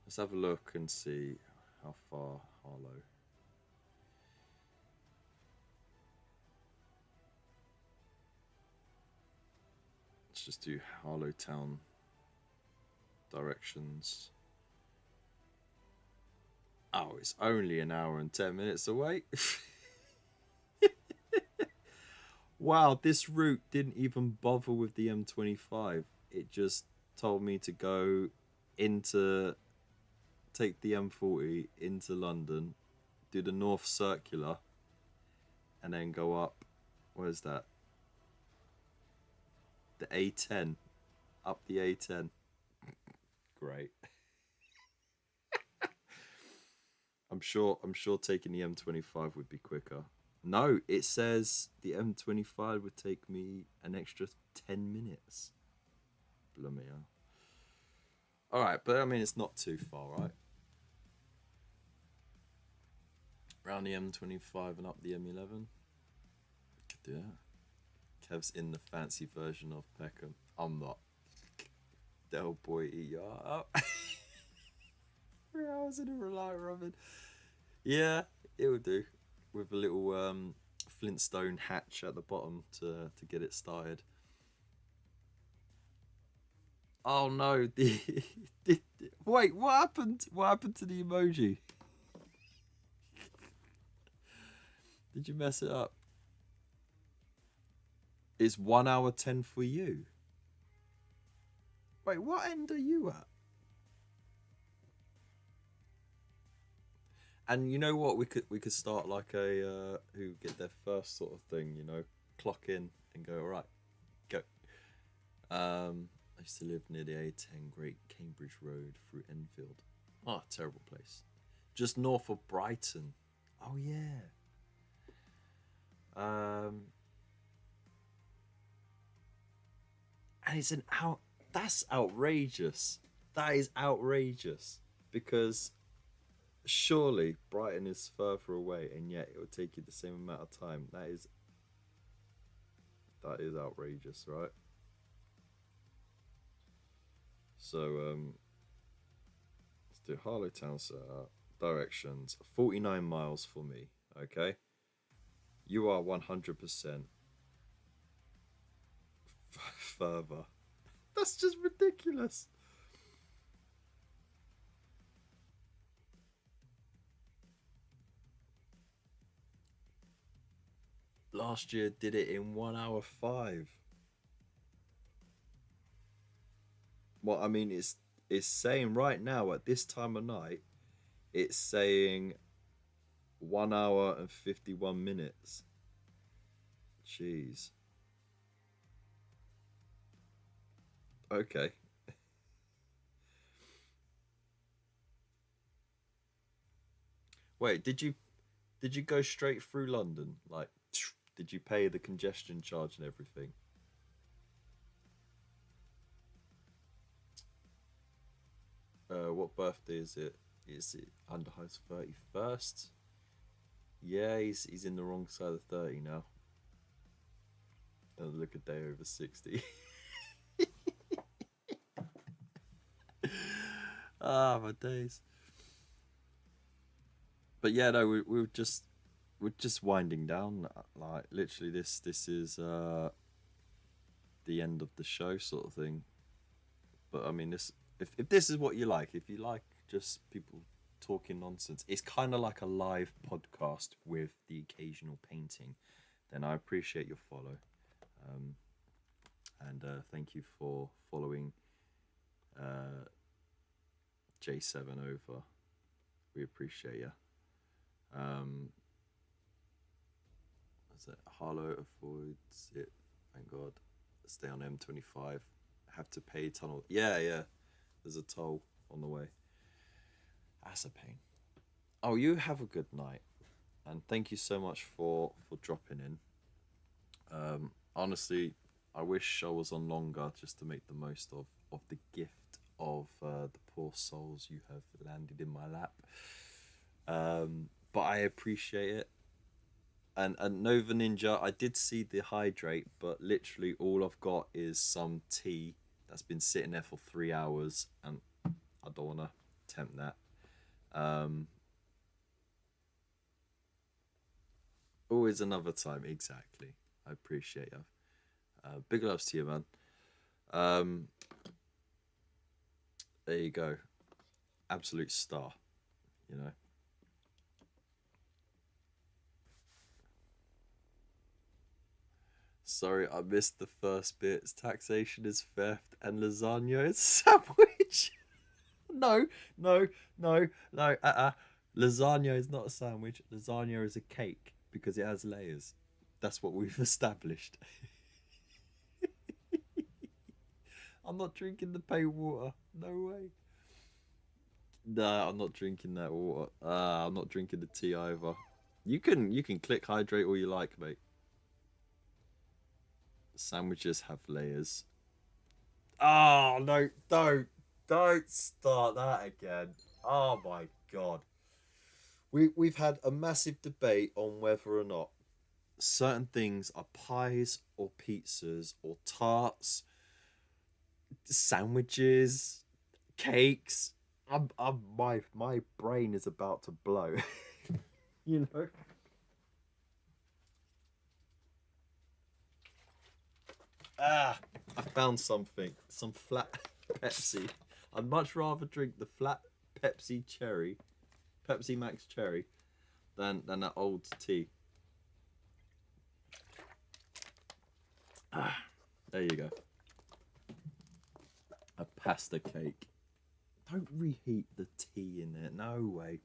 Let's have a look and see how far Harlow. Let's just do Harlow Town directions. Oh, it's only an hour and 10 minutes away. Wow, this route didn't even bother with the M25. It just told me to go take the M40 into London, do the North Circular, and then go up, where's that? The A10. Up the A10. Great. I'm sure taking the M25 would be quicker. No, it says the M25 would take me an extra 10 minutes. Blimey. Alright, but I mean, it's not too far, right? Around the M25 and up the M11. Could do that. Kev's in the fancy version of Peckham. I'm not. Del boy, eat your heart out. 3 hours in a Reliant Robin. Yeah, it would do. With a little Flintstone hatch at the bottom to get it started. Oh no! Wait, what happened? What happened to the emoji? Did you mess it up? It's 1 hour 10 for you. Wait, what end are you at? And you know what? We could start like a who get their first sort of thing. You know, clock in and go. All right, go. I used to live near the A10 Great Cambridge Road through Enfield. Oh, terrible place. Just north of Brighton. Oh yeah. And it's an out. That's outrageous. That is outrageous because surely Brighton is further away, and yet it would take you the same amount of time. That is outrageous, right? So let's do Harlow Town Centre directions. 49 miles for me. Okay, you are 100% further. That's just ridiculous. Last year did it in 1 hour 5. Well, I mean, it's saying right now at this time of night, it's saying 1 hour and 51 minutes. Jeez. Okay. Wait, did you go straight through London? Like, did you pay the congestion charge and everything? What birthday is it? Is it Underhigh's 31st? Yeah, he's in the wrong side of 30 now. And look a day over 60. Ah, my days. But yeah, no, we're just winding down. Like literally, this is the end of the show sort of thing. But I mean, this if this is what you like, if you like just people talking nonsense, it's kind of like a live podcast with the occasional painting. Then I appreciate your follow, um, and thank you for following uh, J7 over. We appreciate you. Um, is it Harlow avoids it? Thank God. Stay on M25. Have to pay tunnel. Yeah, yeah. There's a toll on the way. That's a pain. Oh, you have a good night, and thank you so much for dropping in. Honestly, I wish I was on longer just to make the most of the gift of the poor souls you have landed in my lap. But I appreciate it. And Nova Ninja, I did see the hydrate, but literally all I've got is some tea that's been sitting there for 3 hours, and I don't want to tempt that. Um, Always another time, exactly. I appreciate you. Big loves to you, man. Um, there you go. Absolute star, you know. Sorry, I missed the first bits. Taxation is theft and lasagna is sandwich. No, no, no, no. Lasagna is not a sandwich. Lasagna is a cake because it has layers. That's what we've established. I'm not drinking the pale water. No way. No, I'm not drinking that water. I'm not drinking the tea either. You can click hydrate all you like, mate. Sandwiches have layers. Oh no! Don't start that again. Oh my god. We've had a massive debate on whether or not certain things are pies or pizzas or tarts, sandwiches, cakes. My brain is about to blow. you know. I found something. Some flat Pepsi. I'd much rather drink the flat Pepsi cherry, Pepsi Max cherry, than that old tea. There you go. A pasta cake. Don't reheat the tea in it. No way.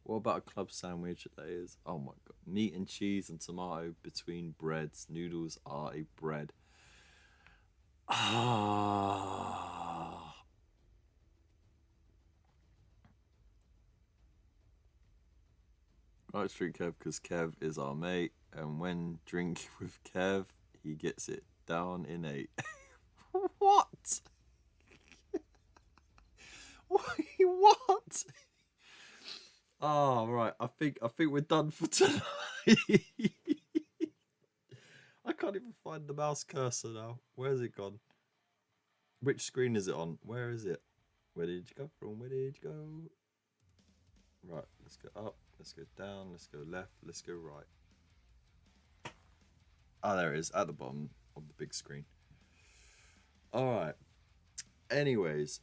What about a club sandwich? That is. Oh my god. Meat and cheese and tomato between breads. Noodles are a bread. Ah. Right, Street Kev, because Kev is our mate, and when drink with Kev, he gets it down in 8. What? What? Oh, right. I think we're done for tonight. I can't even find the mouse cursor now. Where's it gone? Which screen is it on? Where is it? Where did you come from? Where did you go? Right, let's go up, let's go down, let's go left, let's go right. Ah, there it is, at the bottom of the big screen. Alright. Anyways,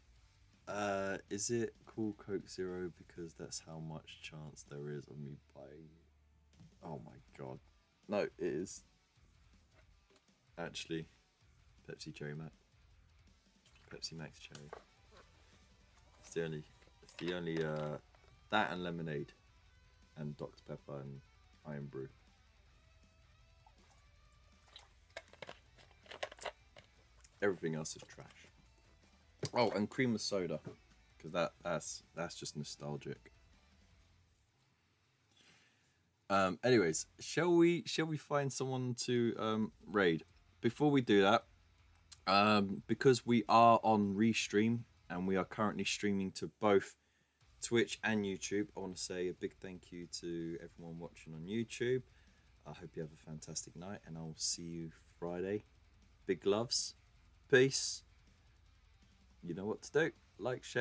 is it Cool Coke Zero because that's how much chance there is of me buying? Oh my god. No, it is actually Pepsi Cherry Max. Pepsi Max Cherry. It's the only that and lemonade and Dr. Pepper and Iron Brew. Everything else is trash. Oh, and cream of soda, because that's just nostalgic. Anyways, shall we find someone to raid? Before we do that, because we are on Restream and we are currently streaming to both Twitch and YouTube, I want to say a big thank you to everyone watching on YouTube. I hope you have a fantastic night, and I'll see you Friday. Big loves. Peace. You know what to do. Like, share.